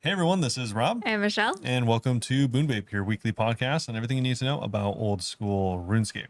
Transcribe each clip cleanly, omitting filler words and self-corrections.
Hey everyone, this is Rob. Hey, Michelle. And welcome to Bunebape, your weekly podcast on everything you need to know about old school RuneScape.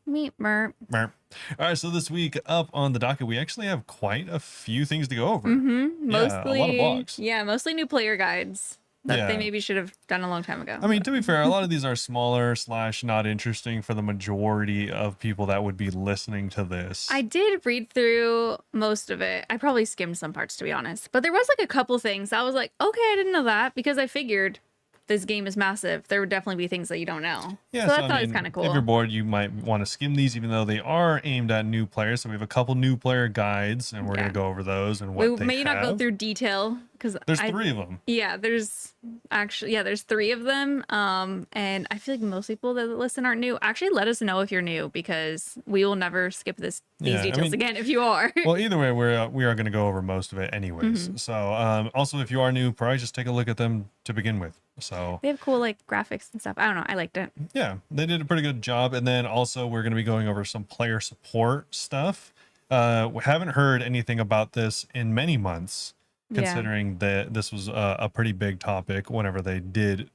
Meet Mer. All right, so this week up on the docket, we actually have quite a few things to go over. Yeah, a lot of blogs. Yeah, mostly new player guides that they maybe should have done a long time ago. I mean, to be fair, a lot of these are smaller / not interesting for the majority of people that would be listening to this. I did read through most of it. I probably skimmed some parts, to be honest. But there was like a couple things I was like, okay, I didn't know that, because I figured this game is massive. There would definitely be things that you don't know. Yeah, so that's always kind of cool. If you're bored, you might want to skim these, even though they are aimed at new players. So we have a couple new player guides, and we're going to go over those and what they may have. not go through detail because there's 3 of them. Yeah, there's 3 of them. And I feel like most people that listen aren't new. Actually, let us know if you're new, because we will never skip these details again if you are. Well, either way, we are going to go over most of it anyways. So also, if you are new, probably just take a look at them to begin with. So they have cool like graphics and stuff. I don't know, I liked it. Yeah, they did a pretty good job. And then also we're going to be going over some player support stuff. We haven't heard anything about this in many months, considering that this was a pretty big topic whenever they did,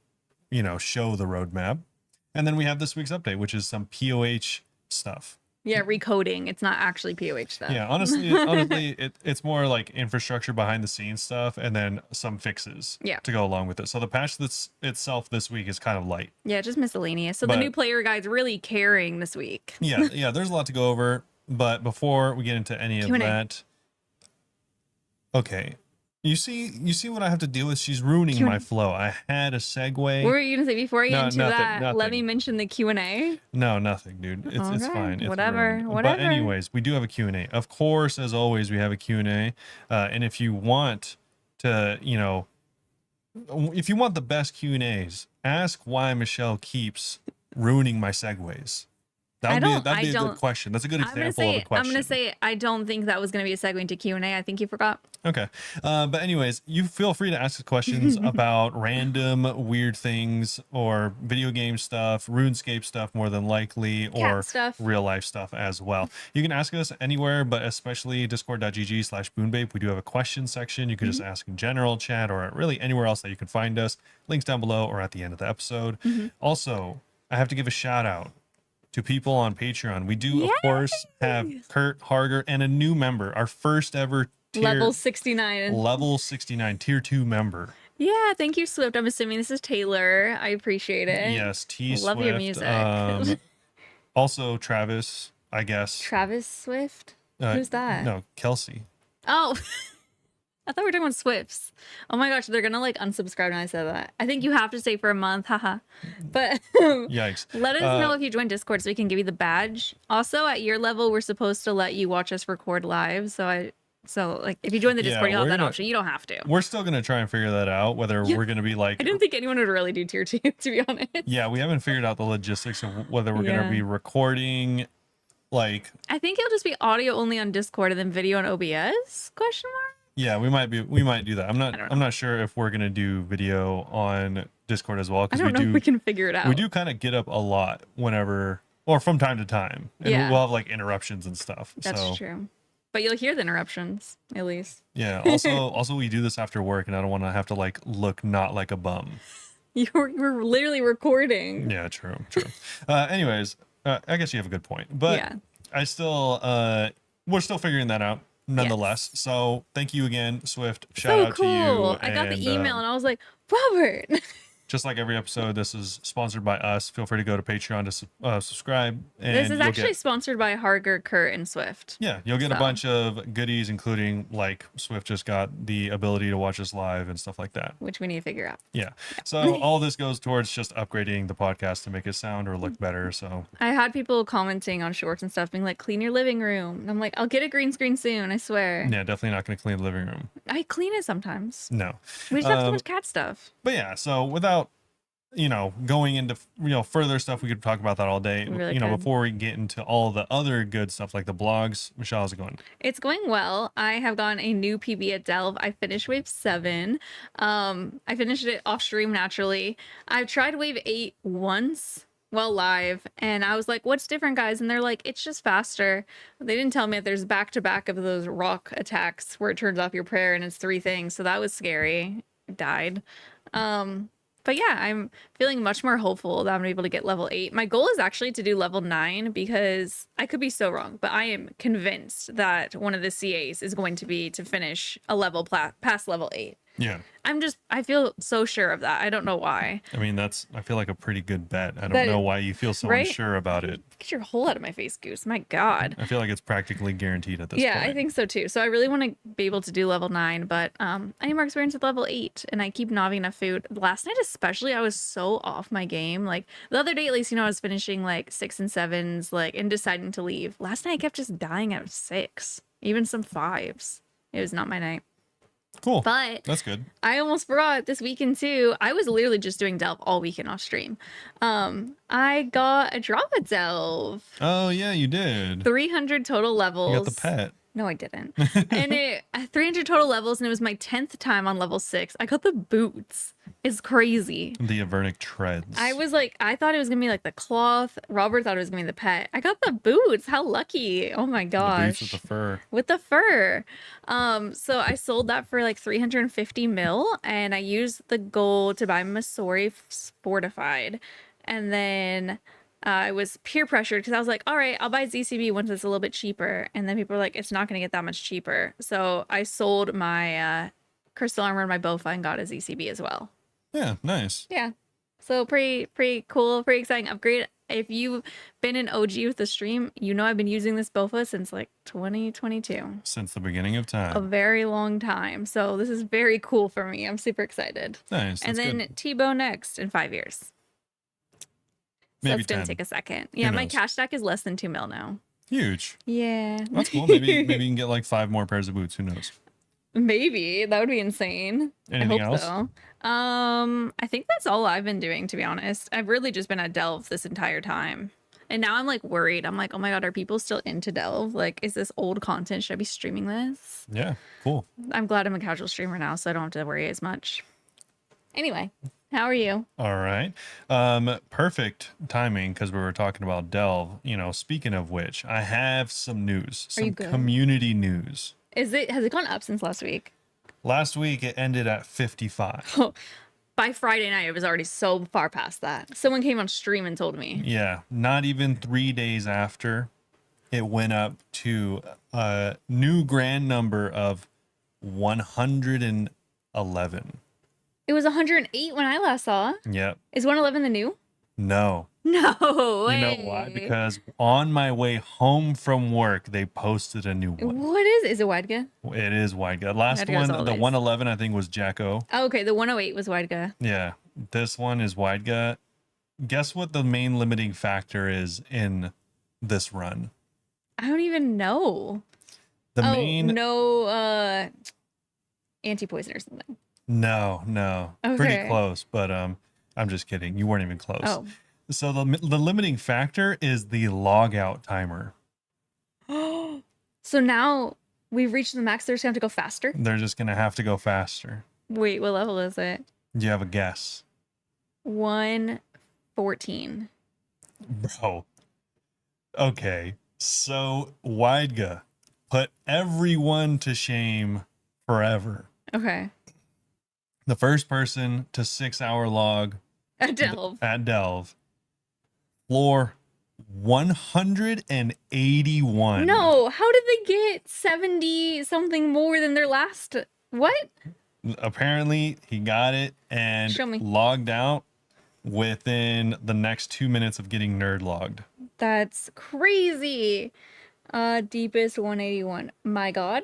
show the roadmap. And then we have this week's update, which is some POH stuff. Yeah, recoding. It's not actually POH stuff. Yeah, honestly, it's more like infrastructure behind the scenes stuff, and then some fixes to go along with it. So the patch itself this week is kind of light. Yeah, just miscellaneous. So the new player guide's really caring this week. yeah, there's a lot to go over. But before we get into any of that, okay. You see what I have to deal with? She's ruining my flow. I had a segue. What were you going to say before you get into that? Nothing. Let me mention the Q&A. No, nothing, dude. It's fine. Whatever. But anyways, we do have a Q&A. Of course, as always, we have a Q&A. And if you want to, if you want the best Q&As, ask why Michelle keeps ruining my segues. That'd be a good question. That's a good example of a question. I'm going to say I don't think that was going to be a segue into Q&A. I think you forgot. Okay. But anyways, you feel free to ask us questions about random weird things or video game stuff, RuneScape stuff more than likely, or real life stuff as well. You can ask us anywhere, but especially discord.gg/Bunebape. We do have a question section. You can just ask in general chat or really anywhere else that you can find us. Links down below or at the end of the episode. Also, I have to give a shout out to people on Patreon. We do, of course, have Kurt Harger and a new member, our first ever level 69 tier 2 member. Yeah, thank you, Swift. I'm assuming this is Taylor. I appreciate it. Yes, Swift. Love your music. Also Travis, I guess. Travis Swift? Who's that? No, Kelsey. Oh, I thought we were talking about Swifts. Oh my gosh, they're gonna like unsubscribe when I said that. I think you have to stay for a month, haha. But yikes. Let us know if you join Discord so we can give you the badge. Also, at your level, we're supposed to let you watch us record live. So like if you join the Discord, you'll have that option. You don't have to. We're still gonna try and figure that out, whether we're gonna be like, I didn't think anyone would really do tier 2, to be honest. Yeah, we haven't figured out the logistics of whether we're gonna be recording. Like, I think it'll just be audio only on Discord and then video on OBS? Question mark? Yeah, we might do that. I'm not sure if we're gonna do video on Discord as well, because I don't know if we can figure it out. We do kind of get up a lot whenever, or from time to time, and we'll have like interruptions and stuff. That's true. But you'll hear the interruptions, at least. Yeah. Also, we do this after work, and I don't want to have to like look not like a bum. We're literally recording. Yeah, true. Anyways, I guess you have a good point, but I still, we're still figuring that out. Nonetheless, so thank you again, Swift. Shout out to you. I got the email and I was like, Robert. Just like every episode, this is sponsored by us. Feel free to go to Patreon to subscribe. And this is actually sponsored by Harger, Kurt, and Swift. Yeah, you'll get a bunch of goodies, including like Swift just got the ability to watch us live and stuff like that, which we need to figure out. Yeah. So all this goes towards just upgrading the podcast to make it sound or look better. So I had people commenting on shorts and stuff, being like, "Clean your living room." And I'm like, "I'll get a green screen soon. I swear." Yeah, definitely not going to clean the living room. I clean it sometimes. No, we just have so much cat stuff. But yeah, so without going into further stuff, we could talk about that all day. Really before we get into all the other good stuff like the blogs. Michelle, how's it going? It's going well. I have gotten a new PB at Delve. I finished wave 7. I finished it off stream naturally. I've tried wave 8 once while live, and I was like, what's different, guys? And they're like, it's just faster. They didn't tell me that there's back to back of those rock attacks where it turns off your prayer and it's 3 things. So that was scary. I died. But yeah, I'm feeling much more hopeful that I'm able to get level 8. My goal is actually to do level 9 because I could be so wrong, but I am convinced that one of the CAs is going to be to finish a level past level 8. Yeah. I feel so sure of that. I don't know why. I mean, I feel like a pretty good bet. I don't know why you feel so right? unsure about it. Get your hole out of my face, Goose. My God. I feel like it's practically guaranteed at this point. Yeah, I think so too. So I really want to be able to do level 9, but I need more experience with level 8, and I keep not having enough food. Last night especially, I was so off my game. Like the other day, at least, I was finishing like 6 and 7s, like, and deciding to leave. Last night, I kept just dying out of 6, even some 5s. It was not my night. Cool. But that's good. I almost forgot this weekend too. I was literally just doing delve all weekend off stream. I got a drop a delve. Oh yeah, you did. 300 total levels. You got the pet. No, I didn't. And it 300 total levels, and it was my 10th time on level 6. I got the boots. It's crazy. The Avernic treads. I was like, I thought it was gonna be like the cloth. Robert thought it was gonna be the pet. I got the boots. How lucky! Oh my gosh. The boots with the fur. With the fur. So I sold that for like 350 mil, and I used the gold to buy Masori Fortified, and then. I was peer pressured because I was like, all right, I'll buy ZCB once it's a little bit cheaper. And then people were like, it's not going to get that much cheaper. So I sold my crystal armor and my Bofa and got a ZCB as well. Yeah, nice. Yeah. So pretty cool, pretty exciting upgrade. If you've been an OG with the stream, I've been using this Bofa since like 2022. Since the beginning of time. A very long time. So this is very cool for me. I'm super excited. Nice. And then T-Bow next in 5 years. So Maybe that's going to take a second. Yeah, my cash stack is less than 2 mil now. Huge. Yeah. That's cool. Maybe you can get like 5 more pairs of boots. Who knows? Maybe. That would be insane. Anything else? So. I think that's all I've been doing, to be honest. I've really just been at Delve this entire time. And now I'm like worried. I'm like, oh my God, are people still into Delve? Like, is this old content? Should I be streaming this? Yeah, cool. I'm glad I'm a casual streamer now, so I don't have to worry as much. Anyway. How are you? All right. Perfect timing because we were talking about Delve. Speaking of which, I have some news, some community news. Has it gone up since last week? Last week it ended at 55. By Friday night, it was already so far past that. Someone came on stream and told me. Yeah, not even 3 days after, it went up to a new grand number of 111. It was 108 when I last saw. Yep. Is 111 the new? No. No way. You know why? Because on my way home from work, they posted a new one. What is it? Is it Wadga? It is Wadga. Last one, the 111, I think, was Jacko. Oh, okay. The 108 was Wadga. Yeah. This one is Wadga. Guess what the main limiting factor is in this run? I don't even know. No anti-poison or something. No. Okay. Pretty close, but I'm just kidding. You weren't even close. Oh. So the limiting factor is the log out timer. So now we've reached the max. They're just going to have to go faster? They're just going to have to go faster. Wait, what level is it? Do you have a guess? 114. Bro. Okay. So Wadga put everyone to shame forever. Okay. The first person to 6-hour log at Delve. Floor 181. No, how did they get 70 something more than their last? What? Apparently he got it and logged out within the next 2 minutes of getting nerd logged. That's crazy. Deepest 181. My God.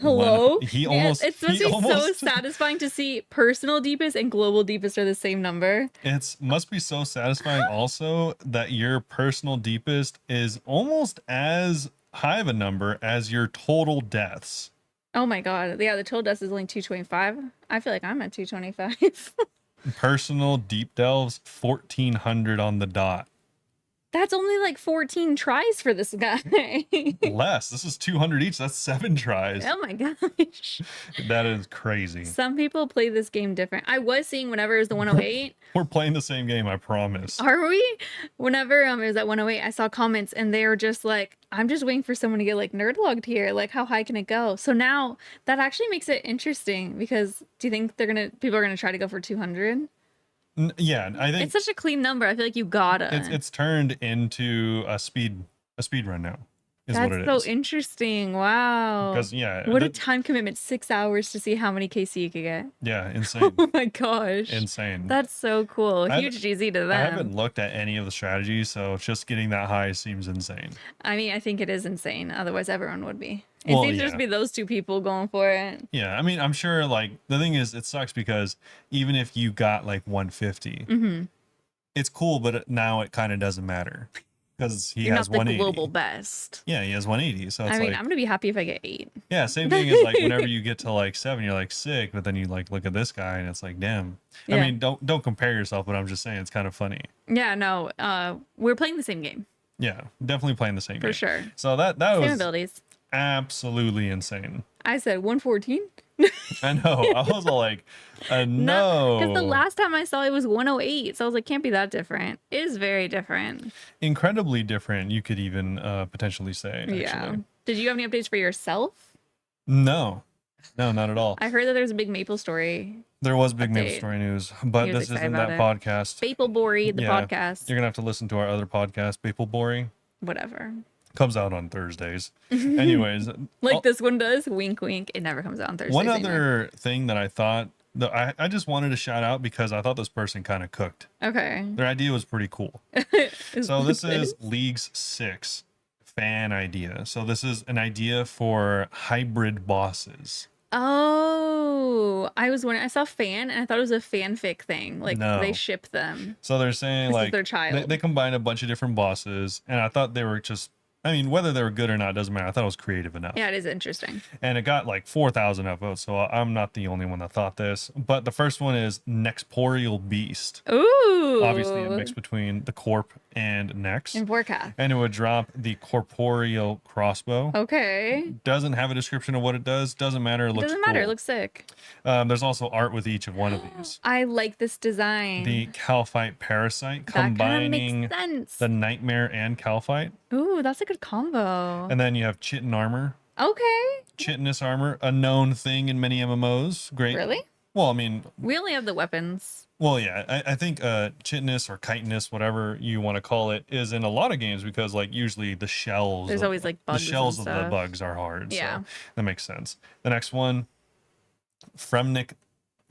Hello? It's supposed to be so satisfying to see personal deepest and global deepest are the same number. It must be so satisfying also that your personal deepest is almost as high of a number as your total deaths. Oh my God. Yeah, the total deaths is only 225. I feel like I'm at 225. Personal deep delves, 1,400 on the dot. That's only like 14 tries for this guy. Less. This is 200 each. That's 7 tries. Oh my gosh. That is crazy. Some people play this game different. I was seeing whenever it was the 108. We're playing the same game, I promise. Are we? Whenever it was at 108, I saw comments and they were just like, I'm just waiting for someone to get like nerd logged here. Like, how high can it go? So now that actually makes it interesting because do you think people are gonna try to go for 200? Yeah, I think it's such a clean number. I feel like you gotta. It's turned into a speed run now. That's what it so is. interesting. Wow. Because what a time commitment. 6 hours to see how many KC you could get. Yeah, insane. Oh my gosh. Insane. That's so cool. Huge GZ to them. I haven't looked at any of the strategies, so just getting that high seems insane. I mean, I think it is insane. Otherwise, everyone would be. It seems to just be those two people going for it. Yeah, I mean, I'm sure, like, the thing is, it sucks because even if you got, like, 150, it's cool, but now it kind of doesn't matter. Because he has 180. Not the global best. Yeah, he has 180. So it's I mean, I'm gonna be happy if I get 8. Yeah, same thing as like whenever you get to like 7, you're like sick, but then you like look at this guy and it's like, damn. Yeah. I mean, don't compare yourself, but I'm just saying it's kind of funny. Yeah, no, we're playing the same game. Yeah, definitely playing the same game. For sure. So that same was abilities. Absolutely insane. I said 114. I know. I was all like, no. Because the last time I saw it was 108. So I was like, can't be that different. It is very different. Incredibly different, you could even potentially say. Actually. Yeah. Did you have any updates for yourself? No. No, not at all. I heard that there's a big Maple Story. There was big Maple Story news, but this isn't that podcast. Maplebory, the podcast. You're going to have to listen to our other podcast, Maplebory. Whatever. Comes out on Thursdays. Anyways. Like this one does. Wink, wink. It never comes out on Thursdays. One other thing that I thought, that I just wanted to shout out because I thought this person kind of cooked. Okay. Their idea was pretty cool. So this is Leagues 6 fan idea. So this is an idea for hybrid bosses. Oh, I was wondering. I saw fan and I thought it was a fanfic thing. Like they ship them. So they're saying this like their child. They combine a bunch of different bosses, and I thought they were just. I mean, whether they were good or not doesn't matter. I thought it was creative enough. Yeah, it is interesting. And it got like 4,000 upvotes, so I'm not the only one that thought this. But the first one is Nexporial Beast. Ooh. Obviously a mix between the Corp and Nex. And Vorkath. And it would drop the Corporeal Crossbow. Okay. Doesn't have a description of what it does. Doesn't matter. It looks Doesn't matter. cool. It looks sick. There's also art with each of one of these. I like this design. The Calphite Parasite, combining the Nightmare and Calphite. Ooh, that's a good combo. And then you have Chitin Armor. Okay. Chitinous Armor, a known thing in many MMOs. Great. Really? Well, I mean... We only have the weapons. Well, yeah. I think Chitinous or chitinous, whatever you want to call it, is in a lot of games because, like, usually the shells... There's always, like, bugs. The shells of the bugs are hard. Yeah. So that makes sense. The next one, Fremnik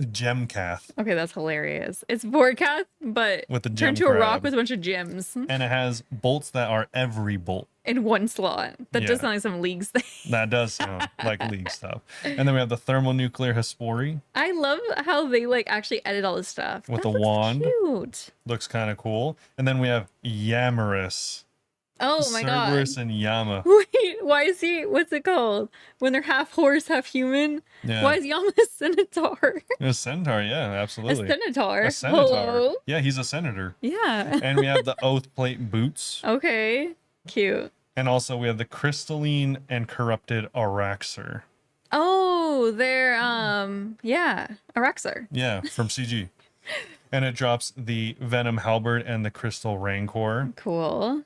Gemcath. Okay, that's hilarious. It's Vorkath, but with the turned to a rock with a bunch of gems. And it has bolts that are every bolt. In one slot. That does sound like some Leagues thing. That does sound like League stuff. And then we have the Thermonuclear Hespori. I love how they like actually edit all this stuff. With the wand. Cute. Looks kind of cool. And then we have Yammerus. Oh my god. Cerberus and Yama. Wait, why is he, what's it called? When they're half horse, half human? Yeah. Why is Yama a centaur? A centaur, yeah, absolutely. A centaur. A centaur. Hello? Yeah, he's a senator. Yeah. And we have the Oath Plate Boots. Okay, cute. And also we have the Crystalline and Corrupted Araxer. Oh, they're, yeah, Araxer. Yeah, from CG. And it drops the Venom Halberd and the Crystal Rancor. Cool.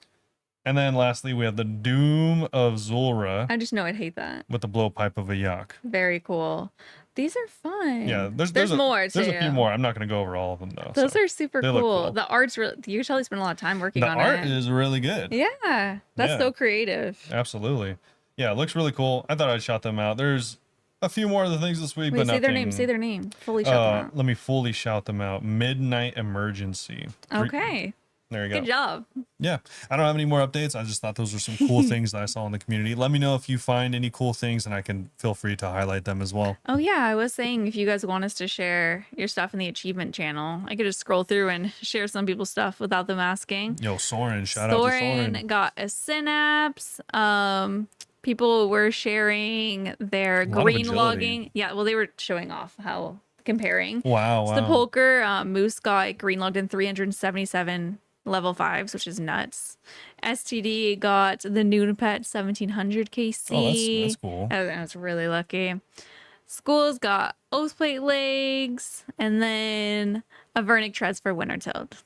And then lastly, we have the Doom of Zulra. I just know I'd hate that. With the blowpipe of a Yak. Very cool. These are fun. Yeah, there's more too. There's a few more. I'm not going to go over all of them though. Those are super cool. The art's really, you can tell they spent a lot of time working on it. The art is really good. Yeah, that's so creative. Absolutely. Yeah, it looks really cool. I thought I'd shout them out. There's a few more of the things this week, but say nothing. their name. Say their name. Fully shout them out. Let me fully shout them out. Midnight Emergency. Okay. There you go. Good job. Yeah. I don't have any more updates. I just thought those were some cool things that I saw in the community. Let me know if you find any cool things and I can feel free to highlight them as well. Oh, yeah. I was saying if you guys want us to share your stuff in the achievement channel, I could just scroll through and share some people's stuff without them asking. Yo, Soren. Shout out to Soren. Got a synapse. People were sharing their green logging. Yeah. Well, they were showing off how comparing. Wow. So the Poker Moose got green logged in 377 level 5s, which is nuts. STD got the Noob 1700 Oh, KC. that's cool. I was really lucky. School's got Oath Plate legs, and then a Vernic Treads for Winter Toad.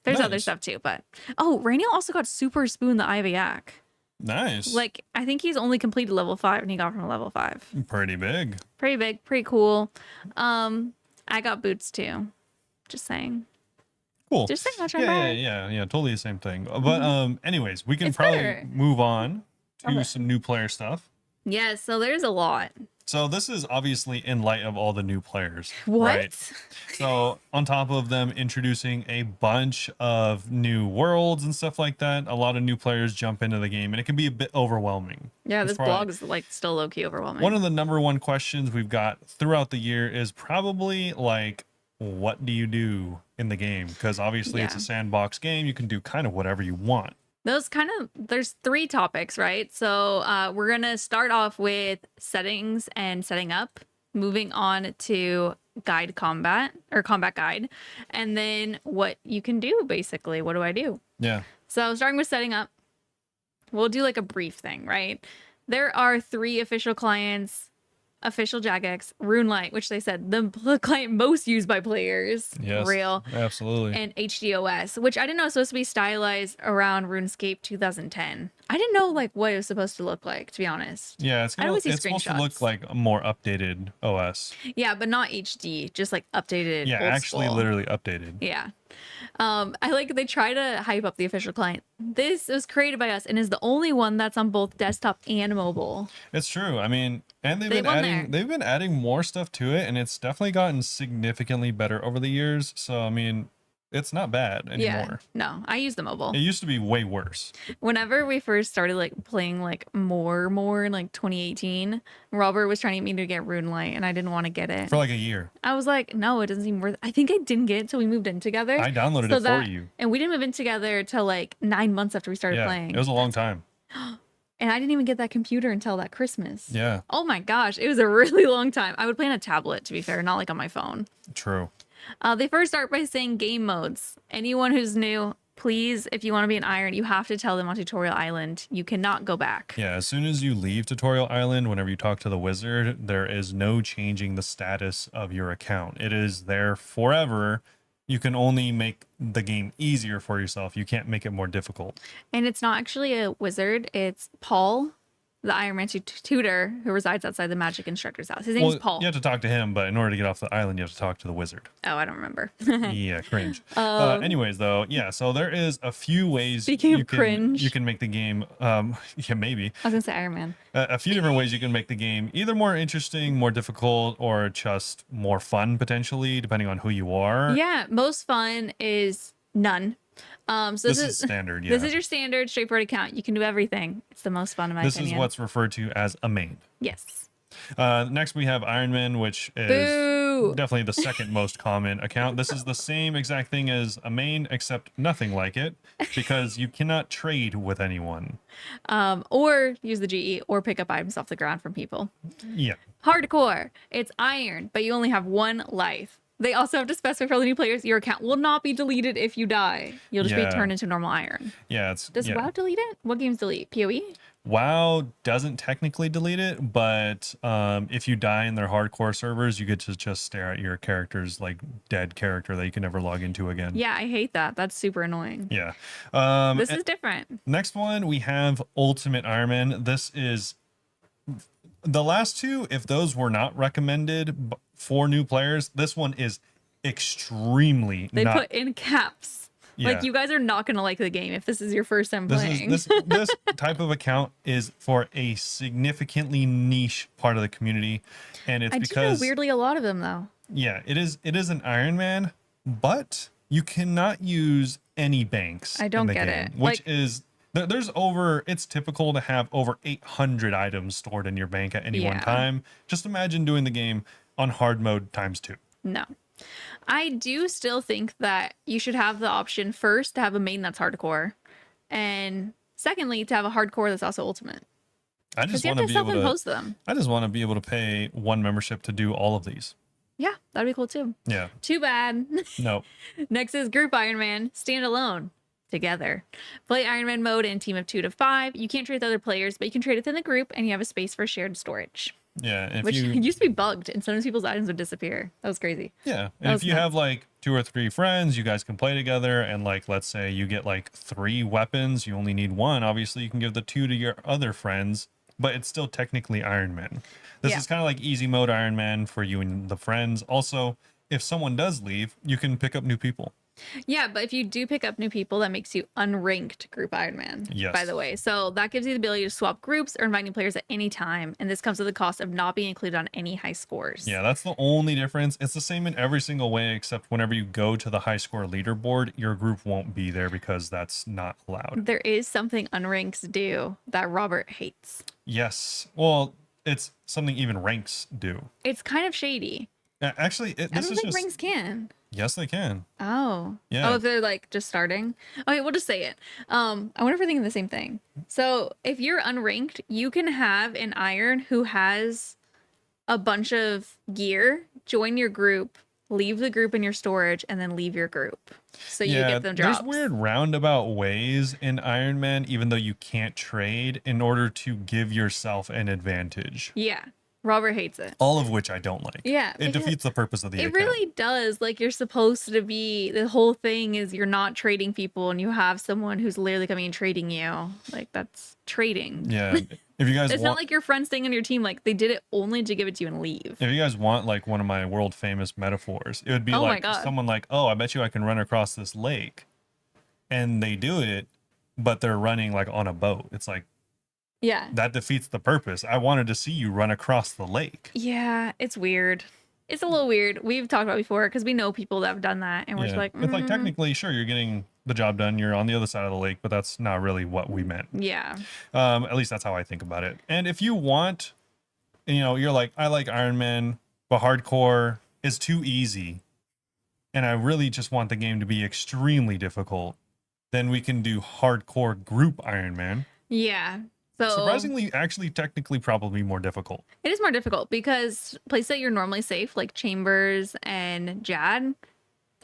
There's other stuff too, but Rainiel also got Super Spoon the Ivy-Ack. Nice. Like, I think he's only completed level 5 and he got from a level 5. Pretty big. Pretty big, pretty cool. I got boots too. Just saying. Cool. Just saying, I'll try Yeah. Totally the same thing. But anyways, we can probably move on to some new player stuff. Yeah, so there's a lot. So this is obviously in light of all the new players. What? Right? So on top of them introducing a bunch of new worlds and stuff like that, a lot of new players jump into the game and it can be a bit overwhelming. Yeah, this blog is like still low-key overwhelming. One of the number one questions we've got throughout the year is probably like, what do you do in the game? Because obviously it's a sandbox game. You can do kind of whatever you want. There's 3 topics, right? So we're going to start off with settings and setting up, moving on to guide combat or combat guide, and then what you can do, basically. What do I do? Yeah. So starting with setting up, we'll do like a brief thing, right? There are 3 official clients: official Jagex, RuneLite, which they said the client most used by players. Yes, real. Absolutely. And HDOS, which I didn't know was supposed to be stylized around RuneScape 2010. I didn't know like what it was supposed to look like, to be honest. Yeah, it's supposed to look like a more updated OS. Yeah, but not HD, just like updated. Yeah, actually literally updated. Yeah. I like they try to hype up the official client. This was created by us and is the only one that's on both desktop and mobile. It's true. I mean, and they've been adding more stuff to it, and it's definitely gotten significantly better over the years. So I mean, it's not bad anymore. Yeah, no, I use the mobile. It used to be way worse. Whenever we first started like playing like more in like 2018, Robert was trying to get me to get RuneLite, and I didn't want to get it for like a year. I was like, no, it doesn't seem worth it. I think I didn't get it until we moved in together. I downloaded it for you, and we didn't move in together till like 9 months after we started playing. It was a long time. And I didn't even get that computer until that Christmas. Yeah. Oh my gosh, it was a really long time. I would play on a tablet, to be fair, not like on my phone. True. They first start by saying game modes. Anyone who's new, please, if you want to be an Iron, you have to tell them on Tutorial Island. You cannot go back. Yeah, as soon as you leave Tutorial Island, whenever you talk to the wizard, there is no changing the status of your account. It is there forever. You can only make the game easier for yourself. You can't make it more difficult. And it's not actually a wizard. It's Paul, the Iron Man tutor who resides outside the magic instructor's house. His name's Paul. You have to talk to him, but in order to get off the island, you have to talk to the wizard. Oh, I don't remember. Yeah, cringe. Anyways, though, yeah, so there is a few ways you can make the game. Yeah, maybe. I was gonna say Iron Man. A few different ways you can make the game either more interesting, more difficult, or just more fun potentially, depending on who you are. Yeah, most fun is none. So this is standard. Yeah. This is your standard straightforward account. You can do everything. It's the most fun in my opinion. This is what's referred to as a main. Yes. Next we have Iron Man, which is definitely the second most common account. This is the same exact thing as a main, except nothing like it, because you cannot trade with anyone. Or use the GE or pick up items off the ground from people. Yeah. Hardcore. It's Iron, but you only have 1 life. They also have to specify for all the new players, your account will not be deleted if you die. You'll just be turned into normal Iron. Yeah. Does WoW delete it? What games delete? PoE? WoW doesn't technically delete it, but if you die in their hardcore servers, you get to just stare at your character's like dead character that you can never log into again. Yeah, I hate that. That's super annoying. Yeah. This is different. Next one, we have Ultimate Iron Man. This is the last 2. If those were not recommended for new players, this one is extremely. They put in caps. Yeah. Like, you guys are not going to like the game if this is your first time playing. This type of account is for a significantly niche part of the community, and it's because I do know weirdly a lot of them though. Yeah, it is an Iron Man, but you cannot use any banks. I don't get it. Which is there's it's typical to have over 800 items stored in your bank at any one time. Just imagine doing the game on hard mode ×2. No. I do still think that you should have the option first to have a main that's hardcore, and secondly to have a hardcore that's also ultimate. I just want to be able to pay 1 membership to do all of these. Yeah, that'd be cool too. Yeah. Too bad. No. Next is Group Ironman, standalone, together. Play Ironman mode in team of 2 to 5. You can't trade with other players, but you can trade within the group, and you have a space for shared storage. Yeah. If Which you used to be bugged, and sometimes people's items would disappear. That was crazy. Yeah. And if you have like 2 or 3 friends, you guys can play together. And like, let's say you get like 3 weapons, you only need 1. Obviously, you can give the 2 to your other friends, but it's still technically Iron Man. This is kind of like easy mode Iron Man for you and the friends. Also, if someone does leave, you can pick up new people. Yeah, but if you do pick up new people, that makes you unranked group Ironman. Yes. By the way, so that gives you the ability to swap groups or invite new players at any time, and this comes at the cost of not being included on any high scores. Yeah, that's the only difference. It's the same in every single way, except whenever you go to the high score leaderboard, your group won't be there because that's not allowed. There is something unranks do that Robert hates. Yes. Well, it's something even ranks do. It's kind of shady. Actually, I don't think ranks can. Yes, they can. Oh. Yeah. Oh, if they're like just starting. Okay, we'll just say it. I wonder if we're thinking the same thing. So if you're unranked, you can have an iron who has a bunch of gear, join your group, leave the group in your storage, and then leave your group. So you get them drops. There's weird roundabout ways in Iron Man, even though you can't trade, in order to give yourself an advantage. Yeah. Robert hates it. All of which I don't like. Yeah. It defeats the purpose of the account. It really does. Like, you're supposed to be, the whole thing is you're not trading people and you have someone who's literally coming and trading you. Like, that's trading. Yeah. If you guys It's not like your friends staying on your team. Like, they did it only to give it to you and leave. If you guys want like one of my world famous metaphors, it would be like someone like, oh, I bet you I can run across this lake. And they do it, but they're running like on a boat. It's like, yeah, that defeats the purpose. I wanted to see you run across the lake. Yeah, it's weird. It's a little weird. We've talked about it before because we know people that have done that, and we're just like, it's like technically, sure, you're getting the job done. You're on the other side of the lake, but that's not really what we meant. Yeah. At least that's how I think about it. And if you want, you're like, I like Iron Man, but hardcore is too easy, and I really just want the game to be extremely difficult, then we can do hardcore group Iron Man. Yeah. So surprisingly, actually, technically, probably more difficult. It is more difficult because places that you're normally safe, like Chambers and Jad,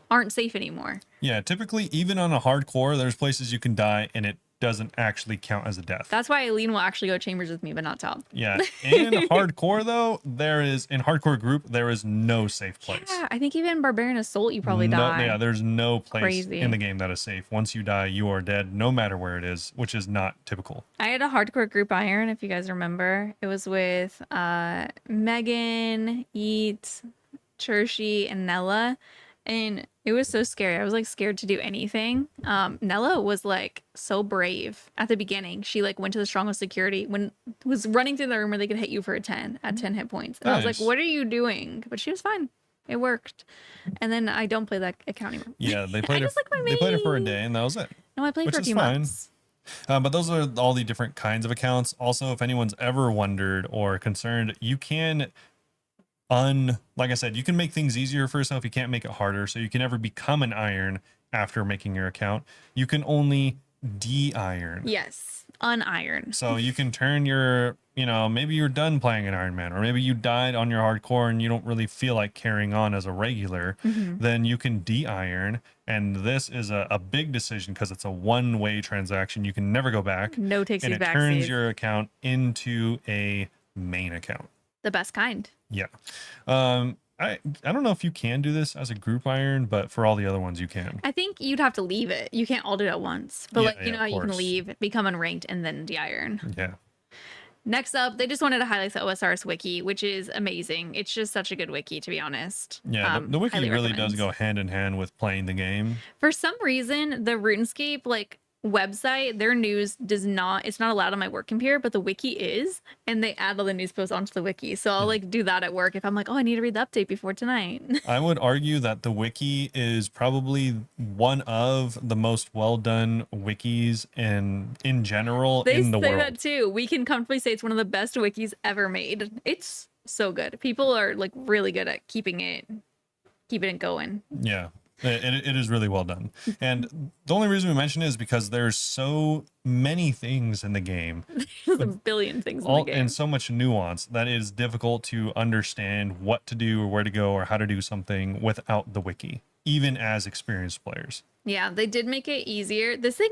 aren't safe anymore. Yeah, typically, even on a hardcore, there's places you can die and it doesn't actually count as a death. That's why Eileen will actually go Chambers with me, but not top. Yeah, in hardcore though, in hardcore group, there is no safe place. Yeah, I think even Barbarian Assault, you probably die. Yeah, there's no place in the game that is safe. Once you die, you are dead, no matter where it is, which is not typical. I had a hardcore group iron, if you guys remember. It was with Megan, Eat, Chershi, and Nella. And it was so scary. I was like scared to do anything. Nella was like so brave at the beginning. She like went to the strongest security was running through the room where they could hit you for a 10 at 10 hit points. And I was like, what are you doing? But she was fine. It worked. And then I don't play that account anymore. Yeah, they played it for a day and that was it. No, I played for a few months. But those are all the different kinds of accounts. Also, if anyone's ever wondered or concerned, you can like I said, you can make things easier for yourself. You can't make it harder. So you can never become an iron after making your account. You can only de-iron. Yes, uniron. So you can turn your, maybe you're done playing an Iron Man, or maybe you died on your hardcore and you don't really feel like carrying on as a regular. Then you can de-iron. And this is a big decision because it's a one-way transaction. You can never go back. No takesies, and it turns your account into a main account. The best kind. Yeah. I don't know if you can do this as a group iron, but for all the other ones you can. I think you'd have to leave it. You can't all do it at once. But how you can leave, become unranked, and then de-iron. Yeah. Next up, they just wanted to highlight the OSRS wiki, which is amazing. It's just such a good wiki, to be honest. Yeah, the wiki really does go hand in hand with playing the game. For some reason, the RuneScape website, their news it's not allowed on my work computer, but the wiki is, and they add all the news posts onto the wiki. So I'll do that at work if I'm like, oh, I need to read the update before tonight. I would argue that the wiki is probably one of the most well done wikis in general in the world. They say that too. We can comfortably say it's one of the best wikis ever made. It's so good. People are really good at keeping it going. Yeah. It is really well done. And the only reason we mention it is because there's so many things in the game. There's a billion things in the game. And so much nuance that it is difficult to understand what to do or where to go or how to do something without the wiki, even as experienced players. Yeah, they did make it easier. This thing,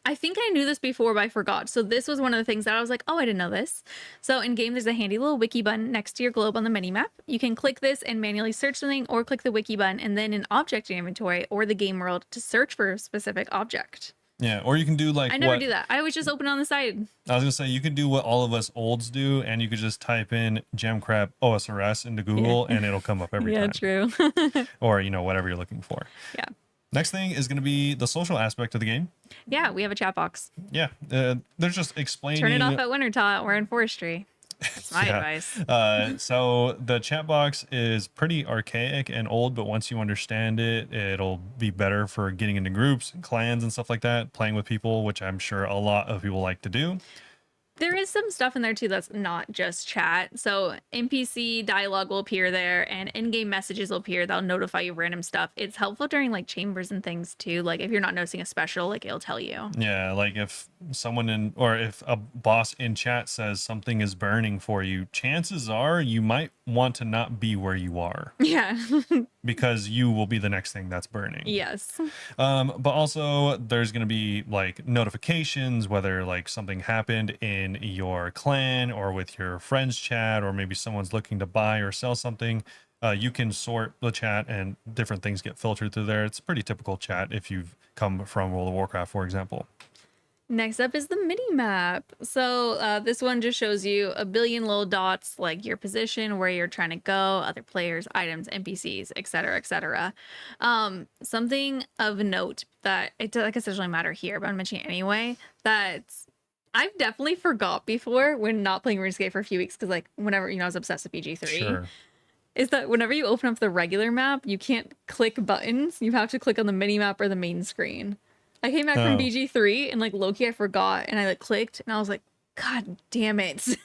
I think I knew this before, but I forgot. So this was one of the things that I was like, oh, I didn't know this. So in game, there's a handy little wiki button next to your globe on the minimap. You can click this and manually search something, or click the wiki button and then an object inventory or the game world to search for a specific object. Yeah, or you can do like I never do that. I always just open on the side. I was gonna say you could do what all of us olds do, and you could just type in gemcrab OSRS into Google, and it'll come up every time. Yeah, true. Or whatever you're looking for. Yeah. Next thing is going to be the social aspect of the game. Yeah, we have a chat box. Yeah, there's just explaining. Turn it off at Wintertot. We're in forestry. That's my advice. So the chat box is pretty archaic and old, but once you understand it, it'll be better for getting into groups and clans and stuff like that, playing with people, which I'm sure a lot of people like to do. There is some stuff in there too that's not just chat. So NPC dialogue will appear there, and in-game messages will appear that'll notify you of random stuff. It's helpful during like chambers and things too. Like if you're not noticing a special, like it'll tell you. Yeah, like if if a boss in chat says something is burning for you, chances are you might want to not be where you are. Yeah. Because you will be the next thing that's burning. Yes. But also there's going to be like notifications, whether like something happened in your clan or with your friends chat, or maybe someone's looking to buy or sell something. You can sort the chat and different things get filtered through there. It's pretty typical chat if you've come from World of Warcraft, for example. Next up is the mini map. So this one just shows you a billion little dots, like your position, where you're trying to go, other players, items, NPCs, etc., etc. Something of note that it doesn't really matter here, but I'm mentioning it anyway, that I've definitely forgot before when not playing RuneScape for a few weeks, because like whenever, I was obsessed with BG3. Sure. Is that whenever you open up the regular map, you can't click buttons. You have to click on the mini map or the main screen. I came back from BG3 and like low-key I forgot, and I like clicked and I was like, God damn it.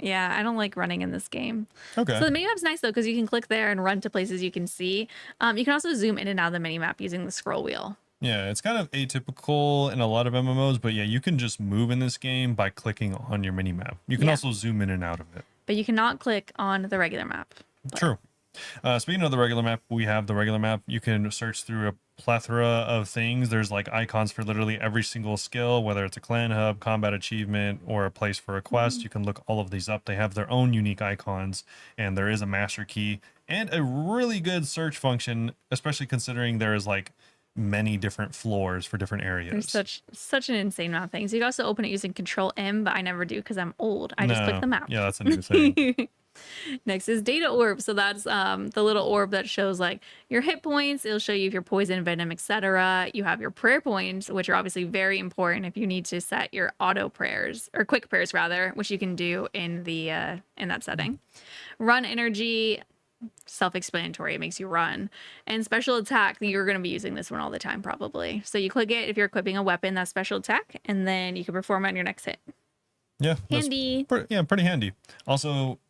Yeah, I don't like running in this game. Okay. So the mini map's nice though, because you can click there and run to places you can see. You can also zoom in and out of the mini map using the scroll wheel. Yeah, it's kind of atypical in a lot of MMOs, but yeah, you can just move in this game by clicking on your mini map. You can also zoom in and out of it. But you cannot click on the regular map. True. Speaking of the regular map, we have the regular map. You can search through a plethora of things. There's like icons for literally every single skill, whether it's a clan hub, combat achievement, or a place for a quest. You can look all of these up. They have their own unique icons, and there is a master key and a really good search function, especially considering there is like many different floors for different areas. There's such an insane amount of things. You can also open it using Control M, but I never do because I'm old. I just click the map. Yeah, that's a new thing. Next is data orb. So that's the little orb that shows like your hit points. It'll show you if you're poison, venom, etc. You have your prayer points, which are obviously very important if you need to set your auto prayers, or quick prayers rather, which you can do in the in that setting. Run energy, self-explanatory, it makes you run. And special attack, you're going to be using this one all the time probably. So you click it if you're equipping a weapon, that's special attack, and then you can perform it on your next hit. Yeah, handy. Pretty handy. Also,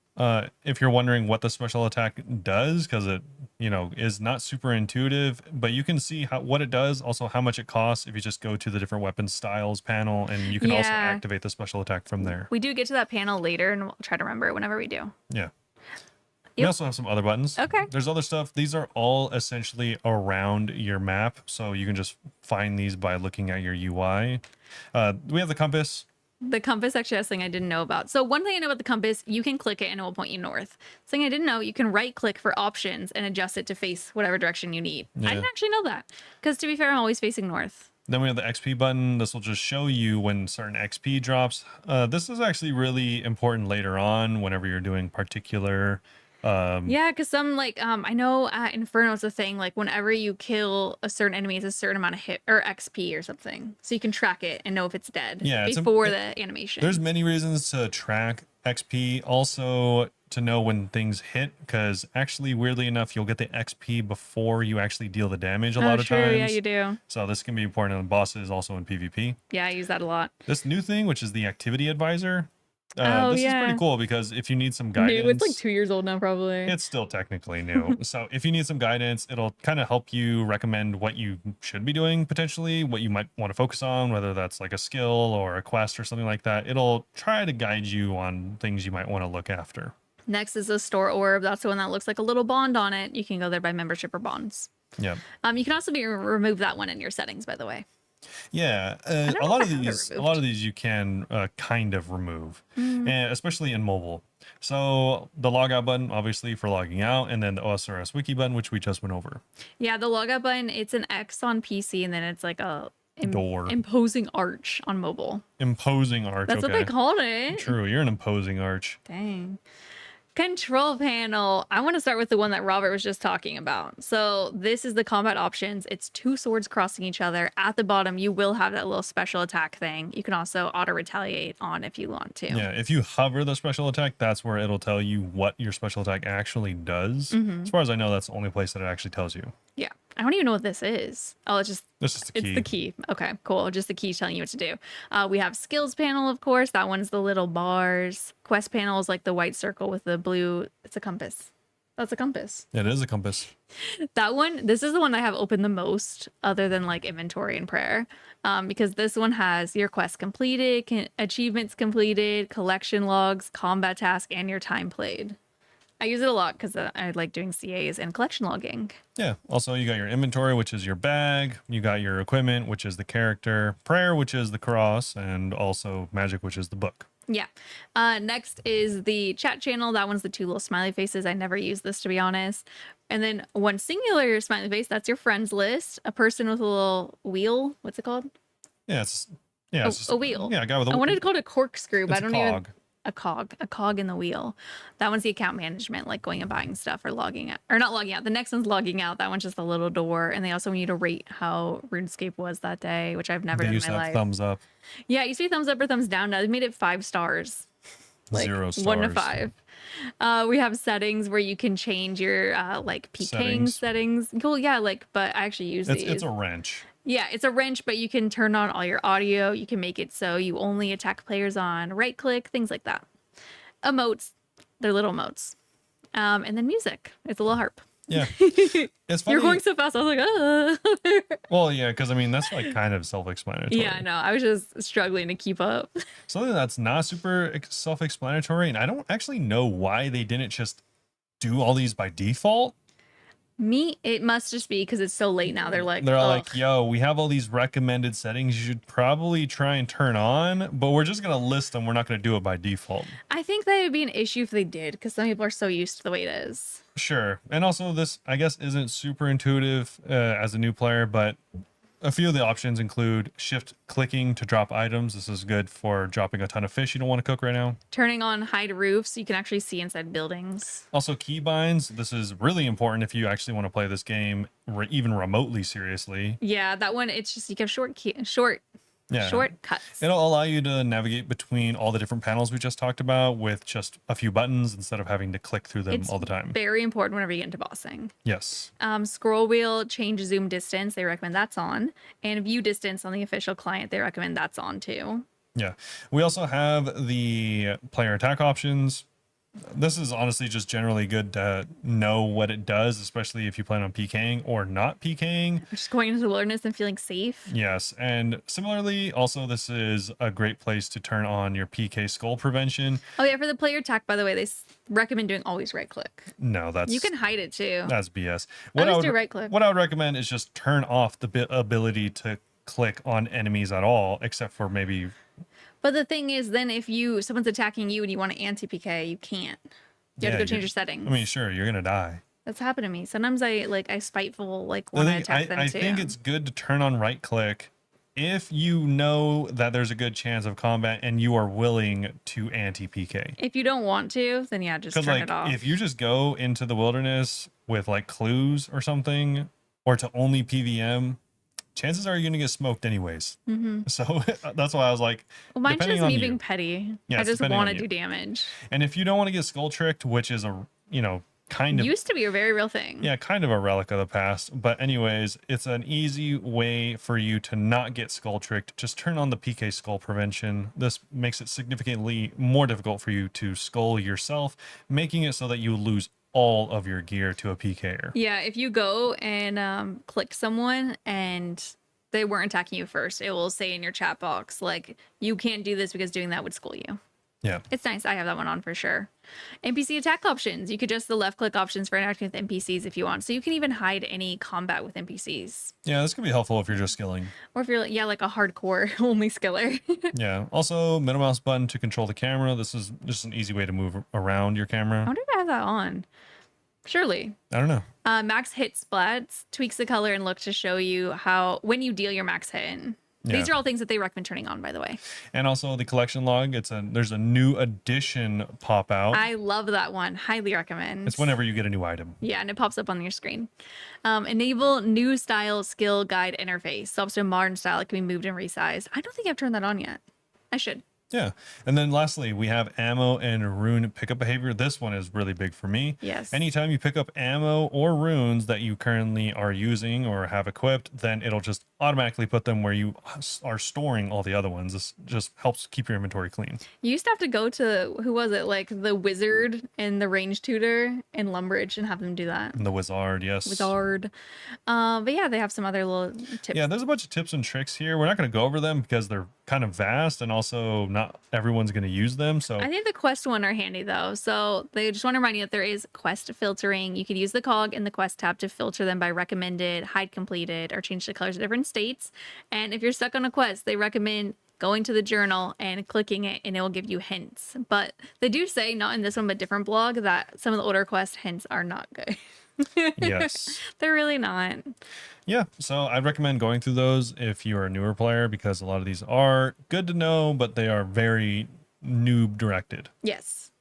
if you're wondering what the special attack does, because it is not super intuitive, but you can see what it does, also how much it costs if you just go to the different weapon styles panel, and you can also activate the special attack from there. We do get to that panel later, and we'll try to remember it whenever we do. Yeah. We also have some other buttons. Okay. There's other stuff. These are all essentially around your map, so you can just find these by looking at your UI. We have the compass. The compass actually has something I didn't know about. So one thing I know about the compass, you can click it and it will point you north. Something I didn't know, you can right click for options and adjust it to face whatever direction you need. Yeah. I didn't actually know that, because to be fair, I'm always facing north. Then we have the XP button. This will just show you when certain XP drops. This is actually really important later on whenever you're doing particular yeah, because some like I know Inferno is a thing, like whenever you kill a certain enemy, it's a certain amount of hit or XP or something, so you can track it and know if it's dead before the animation. There's many reasons to track XP, also to know when things hit, because actually weirdly enough you'll get the XP before you actually deal the damage a lot of times. Yeah, you do. So this can be important on bosses, also in PvP. Yeah, I use that a lot. This new thing, which is the activity advisor, Oh This is pretty yeah. cool because if you need some New. It's like guidance, 2 years old now, probably. it's still technically new. So if you need some guidance, it'll kind of help you recommend what you should be doing potentially, what you might want to focus on, whether that's like a skill or a quest or something like that. It'll try to guide you on things you might want to look after. Next is the store orb. That's the one that looks like a little bond on it. You can go there by membership or bonds. Yeah. You can also remove that one in your settings, by the way. Yeah, I don't a know lot if of I have it these, removed. you can kind of remove, and especially in mobile. So the logout button, obviously for logging out, and then the OSRS wiki button, which we just went over. Yeah, the logout button, it's an X on PC, and then it's like a Door. imposing arch on mobile. Imposing arch. That's what Okay. they called it. True. You're an imposing arch. Dang. Control panel. I want to start with the one that Robert was just talking about. So this is the combat options. It's 2 swords crossing each other. At the bottom, you will have that little special attack thing. You can also auto retaliate on if you want to. Yeah. If you hover the special attack, that's where it'll tell you what your special attack actually does. As far as I know, that's the only place that it actually tells you. Yeah. I don't even know what this is. Oh, it's just This is the key. It's the key. Okay, cool. Just the key telling you what to do. We have skills panel, of course. That one's the little bars. Quest panel is like the white circle with the blue. It's a compass. That's a compass. It is a compass. That one, this is the one I have open the most other than like inventory and prayer. Because this one has your quest completed, achievements completed, collection logs, combat task, and your time played. I use it a lot because I like doing CAs and collection logging. Yeah. Also, you got your inventory, which is your bag. You got your equipment, which is the character. Prayer, which is the cross. And also magic, which is the book. Yeah. Next is the chat channel. That one's the 2 little smiley faces. I never use this, to be honest. And then one singular smiley face. That's your friends list. A person with a little wheel. What's it called? Yeah. It's A wheel. Yeah. A guy with a I wanted to call it a corkscrew, but I don't even. cog. A cog in the wheel. That one's the account management, like going and buying stuff or logging out, or not logging out. The next one's logging out. That one's just a little door. And they also want you to rate how RuneScape was that day, which I've never They done in used my to have life. thumbs up. Yeah, it used to be thumbs up or thumbs down. Now they've made it 5 stars. Like 0 stars. 1 to 5. We have settings where you can change your like PKing settings. Cool, yeah, but I actually use these. It's a wrench. Yeah, it's a wrench, but you can turn on all your audio. You can make it so you only attack players on right click, things like that. Emotes, they're little emotes. And then music. It's a little harp. Yeah. It's funny. You're going so fast. I was like, Well, yeah, because I mean, that's like kind of self-explanatory. Yeah, I know. I was just struggling to keep up. Something that's not super self-explanatory, and I don't actually know why they didn't just do all these by default. It must just be because it's so late now. They're like, like, yo, we have all these recommended settings you should probably try and turn on, but we're just going to list them. We're not going to do it by default. I think that would be an issue if they did, because some people are so used to the way it is. Sure. And also this, I guess, isn't super intuitive as a new player, but a few of the options include shift clicking to drop items. This is good for dropping a ton of fish you don't want to cook right now. Turning on hide roofs so you can actually see inside buildings. Also keybinds. This is really important if you actually want to play this game even remotely seriously. Yeah, that one, it's just you have shortcuts. It'll allow you to navigate between all the different panels we just talked about with just a few buttons instead of having to click through them all the time. Very important whenever you get into bossing. Yes. Scroll wheel, change zoom distance. They recommend that's on. And view distance on the official client. They recommend that's on too. Yeah. We also have the player attack options. This is honestly just generally good to know what it does, especially if you plan on PKing or not PKing. Just going into the wilderness and feeling safe. Yes. And similarly, also, this is a great place to turn on your PK skull prevention. Oh, yeah. For the player attack, by the way, they recommend doing always right click. No, that's... You can hide it too. That's BS. Do right click. What I would recommend is just turn off the ability to click on enemies at all, except for maybe... But the thing is, then if someone's attacking you and you want to anti-PK, you can't. You have to go change your settings. I mean, sure, you're gonna die. That's happened to me. Sometimes I spiteful want to attack them too. I think it's good to turn on right click if you know that there's a good chance of combat and you are willing to anti-PK. If you don't want to, then yeah, just turn it off. If you just go into the wilderness with like clues or something, or to only PVM, chances are you're gonna get smoked anyways. So that's why I was like, well, mine's just me being petty. Yes, I just want to do damage. And if you don't want to get skull tricked, which is kind of used to be a very real thing. Yeah, kind of a relic of the past. But anyways, it's an easy way for you to not get skull tricked. Just turn on the PK skull prevention. This makes it significantly more difficult for you to skull yourself, making it so that you lose all of your gear to a PKer. Yeah, if you go and click someone and they weren't attacking you first, it will say in your chat box, like, you can't do this because doing that would skull you. Yeah. It's nice. I have that one on for sure. NPC attack options. You could adjust the left click options for interacting with NPCs if you want. So you can even hide any combat with NPCs. Yeah, this can be helpful if you're just skilling. Or if you're like a hardcore only skiller. Yeah. Also, middle mouse button to control the camera. This is just an easy way to move around your camera. I wonder if I have that on. Surely. I don't know. Max hit splats tweaks the color and look to show you how when you deal your max hit. These are all things that they recommend turning on, by the way. And also the collection log. There's a new addition pop out. I love that one. Highly recommend. It's whenever you get a new item. Yeah, and it pops up on your screen. Enable new style skill guide interface. So up to a modern style, it can be moved and resized. I don't think I've turned that on yet. I should. Yeah. And then lastly, we have ammo and rune pickup behavior. This one is really big for me. Yes. Anytime you pick up ammo or runes that you currently are using or have equipped, then it'll just automatically put them where you are storing all the other ones. This just helps keep your inventory clean. You used to have to go to, who was it? Like the wizard and the range tutor in Lumbridge and have them do that. And the wizard, yes. Wizard. But yeah, they have some other little tips. Yeah, there's a bunch of tips and tricks here. We're not going to go over them because they're kind of vast and also not everyone's going to use them. So I think the quest one are handy though. So they just want to remind you that there is quest filtering. You could use the cog in the quest tab to filter them by recommended, hide completed, or change the colors of different states. And if you're stuck on a quest, they recommend going to the journal and clicking it and it will give you hints. But they do say, not in this one, but different blog, that some of the older quest hints are not good. Yes. They're really not. Yeah, so I'd recommend going through those if you're a newer player because a lot of these are good to know, but they are very noob directed. Yes.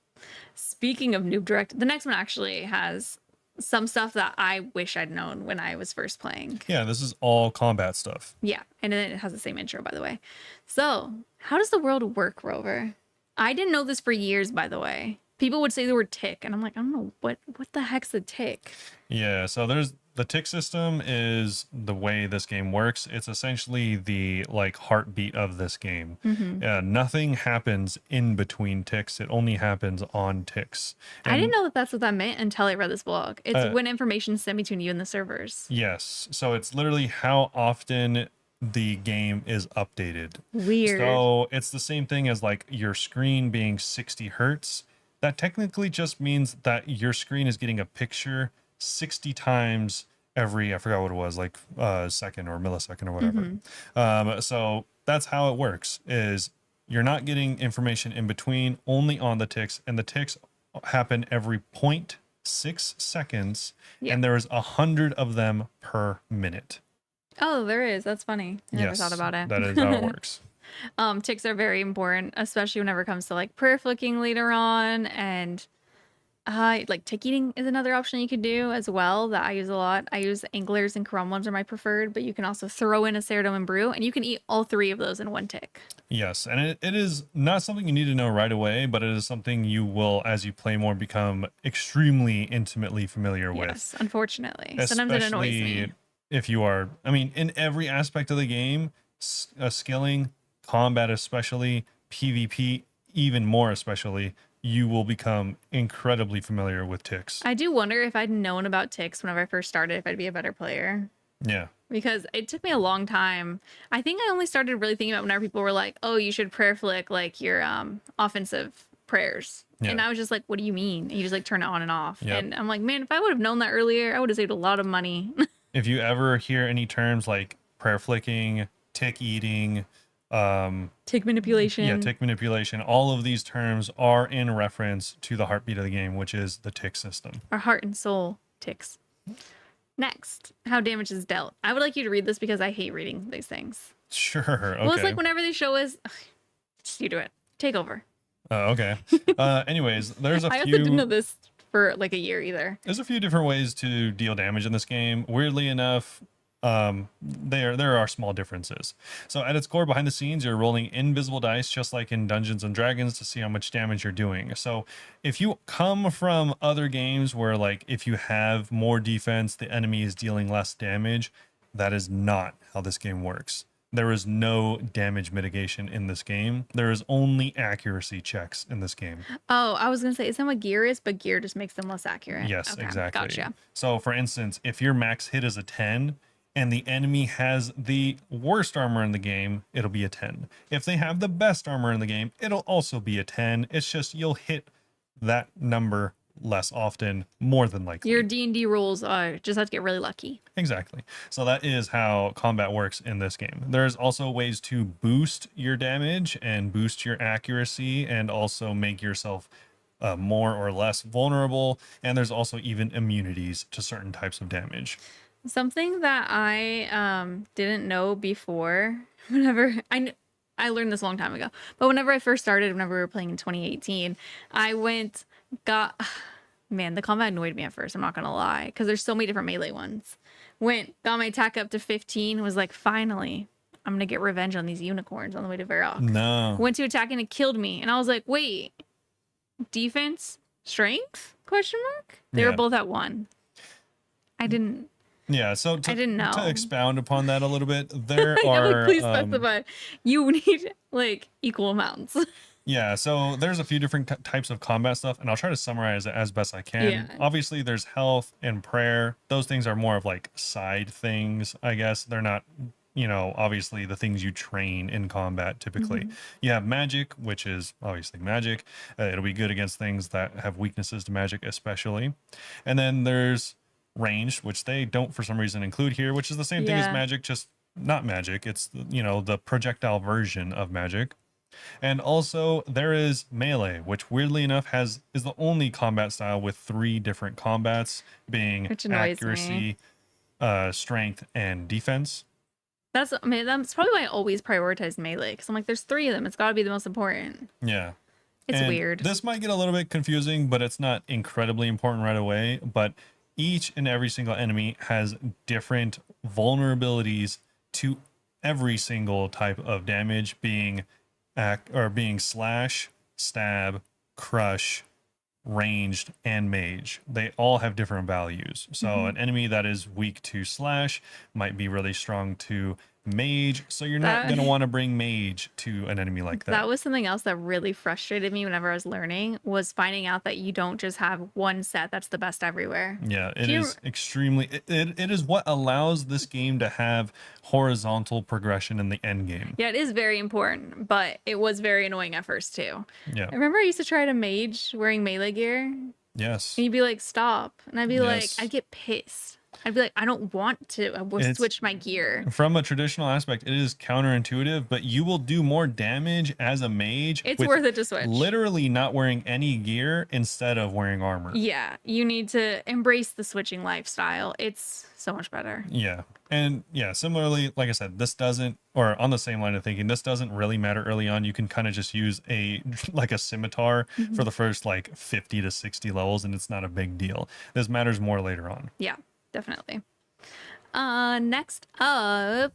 Speaking of noob directed, the next one actually has some stuff that I wish I'd known when I was first playing. Yeah, this is all combat stuff. Yeah, and then it has the same intro, by the way. So, how does the world work, Rover? I didn't know this for years, by the way. People would say the word tick, and I'm like, I don't know, what the heck's a tick? Yeah, so there's the tick system is the way this game works. It's essentially the heartbeat of this game. Nothing happens in between ticks. It only happens on ticks. And I didn't know that that's what that meant until I read this blog. It's when information's sent between you and the servers. Yes, so it's literally how often the game is updated. Weird. So it's the same thing as like your screen being 60 hertz. That technically just means that your screen is getting a picture 60 times every, I forgot what it was, like second or millisecond or whatever. So that's how it works, is you're not getting information in between, only on the ticks, and the ticks happen every 0.6 seconds, and there is 100 of them per minute. Oh, there is. That's funny. I never thought about it. That is how it works. Ticks are very important, especially whenever it comes to like prayer flicking later on, and like tick eating is another option you could do as well that I use a lot. I use anglers and crumblins are my preferred, but you can also throw in a Ceridome and brew, and you can eat all three of those in one tick. Yes, and it is not something you need to know right away, but it is something you will, as you play more, become extremely intimately familiar with. Yes, unfortunately. Sometimes it annoys me. If you are, I mean, in every aspect of the game, skilling, combat especially, PvP even more especially, you will become incredibly familiar with ticks. I do wonder if I'd known about ticks whenever I first started, if I'd be a better player. Yeah. Because it took me a long time. I think I only started really thinking about whenever people were like, oh, you should prayer flick like your offensive prayers. Yeah. And I was just like, what do you mean? And you just like turn it on and off. Yep. And I'm like, man, if I would have known that earlier, I would have saved a lot of money. If you ever hear any terms like prayer flicking, tick eating, tick manipulation. Yeah, tick manipulation. All of these terms are in reference to the heartbeat of the game, which is the tick system. Our heart and soul ticks. Next, how damage is dealt. I would like you to read this because I hate reading these things. Sure. Okay. Well, it's like whenever they show us, you do it. Take over. Okay. Anyways, there's a few. I also didn't know this for like a year either. There's a few different ways to deal damage in this game. Weirdly enough, There are small differences. So at its core, behind the scenes, you're rolling invisible dice, just like in Dungeons and Dragons, to see how much damage you're doing. So if you come from other games where, like, if you have more defense, the enemy is dealing less damage, that is not how this game works. There is no damage mitigation in this game. There is only accuracy checks in this game. Oh, I was gonna say, isn't that what gear is? But gear just makes them less accurate. Yes, Okay, exactly. gotcha. So for instance, if your max hit is a 10 and the enemy has the worst armor in the game, it'll be a 10. If they have the best armor in the game, it'll also be a 10. It's just you'll hit that number less often, more than likely. Your D&D rules just have to get really lucky. Exactly. So that is how combat works in this game. There's also ways to boost your damage and boost your accuracy and also make yourself more or less vulnerable. And there's also even immunities to certain types of damage. Something that I didn't know before, whenever I learned this a long time ago, but whenever I first started, whenever we were playing in 2018, man, the combat annoyed me at first, I'm not gonna lie, because there's so many different melee ones. Got my attack up to 15, was like, finally, I'm gonna get revenge on these unicorns on the way to Varrock. No. Went to attack and it killed me, and I was like, wait, defense, strength? Question mark? They were both at 1. I didn't. Yeah, so I didn't know. To expound upon that a little bit, there Yeah, are please specify. You need like equal amounts. Yeah, so there's a few different types of combat stuff, and I'll try to summarize it as best I can. Yeah. Obviously, there's health and prayer. Those things are more of like side things, I guess. They're not, obviously the things you train in combat typically. Mm-hmm. You have magic, which is obviously magic. It'll be good against things that have weaknesses to magic, especially. And then there's ranged, which they don't for some reason include here, which is the same thing as magic, just not magic. It's, the projectile version of magic. And also there is melee, which weirdly enough is the only combat style with 3 different combats, being accuracy, strength, and defense. That's probably why I always prioritize melee, because I'm like, there's 3 of them. It's got to be the most important. Yeah. It's weird. This might get a little bit confusing, but it's not incredibly important right away. But each and every single enemy has different vulnerabilities to every single type of damage, being slash, stab, crush, ranged, and mage. They all have different values. So an enemy that is weak to slash might be really strong to mage. So you're not going to want to bring mage to an enemy like that. That was something else that really frustrated me whenever I was learning, was finding out that you don't just have one set that's the best everywhere. Yeah, it is extremely, it is what allows this game to have horizontal progression in the end game. Yeah, it is very important, but it was very annoying at first too. Yeah. I remember I used to try to mage wearing melee gear. Yes. And you'd be like, stop. And I'd be like, I'd get pissed. I'd be like, I don't want to. I will switch my gear. From a traditional aspect, it is counterintuitive, but you will do more damage as a mage. It's worth it to switch. Literally not wearing any gear instead of wearing armor. Yeah, you need to embrace the switching lifestyle. It's so much better. Yeah. And yeah, similarly, like I said, this doesn't, or on the same line of thinking, this doesn't really matter early on. You can kind of just use a scimitar for the first 50 to 60 levels, and it's not a big deal. This matters more later on. Yeah. Definitely. Next up,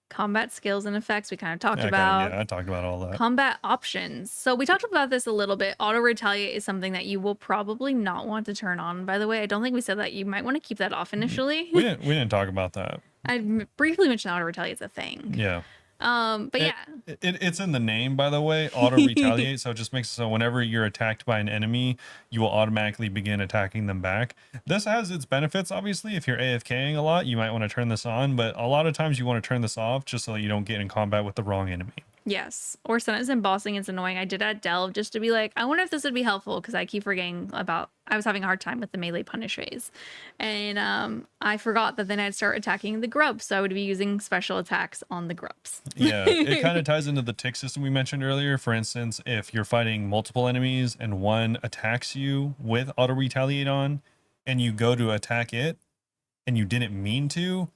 combat skills and effects. We kind of talked about. Yeah, I talked about all that. Combat options. So we talked about this a little bit. Auto retaliate is something that you will probably not want to turn on. By the way, I don't think we said that. You might want to keep that off initially. We didn't talk about that. I briefly mentioned auto retaliate is a thing. Yeah. But yeah, it's in the name, by the way, auto retaliate. So it just makes it so whenever you're attacked by an enemy, you will automatically begin attacking them back. This has its benefits, obviously. If you're AFKing a lot, you might want to turn this on, but a lot of times you want to turn this off just so that you don't get in combat with the wrong enemy. Yes. Or sometimes in bossing, it's annoying. I did at Delve just to be like, I wonder if this would be helpful, because I keep forgetting about, I was having a hard time with the melee punish phase. And I forgot that then I'd start attacking the grubs. So I would be using special attacks on the grubs. Yeah, it kind of ties into the tick system we mentioned earlier. For instance, if you're fighting multiple enemies and one attacks you with auto retaliate on, and you go to attack it and you didn't mean to,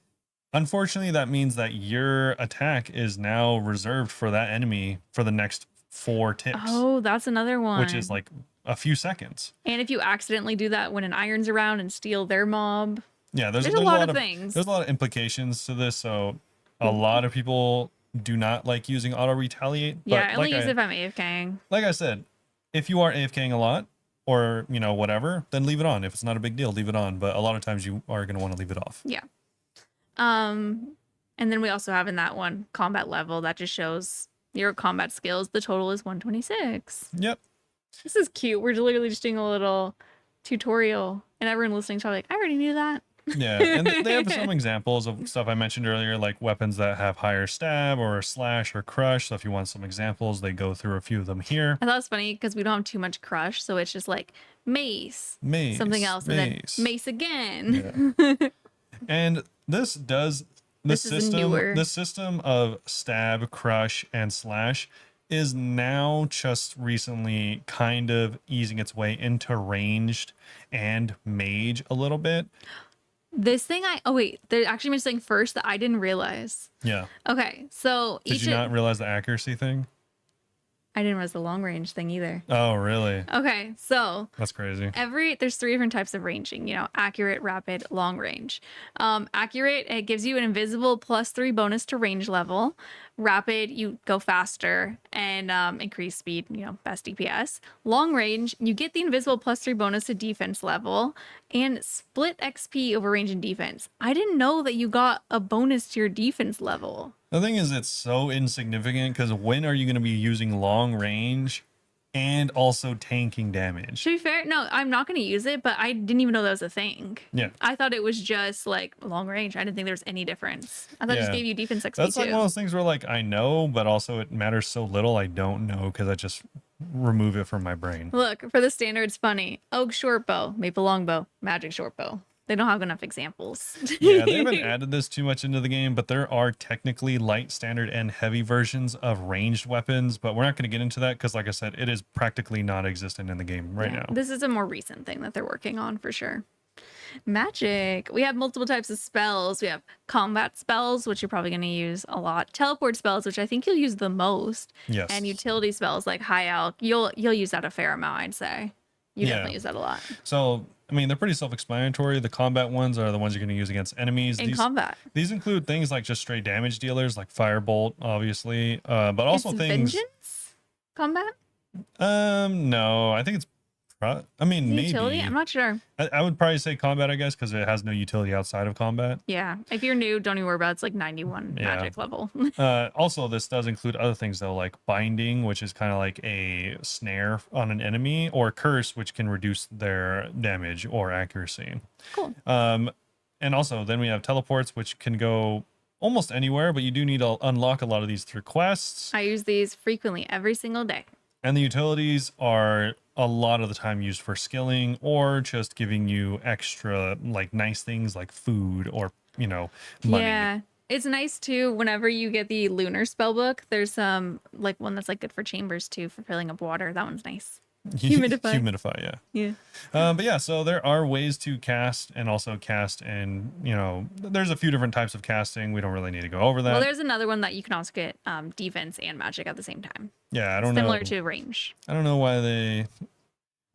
unfortunately, that means that your attack is now reserved for that enemy for the next 4 ticks. Oh, that's another one. Which is like a few seconds. And if you accidentally do that when an iron's around and steal their mob. Yeah, There's a lot of things. There's a lot of implications to this. So a lot of people do not like using auto retaliate. Yeah, But I only use it if I'm AFKing. like I said, if you are AFKing a lot or whatever, then leave it on. If it's not a big deal, leave it on. But a lot of times you are going to want to leave it off. Yeah. And then we also have in that one combat level that just shows your combat skills. The total is 126. Yep. This is cute. We're literally just doing a little tutorial, and everyone listening to like, I already knew that. Yeah, and they have some examples of stuff I mentioned earlier, like weapons that have higher stab or slash or crush. So if you want some examples, they go through a few of them here. I thought it was funny because we don't have too much crush, so it's just like mace, something else, and then mace again. Yeah. And this system of stab, crush, and slash is now just recently kind of easing its way into ranged and mage a little bit. This thing they're actually mentioning first that I didn't realize. Yeah. Okay, so did you not realize the accuracy thing? I didn't realize the long range thing either. Oh, really? Okay, so that's crazy. There's 3 different types of ranging, accurate, rapid, long range. Accurate, it gives you an invisible +3 bonus to range level. Rapid, you go faster and increase speed, best DPS. Long range, you get the invisible +3 bonus to defense level and split XP over range and defense. I didn't know that you got a bonus to your defense level. The thing is, it's so insignificant because when are you going to be using long range and also tanking damage? To be fair, no, I'm not going to use it, but I didn't even know that was a thing. Yeah. I thought it was just like long range. I didn't think there was any difference. I thought it just gave you defense XP That's too. like one of those things where like I know, but also it matters so little I don't know because I just remove it from my brain. Look, for the standard, it's funny. Oak short bow, maple long bow, magic short bow. They don't have enough examples. Yeah, they haven't added this too much into the game, but there are technically light, standard, and heavy versions of ranged weapons, but we're not going to get into that because, like I said, it is practically non-existent in the game right now. This is a more recent thing that they're working on for sure. Magic. We have multiple types of spells. We have combat spells, which you're probably going to use a lot. Teleport spells, which I think you'll use the most. Yes. And utility spells like high alch. You'll use that a fair amount, I'd say. You definitely use that a lot. So, I mean, they're pretty self-explanatory. The combat ones are the ones you're going to use against enemies. In combat. These include things like just straight damage dealers, like Firebolt, obviously, but also things. Vengeance combat? No, I think it's. Maybe. Utility? I'm not sure. I would probably say combat, I guess, because it has no utility outside of combat. Yeah. If you're new, don't even worry about it. It's like 91 magic level. Also, this does include other things, though, like binding, which is kind of like a snare on an enemy, or curse, which can reduce their damage or accuracy. Cool. And also, then we have teleports, which can go almost anywhere, but you do need to unlock a lot of these through quests. I use these frequently every single day. And the utilities are a lot of the time used for skilling or just giving you extra like nice things like food or money. Yeah, it's nice too whenever you get the lunar spellbook. There's like one that's like good for chambers too, for filling up water. That one's nice. Humidify, yeah. But yeah, so there are ways to cast and also cast, and there's a few different types of casting. We don't really need to go over that. Well, there's another one that you can also get defense and magic at the same time. Yeah, I don't know. Similar to range. I don't know why they.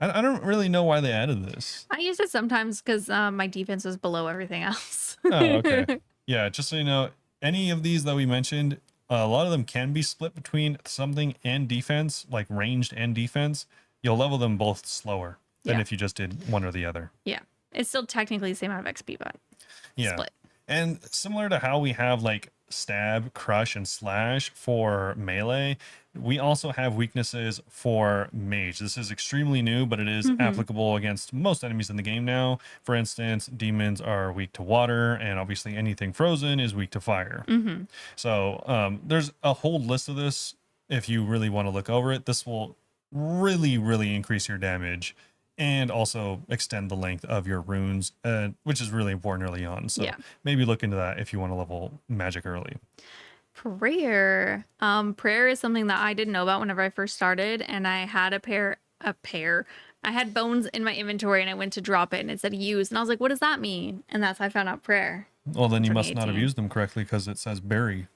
I don't really know why they added this. I use it sometimes because my defense was below everything else. Oh, okay. Yeah, just so you know, any of these that we mentioned, a lot of them can be split between something and defense, like ranged and defense. You'll level them both slower than if you just did one or the other. Yeah. It's still technically the same amount of XP, but split. And similar to how we have like stab, crush, and slash for melee, we also have weaknesses for mage. This is extremely new, but it is applicable against most enemies in the game now. For instance, demons are weak to water, and obviously anything frozen is weak to fire. So there's a whole list of this. If you really want to look over it, this will really, really increase your damage and also extend the length of your runes, which is really important early on. So maybe look into that if you want to level magic early. Prayer. Prayer is something that I didn't know about whenever I first started, and I had a pair. I had bones in my inventory, and I went to drop it, and it said use, and I was like, "What does that mean?" And that's how I found out prayer. Well, then you must not have used them correctly because it says bury.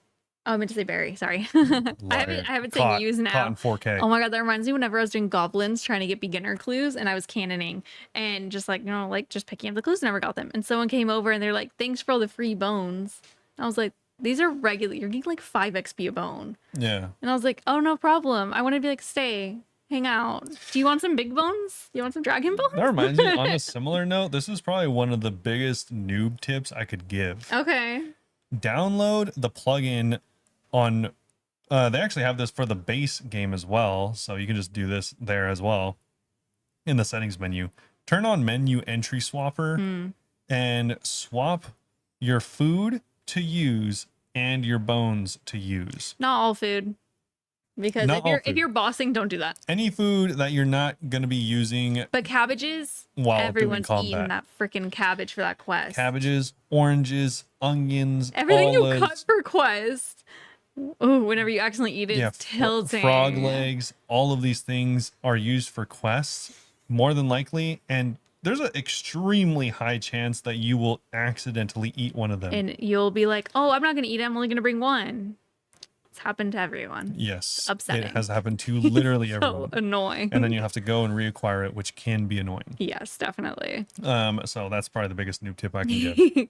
Oh, I meant to say berry. Sorry. I Liar. haven't said Caught. use Caught now. in 4K. Oh my god, that reminds me whenever I was doing goblins trying to get beginner clues and I was cannoning and just like, like just picking up the clues, never got them. And someone came over and they're like, thanks for all the free bones. I was like, these are regular, you're getting like 5 XP a bone. Yeah. And I was like, oh, no problem. I want to be like, stay, hang out. Do you want some big bones? You want some dragon bones? That reminds me, on a similar note, this is probably one of the biggest noob tips I could give. Okay. Download the plugin on they actually have this for the base game as well, so you can just do this there as well in the settings menu. Turn on menu entry swapper and swap your food to use and your bones to use. Not all food. Because if you're bossing, don't do that. Any food that you're not going to be using. But cabbages, while everyone's eating that freaking cabbage for that quest. Cabbages, oranges, onions, everything olives. You cut for quest. Oh, whenever you accidentally eat it, it's tilting. Frog legs, all of these things are used for quests, more than likely, and there's an extremely high chance that you will accidentally eat one of them. And you'll be like, oh, I'm not going to eat it. I'm only going to bring one. It's happened to everyone. Yes. Upsetting. It has happened to literally everyone. So annoying. And then you have to go and reacquire it, which can be annoying. Yes, definitely. So that's probably the biggest noob tip I can give.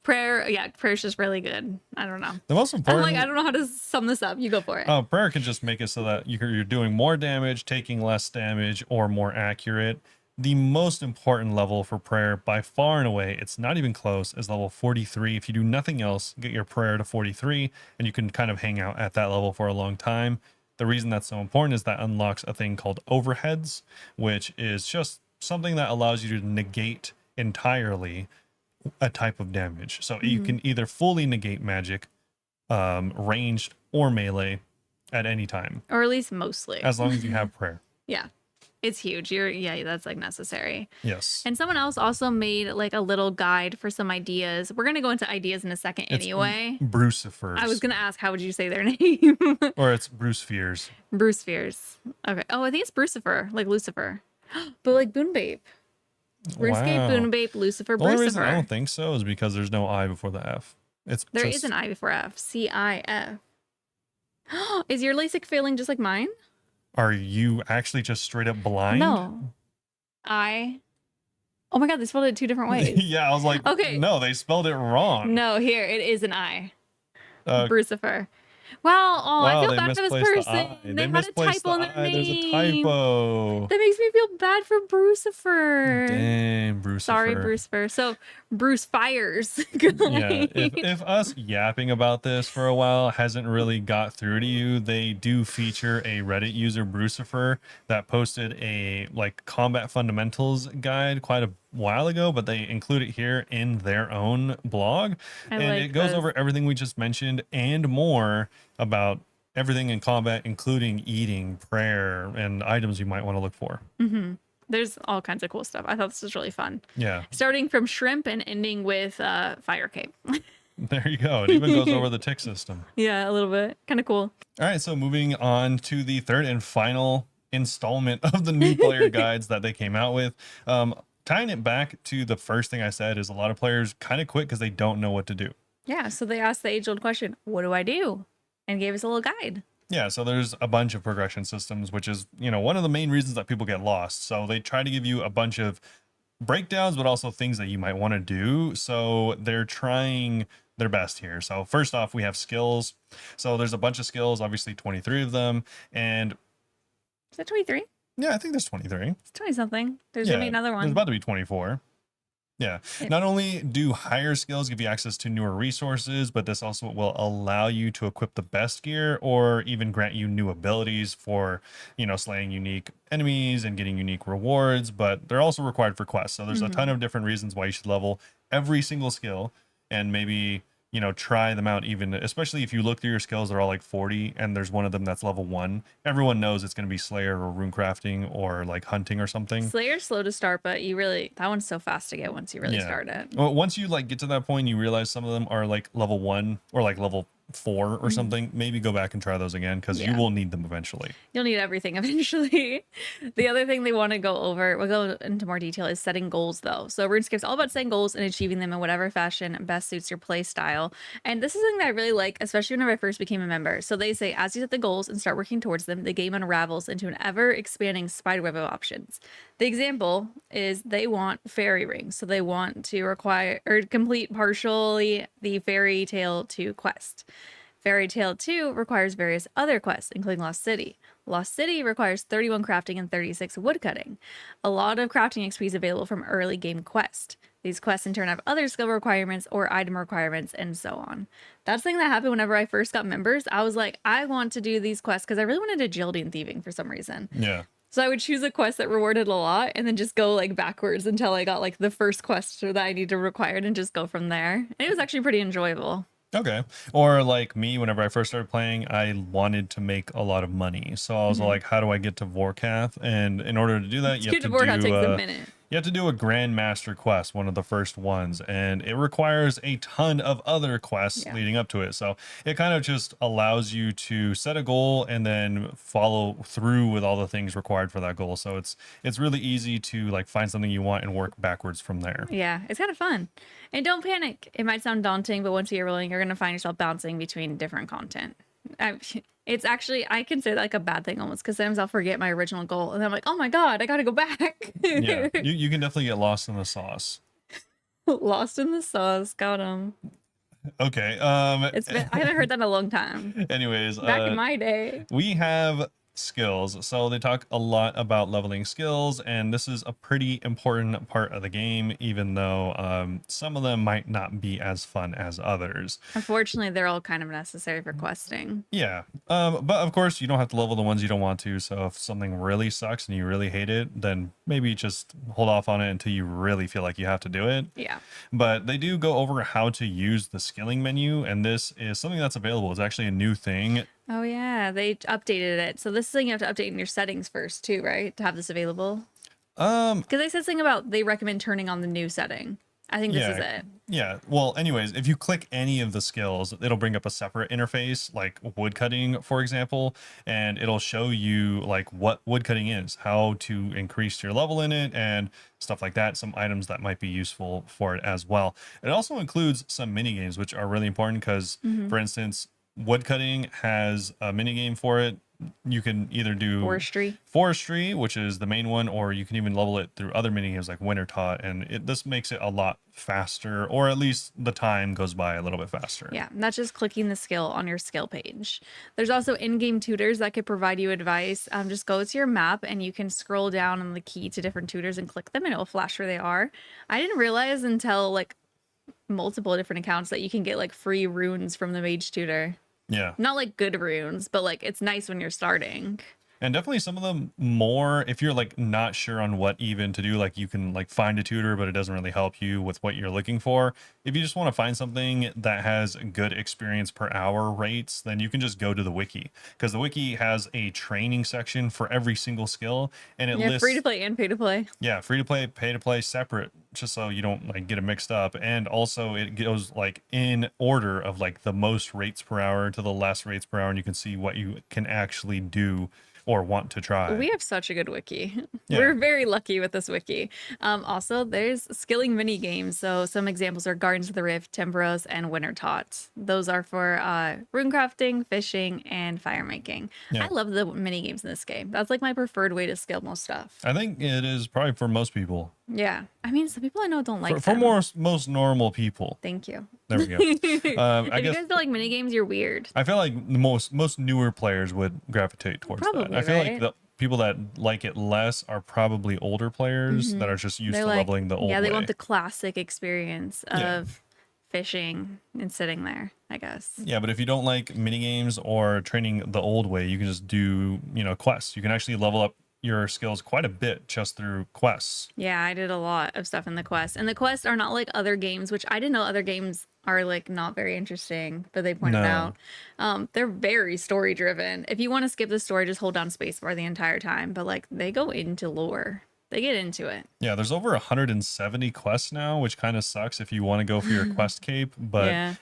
Prayer's just really good. I don't know. The most important. I don't know how to sum this up. You go for it. Oh, prayer can just make it so that you're doing more damage, taking less damage, or more accurate. The most important level for prayer by far and away, it's not even close, is level 43. If you do nothing else, get your prayer to 43, and you can kind of hang out at that level for a long time. The reason that's so important is that unlocks a thing called overheads, which is just something that allows you to negate entirely a type of damage. So you can either fully negate magic, ranged or melee at any time. Or at least mostly. As long as you have prayer. Yeah. It's huge. That's like necessary. Yes. And someone else also made like a little guide for some ideas. We're going to go into ideas in a second anyway. Brucifers. I was going to ask, how would you say their name? Or it's Bruce Fears. Bruce Fears. Okay. Oh, I think it's Brucifer, like Lucifer. But like Bunebape. RuneScape, Bunebape, Lucifer, Brucifer. The only reason I don't think so is because there's no I before the F. There is an I before F. CIF. Is your LASIK failing just like mine? Are you actually just straight up blind? No. Oh my god, they spelled it 2 different ways. Yeah, I was like, okay. No, they spelled it wrong. No, here, it is an I. Brucifer. Wow, I feel bad for this person. They had a typo in their name. There's a typo. That makes me feel bad for Brucifer. Damn, Brucifer. Sorry, Brucifer. So, Bruce Fires. Yeah, if us yapping about this for a while hasn't really got through to you, they do feature a Reddit user, Brucifer, that posted a combat fundamentals guide quite a while ago, but they include it here in their own blog. And it goes over everything we just mentioned and more about everything in combat, including eating, prayer, and items you might want to look for. There's all kinds of cool stuff. I thought this was really fun. Yeah. Starting from shrimp and ending with fire cape. There you go. It even goes over the tick system. Yeah, a little bit. Kind of cool. All right, so moving on to the third and final installment of the new player guides that they came out with. Tying it back to the first thing I said is a lot of players kind of quit because they don't know what to do. Yeah, so they asked the age-old question, what do I do? And gave us a little guide. Yeah, so there's a bunch of progression systems, which is, one of the main reasons that people get lost. So they try to give you a bunch of breakdowns, but also things that you might want to do. So they're trying their best here. So first off, we have skills. So there's a bunch of skills, obviously 23 of them. And is that 23? Yeah, I think there's 23. It's 20 something. There's gonna be another one. There's about to be 24. Yeah. Not only do higher skills give you access to newer resources, but this also will allow you to equip the best gear or even grant you new abilities for, slaying unique enemies and getting unique rewards, but they're also required for quests. So there's a ton of different reasons why you should level every single skill and maybe try them out, even especially if you look through your skills, they're all like 40 and there's one of them that's level 1. Everyone knows it's going to be Slayer or rune crafting or like hunting or something. Slayer's slow to start, but that one's so fast to get once you really start it. Well, once you get to that point, you realize some of them are like level 1 or like level 4 or something, maybe go back and try those again, because you will need them eventually. You'll need everything eventually. The other thing they want to go over, we'll go into more detail, is setting goals though. So RuneScape's all about setting goals and achieving them in whatever fashion best suits your play style. And this is something that I really like, especially whenever I first became a member. So they say, as you set the goals and start working towards them, the game unravels into an ever expanding spiderweb of options. The example is they want fairy rings. So they want to require or complete partially the Fairy Tale 2 quest. Fairy Tale 2 requires various other quests, including Lost City. Lost City requires 31 crafting and 36 woodcutting. A lot of crafting XP is available from early game quests. These quests in turn have other skill requirements or item requirements and so on. That's the thing that happened whenever I first got members. I was like, I want to do these quests because I really wanted agility and thieving for some reason. Yeah. So I would choose a quest that rewarded a lot and then just go like backwards until I got like the first quest that I need to required and just go from there. And it was actually pretty enjoyable. Okay. Or like me, whenever I first started playing, I wanted to make a lot of money. So I was like, how do I get to Vorkath? And in order to do that, you have to Vorkath takes a minute. You have to do a Grandmaster quest, one of the first ones, and it requires a ton of other quests leading up to it. So it kind of just allows you to set a goal and then follow through with all the things required for that goal. So it's really easy to like find something you want and work backwards from there. Yeah, it's kind of fun. And don't panic. It might sound daunting, but once you're rolling, you're going to find yourself bouncing between different content. It's actually, I consider that like a bad thing almost, because sometimes I'll forget my original goal and I'm like, oh my God, I got to go back. Yeah, you can definitely get lost in the sauce. Lost in the sauce. Got him. Okay. I haven't heard that in a long time. Anyways, back in my day, we have skills. So they talk a lot about leveling skills, and this is a pretty important part of the game, even though some of them might not be as fun as others. Unfortunately, they're all kind of necessary for questing. Yeah. But of course you don't have to level the ones you don't want to. So if something really sucks and you really hate it, then maybe just hold off on it until you really feel like you have to do it. Yeah. But they do go over how to use the skilling menu, and this is something that's available. It's actually a new thing. Oh yeah, they updated it. So this thing you have to update in your settings first too, right? To have this available. Because they said something about they recommend turning on the new setting. I think this is it. Yeah. Well, anyways, if you click any of the skills, it'll bring up a separate interface, like woodcutting, for example, and it'll show you like what woodcutting is, how to increase your level in it, and stuff like that. Some items that might be useful for it as well. It also includes some mini games, which are really important because, for instance, woodcutting has a mini game for it. You can either do forestry, which is the main one, or you can even level it through other mini games like Winter Tot, and this makes it a lot faster, or at least the time goes by a little bit faster. Yeah, not just clicking the skill on your skill page. There's also in-game tutors that could provide you advice. Just go to your map and you can scroll down on the key to different tutors and click them and it'll flash where they are. I didn't realize until like multiple different accounts that you can get like free runes from the mage tutor. Yeah. Not like good runes, but like it's nice when you're starting. And definitely some of them more, if you're like not sure on what even to do, like you can like find a tutor, but it doesn't really help you with what you're looking for. If you just want to find something that has good experience per hour rates, then you can just go to the wiki, because the wiki has a training section for every single skill, and it lists free to play and pay to play. Yeah, free to play, pay to play separate, just so you don't like get it mixed up. And also it goes like in order of like the most rates per hour to the less rates per hour, and you can see what you can actually do or want to try. We have such a good wiki. Yeah. We're very lucky with this wiki. Also, there's skilling mini games. So some examples are Gardens of the Rift, Temporos, and Winter Tots. Those are for rune crafting, fishing, and fire making. Yeah. I love the mini games in this game. That's like my preferred way to skill most stuff. I think it is probably for most people. Yeah. I mean, some people I know don't like for most normal people. Thank you. There we go. If you guys don't like mini games, you're weird. I feel like the most newer players would gravitate towards that. I feel like the people that like it less are probably older players that are just used to leveling the old way. Yeah, they want the classic experience of fishing and sitting there, I guess. Yeah, but if you don't like mini games or training the old way, you can just do, quests. You can actually level up your skills quite a bit just through quests. Yeah, I did a lot of stuff in the quests. And the quests are not like other games, which I didn't know other games are like not very interesting, but they pointed out. They're very story driven. If you want to skip the story, just hold down spacebar the entire time. But like they go into lore. They get into it. Yeah, there's over 170 quests now, which kind of sucks if you want to go for your quest cape. But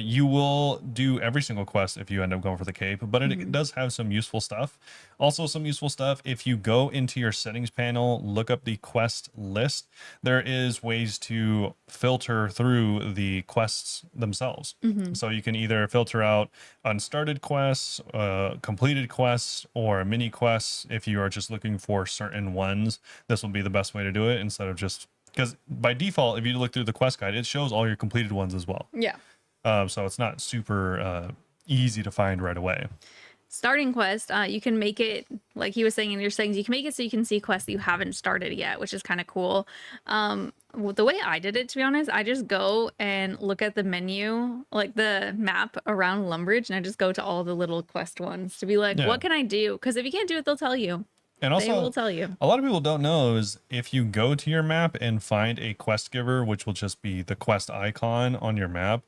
You will do every single quest if you end up going for the cape, but it does have some useful stuff. Also, some useful stuff, if you go into your settings panel, look up the quest list, there is ways to filter through the quests themselves. So you can either filter out unstarted quests, completed quests, or mini quests. If you are just looking for certain ones, this will be the best way to do it, instead of just, because by default, if you look through the quest guide, it shows all your completed ones as well. Yeah. So it's not super easy to find right away. Starting quest, you can make it, like he was saying in your settings, you can make it so you can see quests that you haven't started yet, which is kind of cool. The way I did it, to be honest, I just go and look at the menu, like the map around Lumbridge, and I just go to all the little quest ones to be like, what can I do? Because if you can't do it, they'll tell you. And also, they will tell you. A lot of people don't know is if you go to your map and find a quest giver, which will just be the quest icon on your map,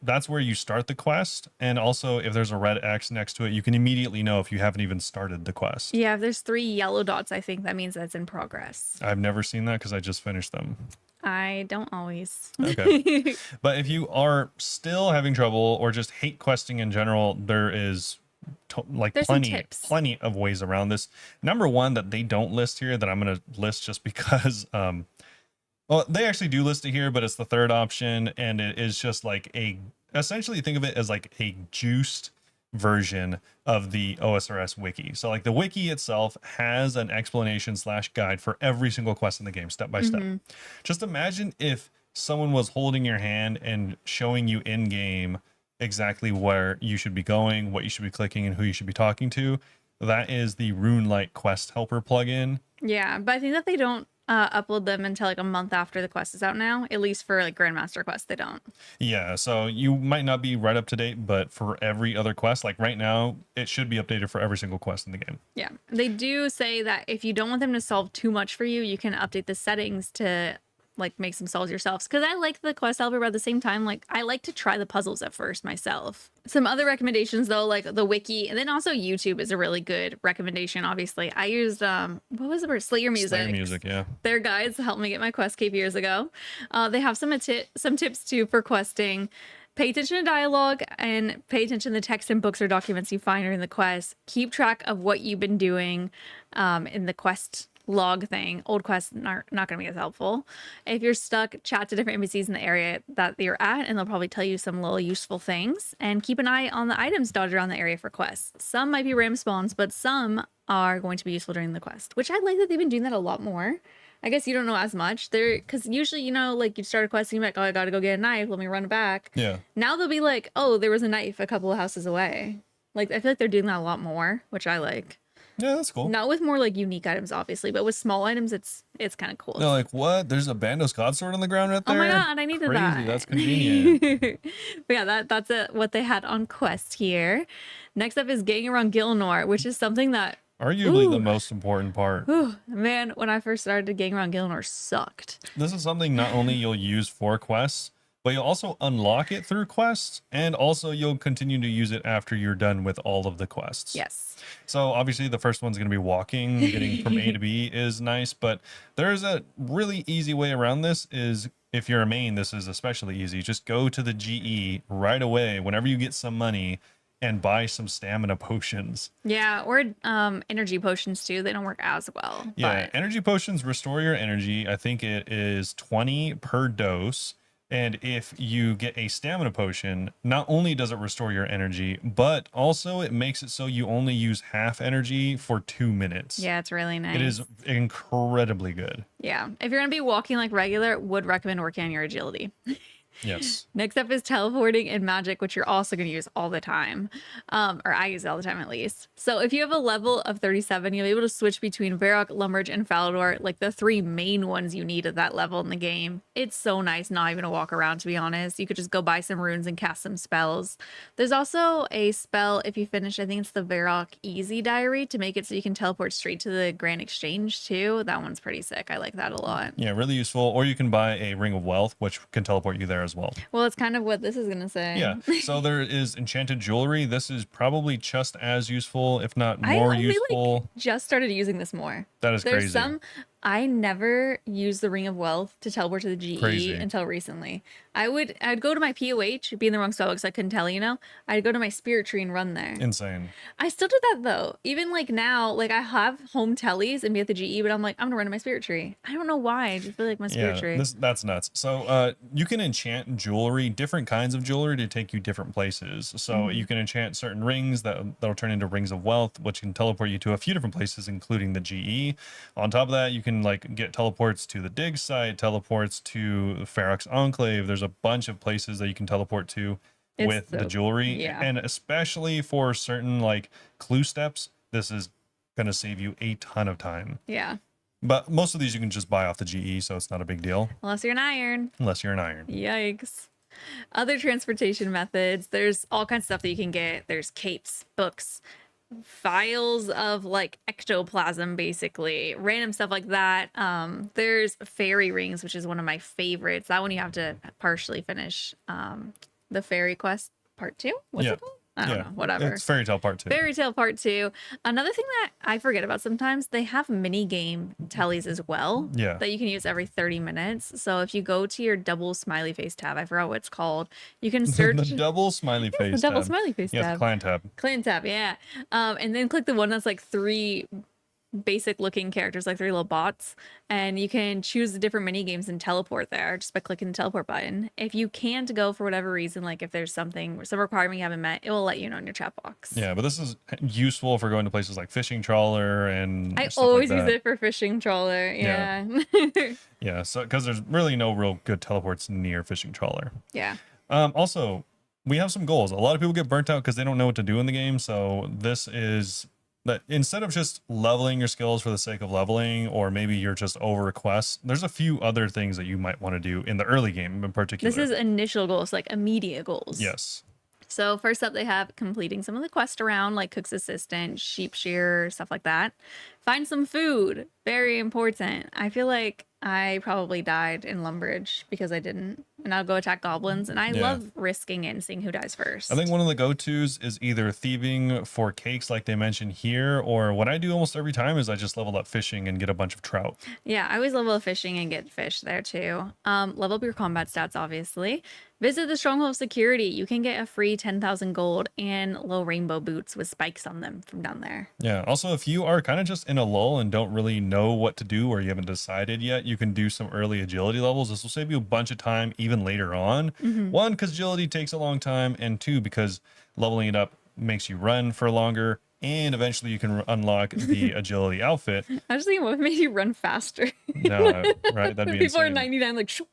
that's where you start the quest. And also, if there's a red X next to it, you can immediately know if you haven't even started the quest. Yeah, if there's 3 yellow dots, I think that means that's in progress. I've never seen that because I just finished them. I don't always. Okay. But if you are still having trouble or just hate questing in general, there is there's plenty of ways around this. Number one that they don't list here, that I'm going to list just because well, they actually do list it here, but it's the third option, and it is just like essentially think of it as like a juiced version of the OSRS wiki. So like the wiki itself has an explanation / guide for every single quest in the game, step by step. Just imagine if someone was holding your hand and showing you in game exactly where you should be going, what you should be clicking, and who you should be talking to. That is the RuneLite Quest Helper plugin. Yeah, but I think that they don't upload them until like a month after the quest is out now. At least for like Grandmaster quests, they don't. Yeah, so you might not be right up to date, but for every other quest, like right now, it should be updated for every single quest in the game. Yeah, they do say that if you don't want them to solve too much for you, you can update the settings to like make some solves yourselves, because I like the quest helper, but at the same time, like I like to try the puzzles at first myself. Some other recommendations though, like the wiki, and then also YouTube is a really good recommendation. Obviously I used what was the word, Slayer Music. Yeah, their guides helped me get my quest cape years ago. They have some tips too for questing. Pay attention to dialogue and pay attention to the text and books or documents you find during the quest. Keep track of what you've been doing in the quest log thing. Old quests are not going to be as helpful. If you're stuck, chat to different NPCs in the area that you're at, and they'll probably tell you some little useful things. And keep an eye on the items dotted around the area for quests. Some might be random spawns, but some are going to be useful during the quest, which I like that they've been doing that a lot more. I guess you don't know as much there, because usually, you know, like you start a quest and you're like, oh, I gotta go get a knife, let me run back. Yeah. Now they'll be like, oh, there was a knife a couple of houses away. Like I feel like they're doing that a lot more, which I like. Yeah, that's cool. Not with more like unique items, obviously, but with small items, it's kind of cool. They're like, what? There's a Bandos God Sword on the ground right there? Oh my god, I needed that. Crazy, that's convenient. But yeah, that's what they had on quest here. Next up is getting around Gilnor, which is something that arguably the most important part. Man, when I first started, getting around Gilnor sucked. This is something not only you'll use for quests, but you'll also unlock it through quests, and also you'll continue to use it after you're done with all of the quests. Yes. So obviously the first one's going to be walking, getting from A to B is nice, but there's a really easy way around this. Is if you're a main, this is especially easy. Just go to the GE right away whenever you get some money and buy some stamina potions. Yeah, or energy potions too. They don't work as well. Yeah, but energy potions restore your energy. I think it is 20 per dose. And if you get a stamina potion, not only does it restore your energy, but also it makes it so you only use half energy for 2 minutes. Yeah, it's really nice. It is incredibly good. Yeah. If you're going to be walking like regular, would recommend working on your agility. Yes. Next up is teleporting and magic, which you're also going to use all the time. Or I use it all the time, at least. So if you have a level of 37, you'll be able to switch between Varrock, Lumbridge, and Falador, like the 3 main ones you need at that level in the game. It's so nice not even to walk around, to be honest. You could just go buy some runes and cast some spells. There's also a spell, if you finish, I think it's the Varrock Easy Diary, to make it so you can teleport straight to the Grand Exchange too. That one's pretty sick. I like that a lot. Yeah, really useful. Or you can buy a Ring of Wealth, which can teleport you there as well. Well, it's kind of what this is going to say. Yeah. So there is enchanted jewelry. This is probably just as useful, if not more useful. Like, just started using this more. That is There's crazy. some, I never used the Ring of Wealth to teleport to the GE Crazy. until recently. I'd go to my POH, be in the wrong spell because I couldn't tell, you know? I'd go to my spirit tree and run there. Insane. I still do that though. Even like now, like I have home tellies and be at the GE, but I'm like, I'm gonna run to my spirit tree. I don't know why. I just feel like my spirit tree. That's nuts. So you can enchant jewelry, different kinds of jewelry to take you different places. So you can enchant certain rings that'll turn into rings of wealth, which can teleport you to a few different places, including the GE. On top of that, you can like get teleports to the dig site, teleports to Ferox Enclave. There's a bunch of places that you can teleport to with the jewelry, and especially for certain like clue steps, this is gonna save you a ton of time. Yeah. But most of these you can just buy off the GE, so it's not a big deal. Unless you're an iron. Yikes. Other transportation methods, there's all kinds of stuff that you can get. There's capes, books, vials of like ectoplasm, basically random stuff like that. There's fairy rings, which is one of my favorites. That one you have to partially finish the fairy quest part 2. What's it called? I don't know, whatever. It's Fairy Tale Part 2. Fairy Tale Part 2. Another thing that I forget about sometimes, they have mini game tellies as well that you can use every 30 minutes. So if you go to your double smiley face tab, I forgot what it's called, you can search the double smiley face the double smiley face tab. Yes, clan tab. Clan tab, yeah. And then click the one that's like 3 basic looking characters, like 3 little bots, and you can choose the different mini games and teleport there just by clicking the teleport button. If you can't go for whatever reason, like if there's some requirement you haven't met, it will let you know in your chat box. Yeah, but this is useful for going to places like fishing trawler and I always use it for fishing trawler. Yeah, so because there's really no real good teleports near fishing trawler. Also, we have some goals. A lot of people get burnt out because they don't know what to do in the game, so this is that instead of just leveling your skills for the sake of leveling, or maybe you're just over requests, there's a few other things that you might want to do in the early game in particular. This is initial goals, like immediate goals. Yes. So first up, they have completing some of the quest around, like cook's assistant, sheep shearer, stuff like that. Find some food. Very important. I feel like I probably died in Lumbridge because I didn't. And I'll go attack goblins. And I love risking it and seeing who dies first. I think one of the go-tos is either thieving for cakes like they mentioned here, or what I do almost every time is I just level up fishing and get a bunch of trout. Yeah, I always level up fishing and get fish there too. Level up your combat stats, obviously. Visit the Stronghold of Security. You can get a free 10,000 gold and low rainbow boots with spikes on them from down there. Yeah. Also, if you are kind of just in a lull and don't really know what to do, or you haven't decided yet, you can do some early agility levels. This will save you a bunch of time even later on. One, because agility takes a long time, and 2, because leveling it up makes you run for longer, and eventually you can unlock the agility outfit. I was thinking, what made you run faster? No, right? That'd be People insane. are 99, like, shoo.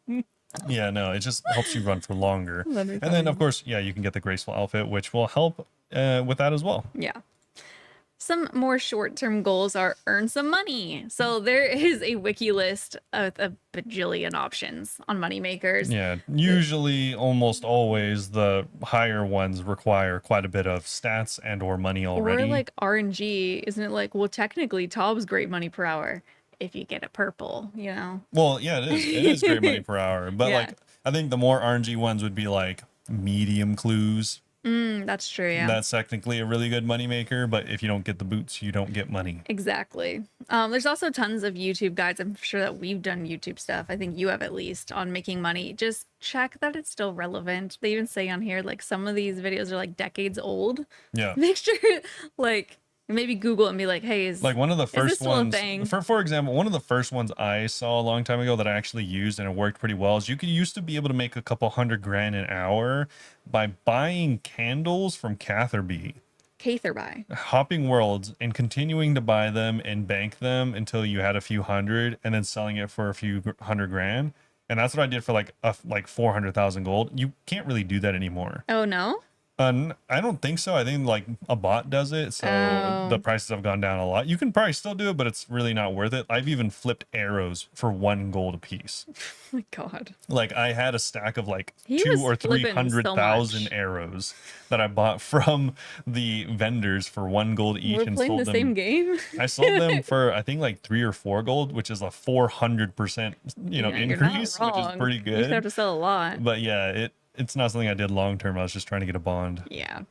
Yeah, no, it just helps you run for longer. And then, of course, yeah, you can get the graceful outfit, which will help with that as well. Yeah. Some more short-term goals are earn some money. So there is a wiki list of a bajillion options on money makers. Yeah, usually, almost always, the higher ones require quite a bit of stats and or money already. Or like RNG, isn't it like, well, technically, Tob's great money per hour if you get it purple, you know? Well, yeah, it is. It is great money per hour. But like, I think the more RNG ones would be like medium clues. That's true, yeah. That's technically a really good money maker, but if you don't get the boots, you don't get money. Exactly. There's also tons of YouTube guides. I'm sure that we've done YouTube stuff. I think you have, at least, on making money. Just check that it's still relevant. They even say on here, like, some of these videos are like decades old. Yeah. Make sure, like, maybe Google it and be like, hey, is like one of the first ones, thing? For example, one of the first ones I saw a long time ago that I actually used and it worked pretty well is you used to be able to make a couple $100,000 an hour by buying candles from Catherby, hopping worlds, and continuing to buy them and bank them until you had a few hundred, and then selling it for a few $100,000. And that's what I did for like 400,000 gold. You can't really do that anymore. Oh no. I don't think so. I think like a bot does it, so the prices have gone down a lot. You can probably still do it, but it's really not worth it. I've even flipped arrows for 1 gold a piece. Oh my god! Like I had a stack of like 200,000 or 300,000 arrows that I bought from the vendors for 1 gold each. We're and playing sold the them. same game. I sold them for I think like 3 or 4 gold, which is a 400% increase, which is pretty good. You have to sell a lot. But yeah, it's not something I did long term. I was just trying to get a bond. Yeah.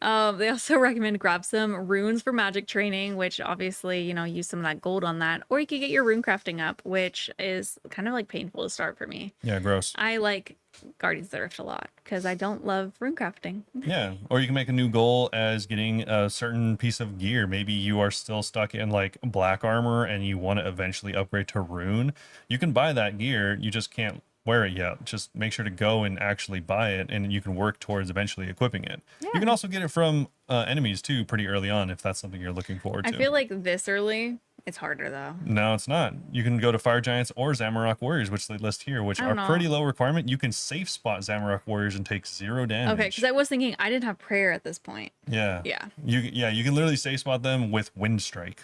They also recommend grab some runes for magic training, which obviously, use some of that gold on that. Or you could get your rune crafting up, which is kind of like painful to start for me. Yeah, gross. I like Guardians of the Rift a lot because I don't love rune crafting. Yeah, or you can make a new goal as getting a certain piece of gear. Maybe you are still stuck in like black armor and you want to eventually upgrade to rune. You can buy that gear, you just can't wear it yet. Just make sure to go and actually buy it, and you can work towards eventually equipping it. Yeah. You can also get it from enemies too pretty early on if that's something you're looking forward to. I feel like this early, it's harder though. No, it's not. You can go to Fire Giants or Zamorak Warriors, which they list here, which are pretty low requirement. You can safe spot Zamorak Warriors and take 0 damage. Okay, because I was thinking I didn't have prayer at this point. Yeah. Yeah. You can literally safe spot them with Wind Strike.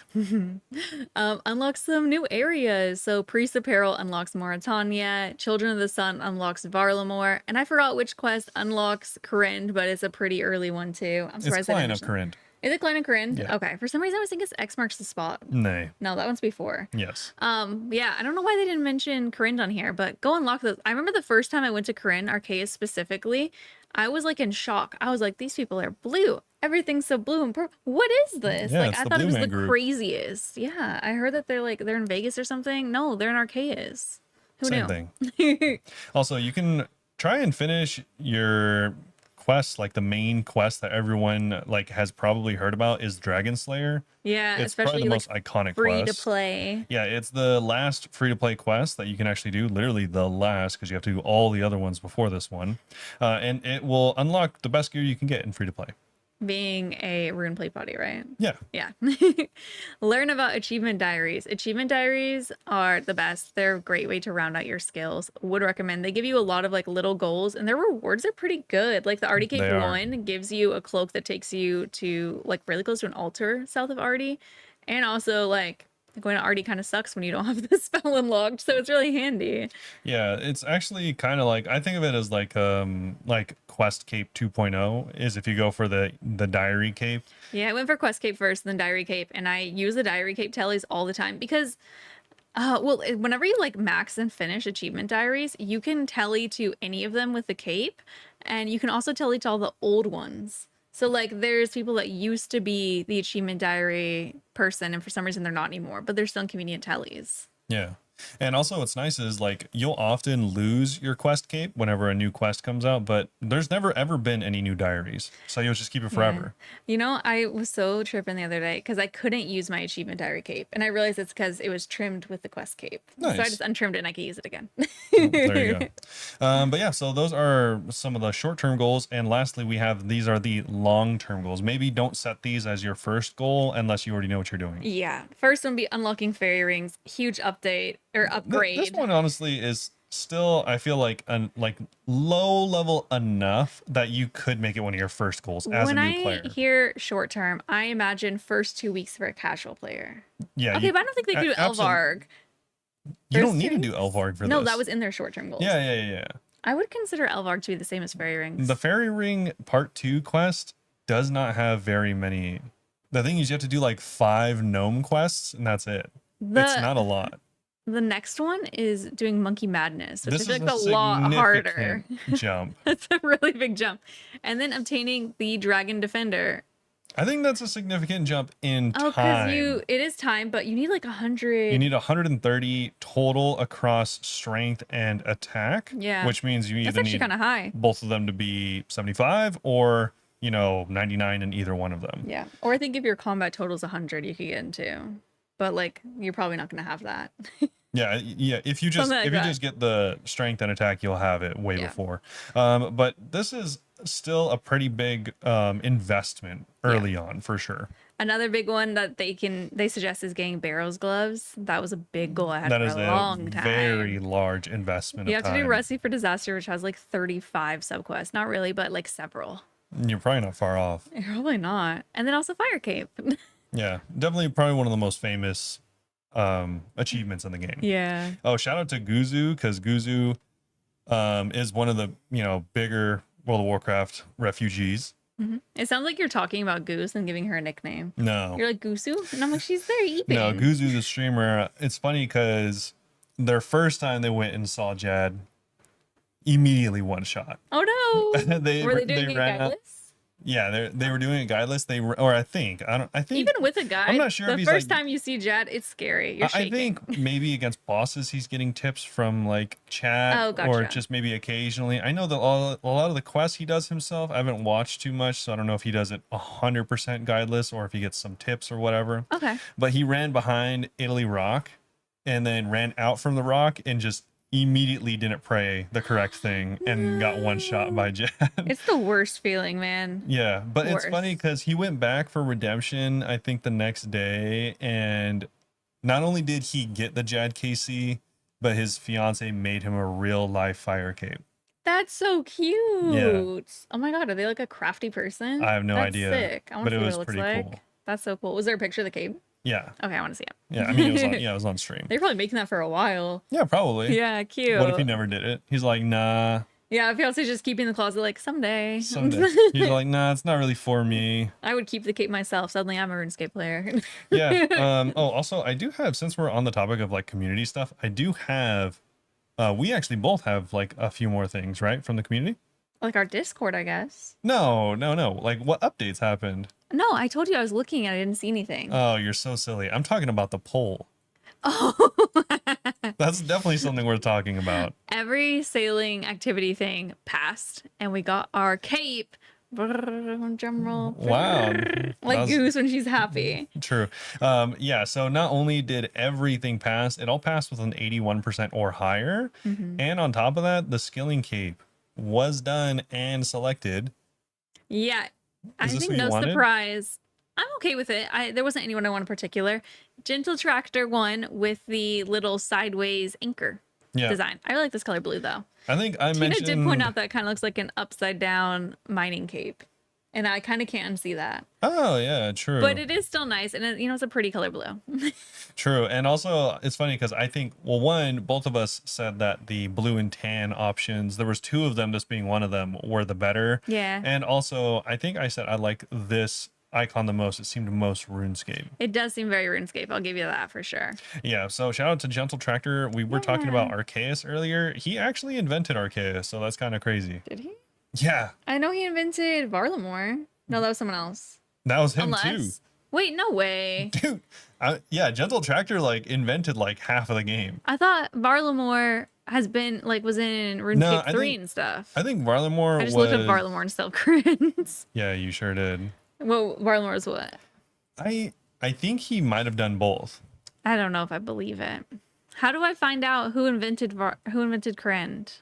Unlocks some new areas. So Priest Apparel unlocks Mauritania. Children of the Sun unlocks Varlamore. And I forgot which quest unlocks Corinne, but it's a pretty early one too. I'm surprised I didn't mention Corinne. Is it Klein and Corinne? Yeah. Okay. For some reason, I was thinking it's X marks the spot. Nay. No, that one's before. Yes. Yeah, I don't know why they didn't mention Corinne on here, but go unlock those. I remember the first time I went to Corinne, Arceus specifically, I was like in shock. I was like, these people are blue. Everything's so blue and purple. What is this? Yeah, like, I thought it was the group. Craziest. Yeah, I heard that they're in Vegas or something. No, they're in Arceus. Who Same knew? thing. Also, you can try and finish your quest, like the main quest that everyone like has probably heard about is Dragon Slayer. Yeah, it's especially probably the most iconic free quest. to play. Yeah, it's the last free to play quest that you can actually do, literally the last, because you have to do all the other ones before this one, and it will unlock the best gear you can get in free to play. Being a rune plate body, right? Yeah. Yeah. Learn about achievement diaries. Achievement diaries are the best. They're a great way to round out your skills. Would recommend. They give you a lot of like little goals, and their rewards are pretty good. Like the Artie Cape one gives you a cloak that takes you to like really close to an altar south of Artie. And also like going to Artie kind of sucks when you don't have the spell unlocked, so it's really handy. Yeah, it's actually kind of like, I think of it as like Quest Cape 2.0 is if you go for the Diary Cape. Yeah, I went for Quest Cape first, then Diary Cape, and I use the Diary Cape tellies all the time because whenever you like max and finish achievement diaries, you can telly to any of them with the cape, and you can also telly to all the old ones. So like there's people that used to be the achievement diary person, and for some reason they're not anymore, but they're still in convenient tellies. Yeah. And also what's nice is like you'll often lose your quest cape whenever a new quest comes out, but there's never ever been any new diaries. So you'll just keep it forever. Yeah. I was so tripping the other day because I couldn't use my achievement diary cape. And I realized it's because it was trimmed with the quest cape. Nice. So I just untrimmed it and I could use it again. There you go. But yeah, so those are some of the short-term goals. And lastly, these are the long-term goals. Maybe don't set these as your first goal unless you already know what you're doing. Yeah. First one be unlocking fairy rings. Huge update or upgrade. This one honestly is still, I feel like low level enough that you could make it one of your first goals as a new player. When I hear short term, I imagine first 2 weeks for a casual player. Yeah. Okay, but I don't think they do Elvarg. You don't need to do Elvarg for this. No, that was in their short term goals. Yeah. I would consider Elvarg to be the same as fairy rings. The fairy ring part 2 quest does not have very many. The thing is you have to do like 5 gnome quests and that's it. It's not a lot. The next one is doing Monkey Madness, which this is like a lot harder. Jump. That's a really big jump. And then obtaining the Dragon Defender. I think that's a significant jump in time. Because it is time, but you need like 100. You need 130 total across strength and attack. Yeah. Which means you That's either actually need kind of high. both of them to be 75 or 99 in either one of them. Yeah. Or I think if your combat total is 100, you could get into. But like you're probably not going to have that. Yeah. If you just get the strength and attack, you'll have it way before. But this is still a pretty big investment early on for sure. Another big one that they suggest is getting Barrow's gloves. That was a big goal I had for a long time. Very large investment. You have to do Recipe for Disaster, which has like 35 subquests. Not really, but like several. You're probably not far off. You're probably not. And then also Fire Cape. Yeah, definitely probably one of the most famous achievements in the game. Yeah. Oh, shout out to Guzu, because Guzu is one of the bigger World of Warcraft refugees. Mm-hmm. It sounds like you're talking about Goose and giving her a nickname. No. You're like, Gusu? And I'm like, she's there eating. No, Guzu the streamer. It's funny because their first time they went and saw Jad, immediately one shot. Oh no. Were they doing it gutless? Yeah, they were doing a guide list. Or I think Even with a I'm guide, not sure if the he's first like. time you see Jad, it's scary. You're I shaking. think maybe against bosses, he's getting tips from like chat Oh, or gotcha. just maybe occasionally. I know that a lot of the quests he does himself. I haven't watched too much, so I don't know if he does it 100% guideless or if he gets some tips or whatever. Okay. But he ran behind Italy Rock and then ran out from the rock and just immediately didn't pray the correct thing and got one shot by No. Jad. It's the worst feeling, man. Yeah, but it's funny Worst. because he went back for redemption, I think the next day, and not only did he get the Jad KC, but his fiance made him a real life fire cape. That's so Yeah, cute. Oh my god, are they like a crafty person? I have no That's idea, sick. I want but to it see what it was looks pretty cool. like. That's so cool. Was there a picture of the cave? Yeah, Okay, I want to see yeah. I mean, it. it was on stream. They're probably making that for a while. Yeah, probably. Yeah, What if he cute. never did it? He's like, nah, Yeah, fiance's just keeping the closet like someday. someday. He's like, nah, it's not really for me. I would keep the cape myself. Suddenly I'm a RuneScape player. Yeah. Oh, also, I do have, since we're on the topic of like community stuff, I do have. We actually both have like a few more things, right, from the community. Like our Discord, I guess. No, no, no. Like, what updates happened? No, I told you I was looking and I didn't see anything. Oh, you're so silly. I'm talking about the poll. Oh. That's definitely something worth talking about. Every sailing activity thing passed, and we got our cape. Brrr, drum roll. Wow. Like That's Goose when she's happy. true. Yeah, so not only did everything pass, it all passed with an 81% or higher. Mhm. And on top of that, the skilling cape was done and selected. Yeah, I Is this think what you no wanted? surprise. I'm okay with it. There wasn't anyone I want in particular. Gentle Tractor won with the little sideways anchor Yeah. design. I really like this color blue though. I think I Tina mentioned. did point out that it kind of looks like an upside down mining cape. And I kind of can't unsee that. Oh, yeah, true. But it is still nice. And, it's a pretty color blue. True. And also, it's funny because I think, well, one, both of us said that the blue and tan options, there was two of them, this being one of them, were the better. Yeah. And also, I think I said I like this icon the most. It seemed most RuneScape. It does seem very RuneScape. I'll give you that for sure. Yeah. So shout out to Gentle Tractor. We were talking about Arceus earlier. He actually invented Arceus, so that's kind of crazy. Did he? Yeah. I know he invented Varlamore. No, that was someone else. That was him Unless... too. Wait, no way. Dude. Yeah, Gentle Tractor like invented like half of the game. I thought Varlamore has been like was in RuneScape 3 and stuff. I think Varlamore I just looked up Varlamore and still cringe. Yeah, you sure did. Well, Varlamore is what? I think he might have done both. I don't know if I believe it. How do I find out who invented Krend?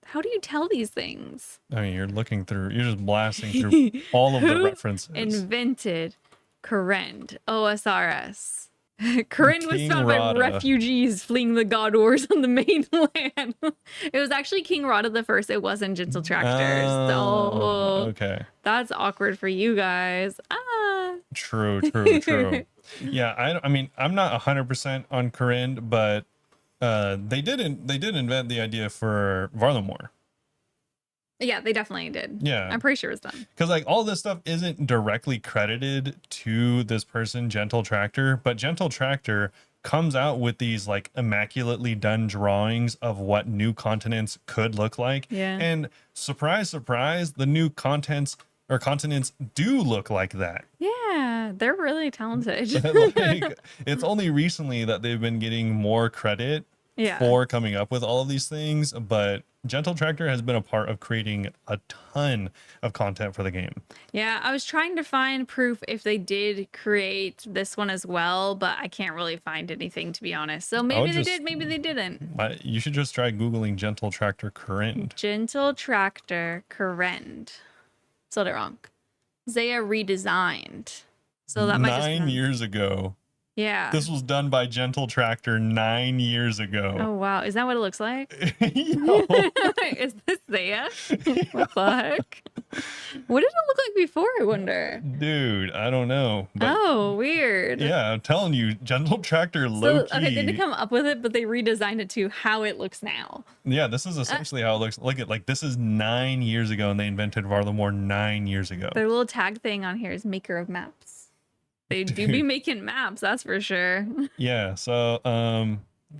How do you tell these things? I mean, you're just blasting through all of the references. Invented Krend? OSRS. Krend was King found by Rada. refugees fleeing the God Wars on the mainland. It was actually King Rada the First. It wasn't Gentle Tractors. So okay. That's awkward for you guys. Ah. True. Yeah, I mean, I'm not 100% on Corinne, but they did invent the idea for Varlamore. Yeah, they definitely did. Yeah. I'm pretty sure it was done. Because like all this stuff isn't directly credited to this person, Gentle Tractor, but Gentle Tractor comes out with these like immaculately done drawings of what new continents could look like. Yeah. And surprise, surprise, the new continents do look like that. Yeah, they're really talented. Like, it's only recently that they've been getting more credit for coming up with all of these things, but Gentle Tractor has been a part of creating a ton of content for the game. Yeah, I was trying to find proof if they did create this one as well, but I can't really find anything, to be honest. So maybe they did, maybe they didn't. You should just try Googling Gentle Tractor Corinne. Gentle Tractor Corinne. Spelled it wrong. Zaya redesigned. So that might just 9 years ago. Yeah. This was done by Gentle Tractor 9 years ago. Oh, wow. Is that what it looks like? Yo. Is this Zaya? What the heck? What did it look like before, I wonder? Dude, I don't know. But oh, weird. yeah, I'm telling you, Gentle Tractor low key. Okay, they didn't come up with it, but they redesigned it to how it looks now. Yeah, this is essentially how it looks. Look at like this is 9 years ago, and they invented Varlamore 9 years ago. Their little tag thing on here is maker of maps. They do be making maps, that's for sure. Yeah, so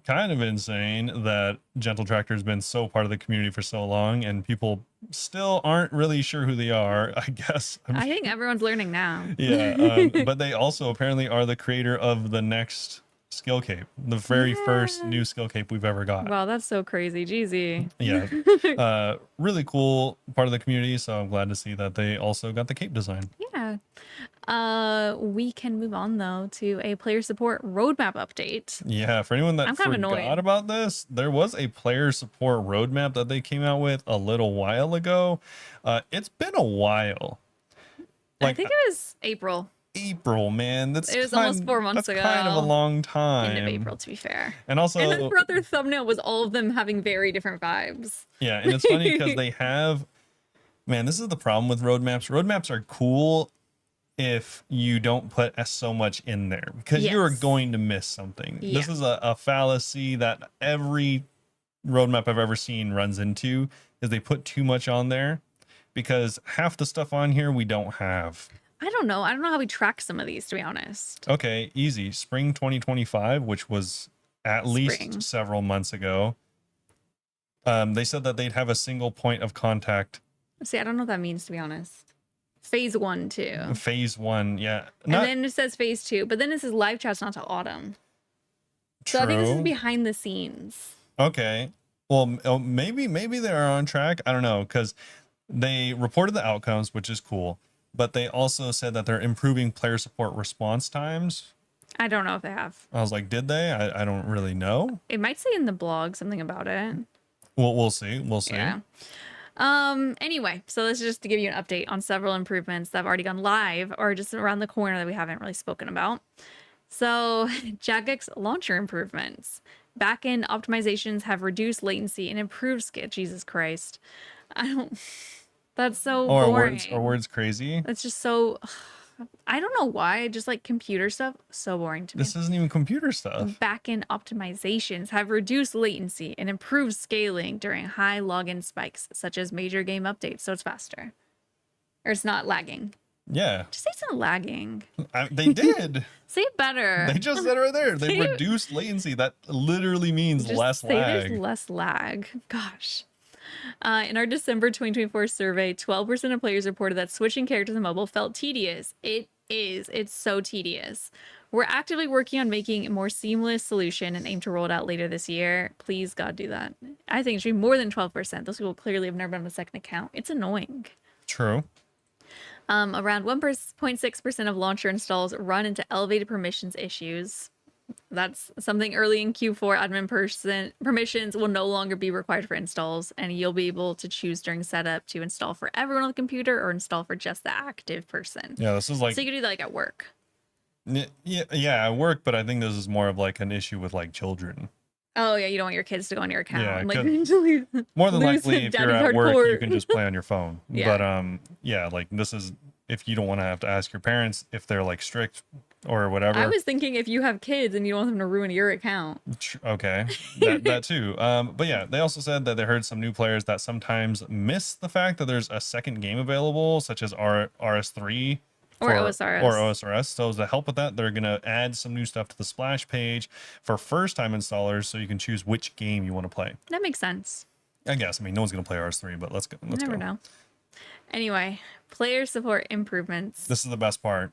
kind of insane that Gentle Tractor has been so part of the community for so long, and people still aren't really sure who they are, I guess. I think everyone's learning now. Yeah, but they also apparently are the creator of the next skill cape, the very first new skill cape we've ever got. Wow, that's so crazy. Jeezy. Yeah. Really cool part of the community, so I'm glad to see that they also got the cape design. Yeah. We can move on though to a player support roadmap update. Yeah, for anyone that forgot about this, there was a player support roadmap that they came out with a little while ago. It's been a while. I think it was April, man. It was almost 4 months ago. Kind of a long time. End of April, to be fair. And also, and throughout their thumbnail was all of them having very different vibes. Yeah, and it's funny because they have, man, this is the problem with roadmaps. Roadmaps are cool if you don't put so much in there, because you are going to miss something. Yeah. This is a fallacy that every roadmap I've ever seen runs into, is they put too much on there, because half the stuff on here we don't have. I don't know how we track some of these, to be honest. Okay, easy. Spring 2025, which was at least several months ago. They said that they'd have a single point of contact. See, I don't know what that means, to be honest. Phase 1 too. Phase 1, yeah. And then it says phase 2, but then it says live chat's not till autumn. True. So I think this is behind the scenes. Okay. Well, maybe they're on track. I don't know, because they reported the outcomes, which is cool. But they also said that they're improving player support response times. I don't know if they have. I was like, did they? I don't really know. It might say in the blog something about it. Well, we'll see. We'll see. Yeah. Anyway, so this is just to give you an update on several improvements that have already gone live or just around the corner that we haven't really spoken about. So Jagex launcher improvements. Backend optimizations have reduced latency and improved scale. Jesus Christ. That's so boring. Are words crazy? That's just so, I don't know why. Just like computer stuff, so boring to me. This isn't even computer stuff. Backend optimizations have reduced latency and improved scaling during high login spikes, such as major game updates. So it's faster. Or it's not lagging. Yeah. Just say it's not lagging. They did. Say it better. They just said it right there. They reduced latency. That literally means less lag. There's less lag. Gosh. In our December 2024 survey, 12% of players reported that switching characters on mobile felt tedious. It is. It's so tedious. We're actively working on making a more seamless solution and aim to roll it out later this year. Please, God, do that. I think it should be more than 12%. Those people clearly have never been on a second account. It's annoying. True. Around 1.6% of launcher installs run into elevated permissions issues. That's something early in Q4. Admin permissions will no longer be required for installs, and you'll be able to choose during setup to install for everyone on the computer or install for just the active person. Yeah, this is like, so you can do that like at work. Yeah, at work, but I think this is more of like an issue with like children. Oh yeah, you don't want your kids to go on your account. Yeah, and like more than likely, if you're at work, you can just play on your phone. Yeah. But yeah, like this is if you don't want to have to ask your parents if they're like strict or whatever. I was thinking if you have kids and you don't want them to ruin your account. Okay, that too. But yeah, they also said that they heard some new players that sometimes miss the fact that there's a second game available, such as RS3. Or OSRS. Or OSRS. So to help with that, they're going to add some new stuff to the splash page for first-time installers, so you can choose which game you want to play. That makes sense. I guess. I mean, no one's going to play RS3, but let's go. You never know. Anyway, player support improvements. This is the best part.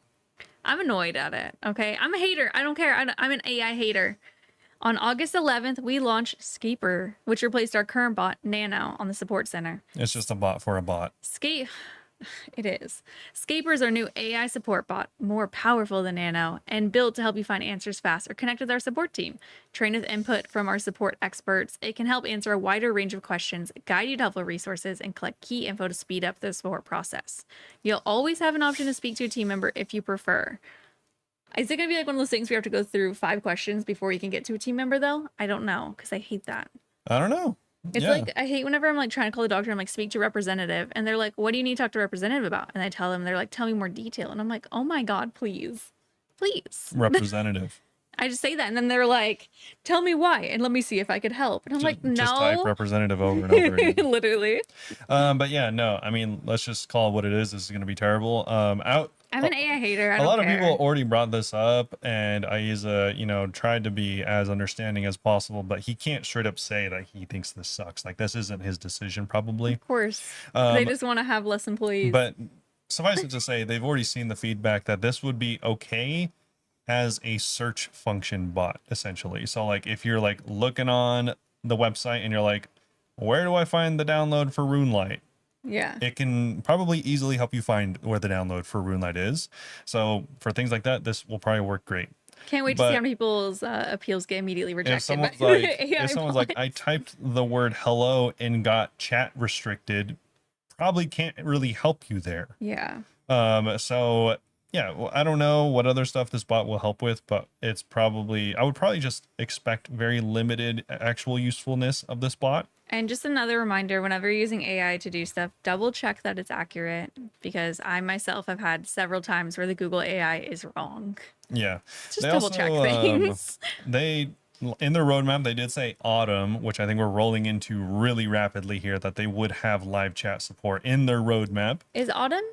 I'm annoyed at it, okay? I'm a hater. I don't care. I'm an AI hater. On August 11th, we launched Scaper, which replaced our current bot, Nano, on the support center. It's just a bot for a bot. It is. Scaper is our new AI support bot, more powerful than Nano, and built to help you find answers fast or connect with our support team. Trained with input from our support experts, it can help answer a wider range of questions, guide you to helpful resources, and collect key info to speed up the support process. You'll always have an option to speak to a team member if you prefer. Is it going to be like one of those things where you have to go through 5 questions before you can get to a team member, though? I don't know, because I hate that. I don't know. It's like, I hate whenever I'm like trying to call the doctor, I'm like, speak to representative. And they're like, what do you need to talk to representative about? And I tell them, they're like, tell me more detail. And I'm like, oh my God, please. Representative. I just say that. And then they're like, tell me why. And let me see if I could help. And I'm like, no. Just type representative over and over again. Literally. But yeah, no, I mean, let's just call it what it is. This is going to be terrible. I'm an AI hater. I a don't lot of people care. already brought this up, and Aiza, tried to be as understanding as possible, but he can't straight up say that he thinks this sucks. Like, this isn't his decision, probably. Of course. They just want to have less employees. But suffice it to say, they've already seen the feedback that this would be okay as a search function bot, essentially. So, like, if you're like looking on the website and you're like, where do I find the download for RuneLite? Yeah. It can probably easily help you find where the download for RuneLite is. So for things like that, this will probably work great. Can't wait to see how many people's appeals get immediately rejected. If someone's like, I typed the word hello and got chat restricted, probably can't really help you there. Yeah. So yeah, well, I don't know what other stuff this bot will help with, but it's probably, I would probably just expect very limited actual usefulness of this bot. And just another reminder, whenever you're using AI to do stuff, double check that it's accurate, because I myself have had several times where the Google AI is wrong. Yeah. Just double check things. They, in their roadmap, they did say autumn, which I think we're rolling into really rapidly here, that they would have live chat support in their roadmap. Is autumn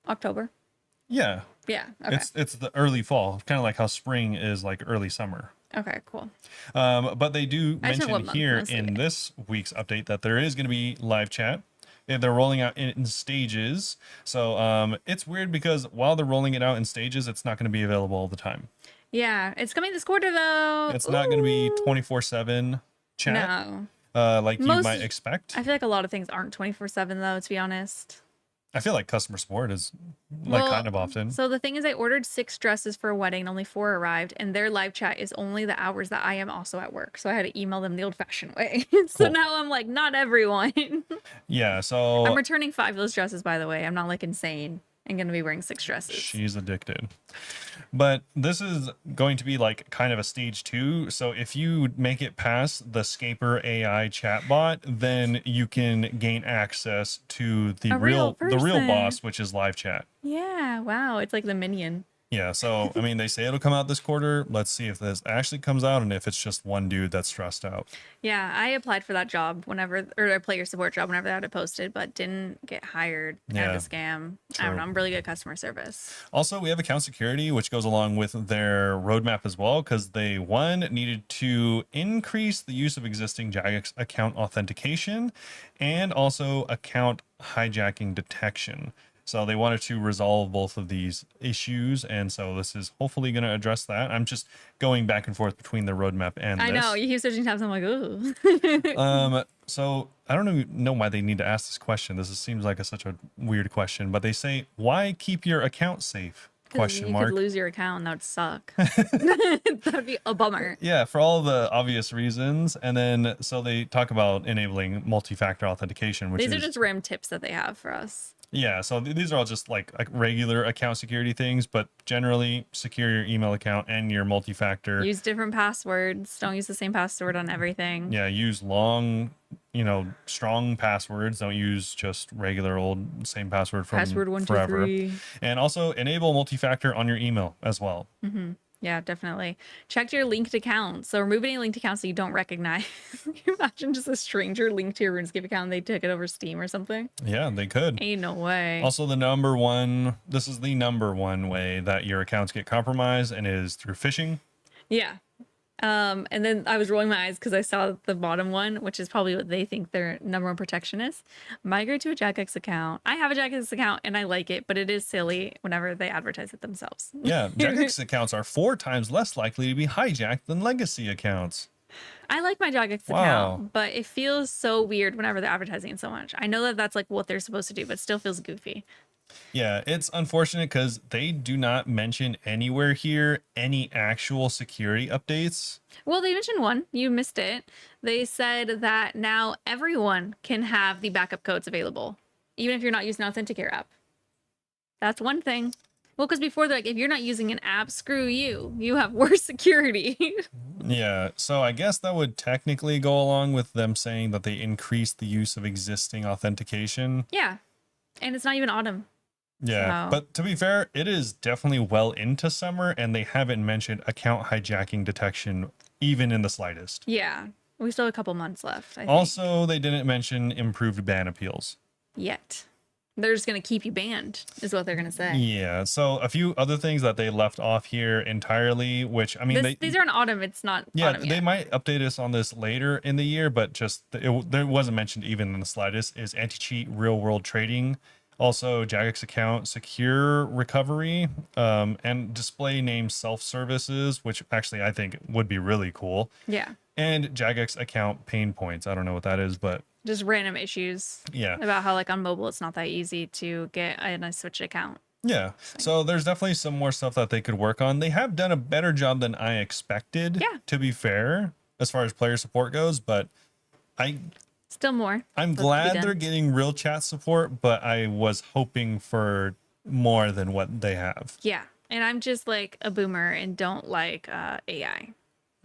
October? Yeah. Yeah. Okay. It's the early fall, kind of like how spring is like early summer. Okay, cool. But they do mention here in this week's update that there is going to be live chat. They're rolling out in stages. So it's weird because while they're rolling it out in stages, it's not going to be available all the time. Yeah, it's coming this quarter though. It's not going to be 24/7 chat. No. Like you might expect. I feel like a lot of things aren't 24/7 though, to be honest. I feel like customer support is like kind of often. So the thing is, I ordered 6 dresses for a wedding and only 4 arrived, and their live chat is only the hours that I am also at work. So I had to email them the old fashioned way. So now I'm like, not everyone. Yeah. So I'm returning 5 of those dresses, by the way. I'm not like insane. I'm going to be wearing 6 dresses. She's addicted. But this is going to be like kind of a stage 2. So if you make it past the Scaper AI chatbot, then you can gain access to the real boss, which is live chat. Yeah. Wow. It's like the minion. Yeah, so I mean, they say it'll come out this quarter. Let's see if this actually comes out and if it's just one dude that's stressed out. Yeah, I applied for that job or a player support job whenever they had it posted, but didn't get hired. Kind of a scam. True. I don't know. I'm really good at customer service. Also, we have account security, which goes along with their roadmap as well, because they, needed to increase the use of existing Jagex account authentication and also account hijacking detection. So they wanted to resolve both of these issues, and so this is hopefully going to address that. I'm just going back and forth between the roadmap and this. I know, you keep switching tabs, I'm like, ooh. So I don't even know why they need to ask this question. Seems like such a weird question, but they say, why keep your account safe? You could lose your account, and that would suck. That would be a bummer. Yeah, for all the obvious reasons. And then, so they talk about enabling multi-factor authentication, which These are just random tips that they have for us. Yeah, so these are all just like regular account security things, but generally secure your email account and your multi-factor. Use different passwords. Don't use the same password on everything. Yeah, use long, strong passwords. Don't use just regular old same password from password 1, forever. 2, 3. And also enable multi-factor on your email as well. Mm-hmm. Yeah, definitely. Check your linked accounts. So remove any linked accounts that you don't recognize. Can you imagine just a stranger linked to your RuneScape account and they took it over Steam or something? Yeah, they could. Ain't no way. Also, this is the number one way that your accounts get compromised, and is through phishing. Yeah. And then I was rolling my eyes because I saw the bottom one, which is probably what they think their number one protection is. Migrate to a Jagex account. I have a Jagex account and I like it, but it is silly whenever they advertise it themselves. Yeah, Jagex accounts are 4 times less likely to be hijacked than legacy accounts. I like my Jagex account, but it feels so weird whenever they're advertising it so much. I know that that's like what they're supposed to do, but it still feels goofy. Yeah, it's unfortunate because they do not mention anywhere here any actual security updates. Well, they mentioned one. You missed it. They said that now everyone can have the backup codes available, even if you're not using an Authenticator app. That's one thing. Well, because before they're like, if you're not using an app, screw you. You have worse security. Yeah, so I guess that would technically go along with them saying that they increased the use of existing authentication. Yeah, and it's not even autumn. Yeah, but to be fair, it is definitely well into summer, and they haven't mentioned account hijacking detection even in the slightest. Yeah, we still have a couple months left, I think. Also, they didn't mention improved ban appeals. Yet. They're just going to keep you banned, is what they're going to say. Yeah. So a few other things that they left off here entirely, which I mean, these are in autumn. It's not. Yeah, autumn they yet. might update us on this later in the year, but just there wasn't mentioned even in the slightest. Is anti-cheat real world trading, also Jagex account secure recovery, and display name self services, which actually I think would be really cool. Yeah. And Jagex account pain points. I don't know what that is, but just random issues. Yeah. About how like on mobile it's not that easy to get a Switch account. Yeah. So there's definitely some more stuff that they could work on. They have done a better job than I expected, Yeah. to be fair, as far as player support goes, but still more. I'm glad they're getting real chat support, but I was hoping for more than what they have. Yeah. And I'm just like a boomer and don't like AI.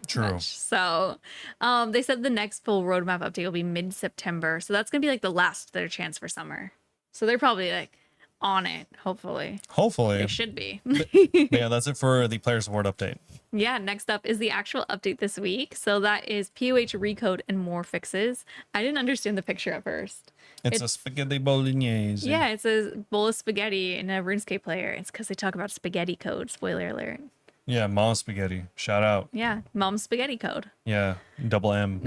True. Much. So they said the next full roadmap update will be mid-September. So that's going to be like the last their chance for summer. So they're probably like on it, hopefully. Hopefully. They should be. Yeah, that's it for the player support update. Yeah, next up is the actual update this week. So that is POH recode and more fixes. I didn't understand the picture at first. It's a spaghetti bolognese. Yeah, it's a bowl of spaghetti in a RuneScape player. It's because they talk about spaghetti code. Spoiler alert. Yeah, Mom Spaghetti. Shout out. Yeah, Mom's Spaghetti code. Yeah, double M.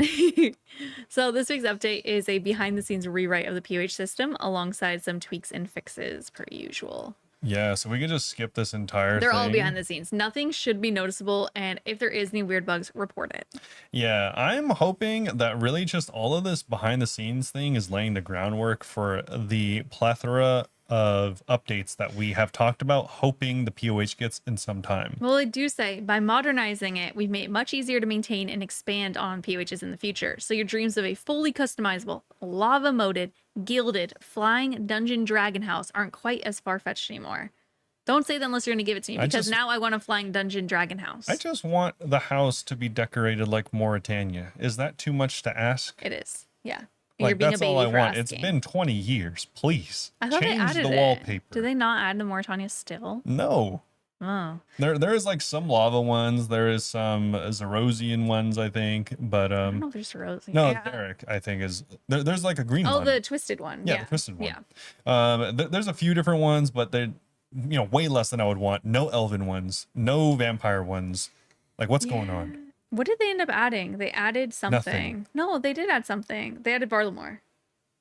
So this week's update is a behind-the-scenes rewrite of the POH system alongside some tweaks and fixes per usual. Yeah, so we can just skip this entire They're thing. all behind the scenes. Nothing should be noticeable, and if there is any weird bugs, report it. Yeah, I'm hoping that really just all of this behind the scenes thing is laying the groundwork for the plethora of updates that we have talked about, hoping the POH gets in some time. Well, I do say, by modernizing it, we've made it much easier to maintain and expand on POHs in the future. So your dreams of a fully customizable, lava-moded, gilded, flying dungeon dragon house aren't quite as far-fetched anymore. Don't say that unless you're going to give it to me, because now I want a flying dungeon dragon house. I just want the house to be decorated like Mauritania. Is that too much to ask? It is, yeah. Like, that's all I want. It's been 20 years. Please I thought change they added the wallpaper. Do they not add the Mauritania still? No. Oh. There is like some lava ones. There is some Zerosian ones, I think. But I don't know if there's Zerosian. no, Derek, I think is there's like a green one. Oh, the twisted one. Yeah, the twisted one. Yeah. There's a few different ones, but they're way less than I would want. No elven ones, no vampire ones. Like, what's going on? What did they end up adding? They added something. Nothing. No, they did add something. They added Barlamore.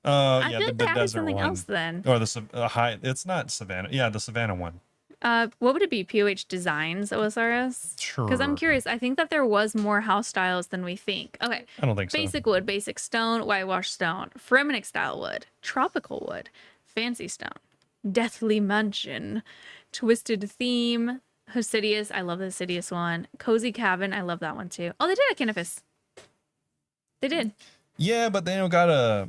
Yeah, I feel like the they added desert something one. else then. Or the high. It's not Savannah. Yeah, the Savannah one. What would it be? POH Designs OSRS? Sure. Because I'm curious. I think that there was more house styles than we think. Okay. I don't think so. Basic wood, basic stone, whitewash stone, Fremenic style wood, tropical wood, fancy stone, deathly mansion, twisted theme, Hosidius. I love the Hosidius one. Cozy cabin. I love that one too. Oh, they did a Canopus. They did. Yeah, but they don't got a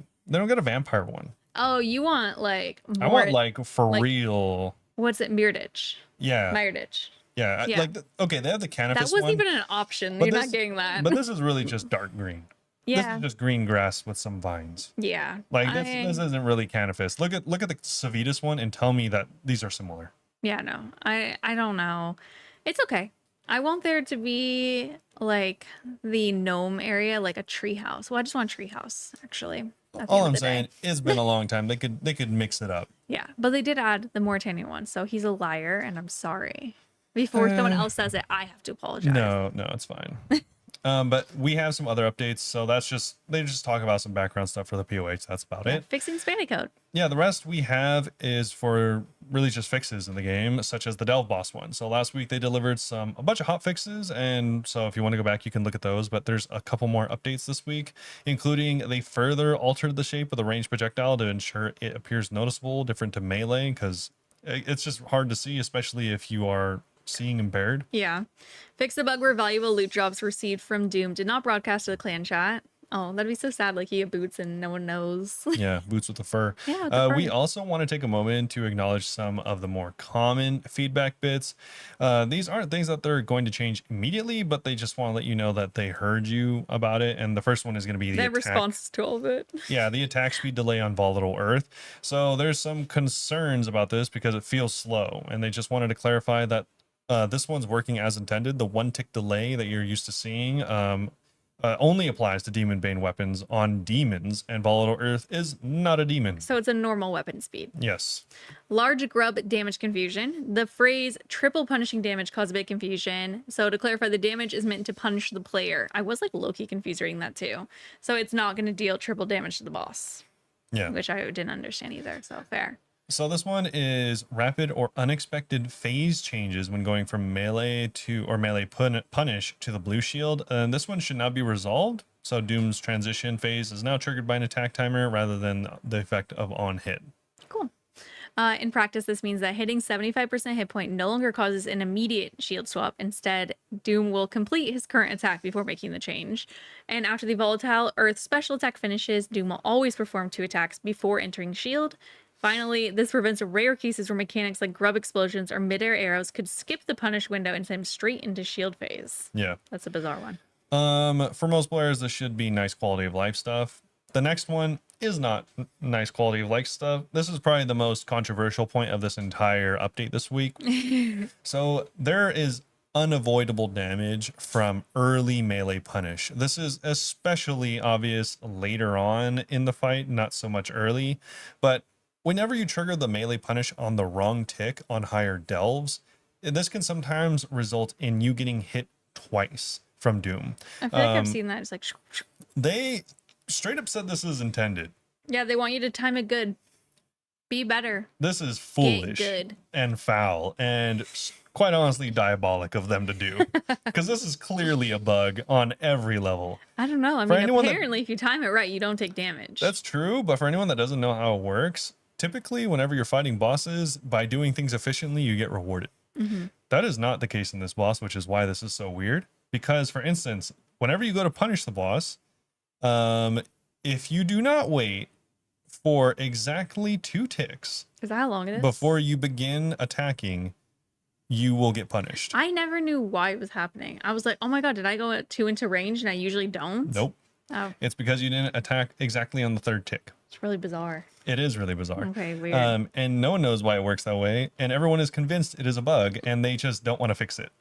vampire one. Oh, you want like more, I want like real. What's it? Mirditch. Yeah. Mirditch. Yeah. Like okay, they have the Canopus That wasn't one, even an option. You're not getting that. But this is really just dark green. Yeah. This is just green grass with some vines. Yeah. Like this isn't really Canopus. Look at the Savitas one and tell me that these are similar. Yeah, no. I don't know. It's okay. I want there to be like the gnome area, like a tree house. Well, I just want a tree house, actually. All I'm saying, it's been a long time. They could mix it up. Yeah, but they did add the Mauritanian one, so he's a liar, and I'm sorry. Before someone else says it, I have to apologize. No, it's fine. But we have some other updates, so they just talk about some background stuff for the POH. That's about it. Fixing Spanish code. Yeah, the rest we have is for really just fixes in the game, such as the Delve boss one. So last week they delivered a bunch of hot fixes, and so if you want to go back, you can look at those. But there's a couple more updates this week, including they further altered the shape of the ranged projectile to ensure it appears noticeable, different to melee, because it's just hard to see, especially if you are seeing impaired. Yeah. Fix the bug where valuable loot drops received from Doom did not broadcast to the clan chat. Oh, that'd be so sad. Like, you have boots and no one knows. Yeah, boots with the fur. Yeah, with the fur. We also want to take a moment to acknowledge some of the more common feedback bits. These aren't things that they're going to change immediately, but they just want to let you know that they heard you about it. And the first one is going to be the attack. Responses to all of it. Yeah, the attack speed delay on volatile earth. So there's some concerns about this because it feels slow, and they just wanted to clarify that this one's working as intended. The one tick delay that you're used to seeing only applies to demon bane weapons on demons, and volatile earth is not a demon. So it's a normal weapon speed. Yes. Large grub damage confusion. The phrase triple punishing damage caused a bit confusion. So to clarify, the damage is meant to punish the player. I was like low-key confused reading that too. So it's not going to deal triple damage to the boss. Yeah. Which I didn't understand either. So fair. So this one is rapid or unexpected phase changes when going from melee to or melee punish to the blue shield. And this one should not be resolved. So Doom's transition phase is now triggered by an attack timer rather than the effect of on hit. Cool. In practice, this means that hitting 75% hit point no longer causes an immediate shield swap. Instead, Doom will complete his current attack before making the change. And after the volatile earth special attack finishes, Doom will always perform 2 attacks before entering shield. Finally, this prevents rare cases where mechanics like grub explosions or midair arrows could skip the punish window and send him straight into shield phase. Yeah. That's a bizarre one. For most players, this should be nice quality of life stuff. The next one is not nice quality of life stuff. This is probably the most controversial point of this entire update this week. So there is unavoidable damage from early melee punish. This is especially obvious later on in the fight, not so much early, but whenever you trigger the melee punish on the wrong tick on higher delves, this can sometimes result in you getting hit twice from Doom. I feel like I've seen that. It's like... They straight up said this is intended. Yeah, they want you to time it good. Be better. This is foolish and foul and quite honestly diabolic of them to do. Because this is clearly a bug on every level. I don't know. I mean, apparently if you time it right, you don't take damage. That's true, but for anyone that doesn't know how it works, typically whenever you're fighting bosses, by doing things efficiently, you get rewarded. That is not the case in this boss, which is why this is so weird. Because, for instance, whenever you go to punish the boss, if you do not wait for exactly 2 ticks, is that how long it is? Before you begin attacking, you will get punished. I never knew why it was happening. I was like, oh my god, did I go too into range and I usually don't? Nope. Oh. It's because you didn't attack exactly on the 3rd tick. It's really bizarre. It is really bizarre. Okay, weird. And no one knows why it works that way, and everyone is convinced it is a bug, and they just don't want to fix it.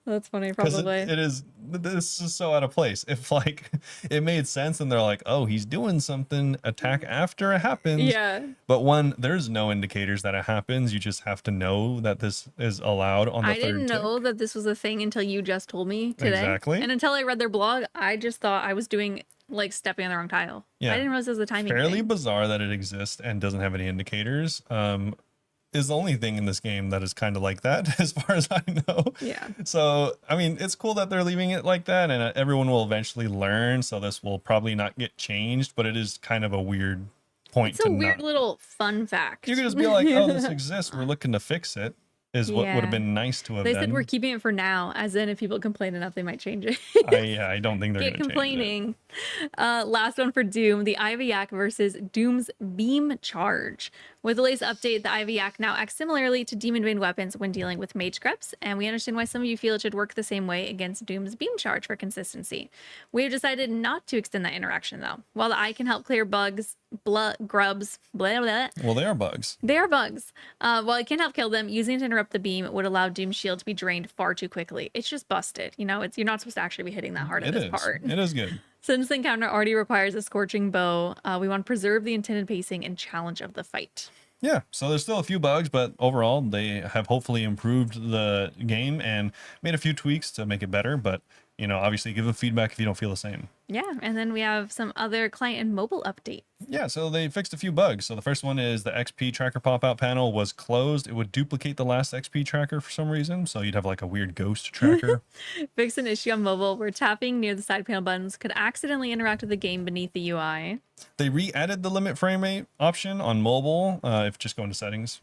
That's funny, probably. This is so out of place. If like it made sense and they're like, oh, he's doing something, attack after it happens. Yeah. But when there's no indicators that it happens, you just have to know that this is allowed on the 3rd tick. I didn't know that this was a thing until you just told me today. Exactly. And until I read their blog, I just thought I was doing like stepping on the wrong tile. Yeah. I didn't realize it was a timing Fairly thing. bizarre that it exists and doesn't have any indicators. Is the only thing in this game that is kind of like that, as far as I know. Yeah. So, I mean, it's cool that they're leaving it like that, and everyone will eventually learn. So this will probably not get changed, but it is kind of a weird point. It's a weird little fun fact. You could just be like, "Oh, this exists. We're looking to fix it." Is what would have been nice to have They done. said we're keeping it for now, as in if people complain enough, they might change it. I don't think they're going to complaining. Last one for Doom, the Ivy Yak versus Doom's Beam Charge. With the latest update, the Ivy Yak now acts similarly to Demon Bane weapons when dealing with mage creeps, and we understand why some of you feel it should work the same way against Doom's Beam Charge for consistency. We've decided not to extend that interaction, though. While the eye can help clear bugs, grubs, blah, blah. Well, they are bugs. They are bugs. While it can help kill them, using it to interrupt the beam would allow Doom's shield to be drained far too quickly. It's just busted. You know, you're not supposed to actually be hitting that hard at this part. It is good. Since the encounter already requires a scorching bow, we want to preserve the intended pacing and challenge of the fight. Yeah, so there's still a few bugs, but overall they have hopefully improved the game and made a few tweaks to make it better. But, you know, obviously give them feedback if you don't feel the same. Yeah, and then we have some other client and mobile updates. Yeah, so they fixed a few bugs. So the first one is the XP tracker pop-out panel was closed. It would duplicate the last XP tracker for some reason, so you'd have like a weird ghost tracker. Fixed an issue on mobile where tapping near the side panel buttons could accidentally interact with the game beneath the UI. They re-added the limit frame rate option on mobile, if just go into settings.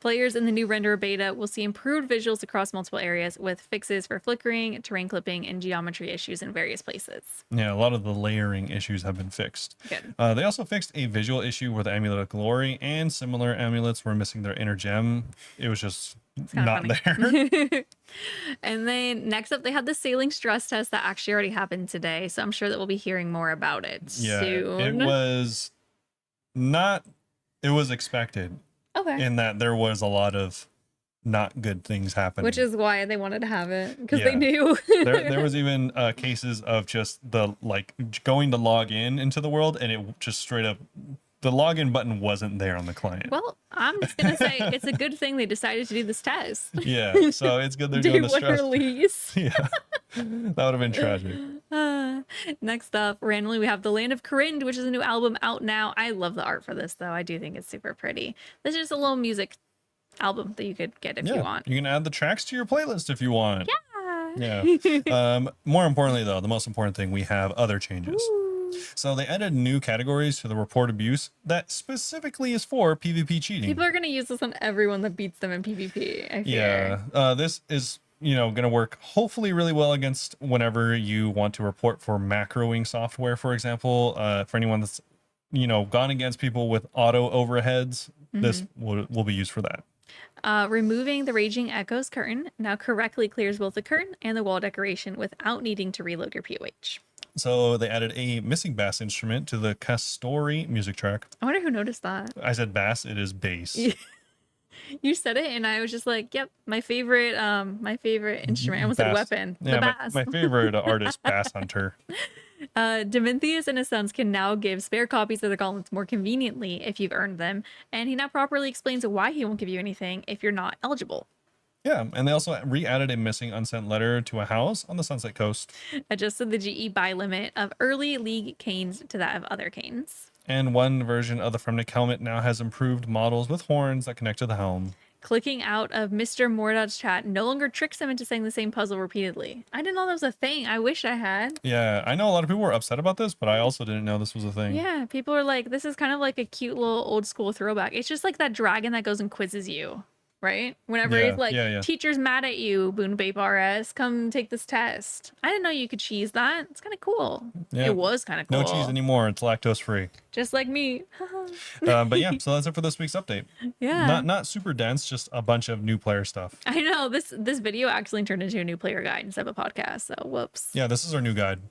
Players in the new render beta will see improved visuals across multiple areas with fixes for flickering, terrain clipping, and geometry issues in various places. Yeah, a lot of the layering issues have been fixed. Good. They also fixed a visual issue where the Amulet of Glory and similar amulets were missing their inner gem. It was just not there. And then next up, they had the sailing stress test that actually already happened today. So I'm sure that we'll be hearing more about it soon. It was not, it was expected. Okay. In that there was a lot of not good things happening. Which is why they wanted to have it, because Yeah. they knew. There was even cases of just the like going to log in into the world, and it just straight up the login button wasn't there on the client. Well, I'm just gonna say it's a good thing they decided to do this test. Yeah, so it's good they're Day doing the one stress. release. Yeah, that would have been tragic. Next up, randomly, we have The Land of Corinne, which is a new album out now. I love the art for this, though. I do think it's super pretty. This is just a little music album that you could get if you want. You can add the tracks to your playlist if you want. Yeah. More importantly, though, the most important thing, we have other changes. Ooh. So they added new categories to the report abuse that specifically is for PvP cheating. People are going to use this on everyone that beats them in PvP, I fear. Yeah. This is, going to work hopefully really well against whenever you want to report for macroing software, for example. For anyone that's, gone against people with auto overheads, this will be used for that. Removing the Raging Echoes curtain now correctly clears both the curtain and the wall decoration without needing to reload your POH. So they added a missing bass instrument to the Castori music track. I wonder who noticed that. I said bass, it is bass. You said it and I was just like, yep, my favorite instrument. I almost said weapon. Yeah, the bass. my favorite artist, Bass Hunter. Domintheus and his sons can now give spare copies of the gauntlets more conveniently if you've earned them, and he now properly explains why he won't give you anything if you're not eligible. Yeah, and they also re-added a missing unsent letter to a house on the Sunset Coast. Adjusted the GE buy limit of early league canes to that of other canes. And one version of the Fremnik helmet now has improved models with horns that connect to the helm. Clicking out of Mr. Mordod's chat no longer tricks him into saying the same puzzle repeatedly. I didn't know that was a thing. I wish I had. Yeah, I know a lot of people were upset about this, but I also didn't know this was a thing. Yeah, people are like, this is kind of like a cute little old school throwback. It's just like that dragon that goes and quizzes you. Right? Whenever he's like, teacher's mad at you, Bunebape RS, come take this test. I didn't know you could cheese that. It's kind of cool. Yeah. It was kind of cool. No cheese anymore. It's lactose free. Just like me. But yeah, so that's it for this week's update. Yeah. Not super dense, just a bunch of new player stuff. I know. This video actually turned into a new player guide instead of a podcast, so whoops. Yeah, this is our new guide.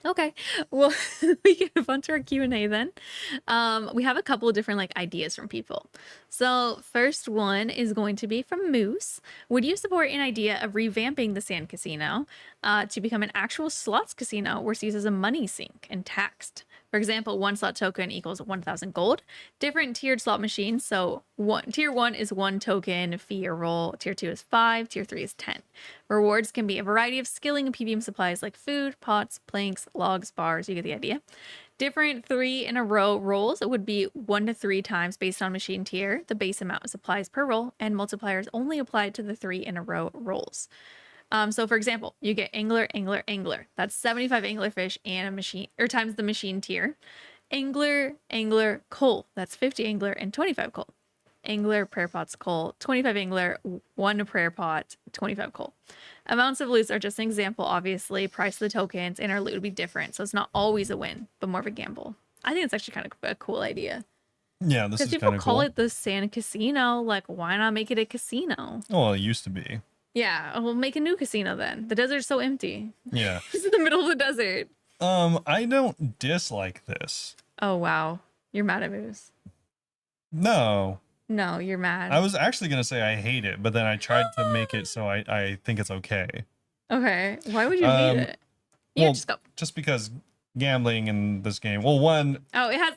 Okay, well, we can move on to our Q&A then. We have a couple of different ideas from people. So first one is going to be from Moose. Would you support an idea of revamping the Sand Casino to become an actual slots casino where it's used as a money sink and taxed? For example, one slot token equals 1,000 gold. Different tiered slot machines. So tier 1 is 1 token fee or roll. Tier 2 is 5. Tier 3 is 10. Rewards can be a variety of skilling and PVM supplies like food, pots, planks, logs, bars. You get the idea. Different 3 in a row rolls. It would be 1 to 3 times based on machine tier. The base amount is supplies per roll, and multipliers only applied to the 3 in a row rolls. So for example, you get angler, angler, angler. That's 75 anglerfish and a machine, or times the machine tier. Angler, angler, coal. That's 50 angler and 25 coal. Angler, prayer pots, coal. 25 angler, 1 prayer pot, 25 coal. Amounts of loots are just an example, obviously. Price of the tokens and our loot would be different. So it's not always a win, but more of a gamble. I think it's actually kind of a cool idea. Yeah, this is kind of cool. Because people call it the Sand Casino. Like, why not make it a casino? Well, it used to be. Yeah, we'll make a new casino then. The desert's so empty. Yeah. It's in the middle of the desert. I don't dislike this. Oh, wow. You're mad at Moose. No. No, you're mad. I was actually going to say I hate it, but then I tried to make it so I think it's okay. Okay. Why would you hate it? Yeah, just go. Just because gambling in this game. Well, one. Oh, it has...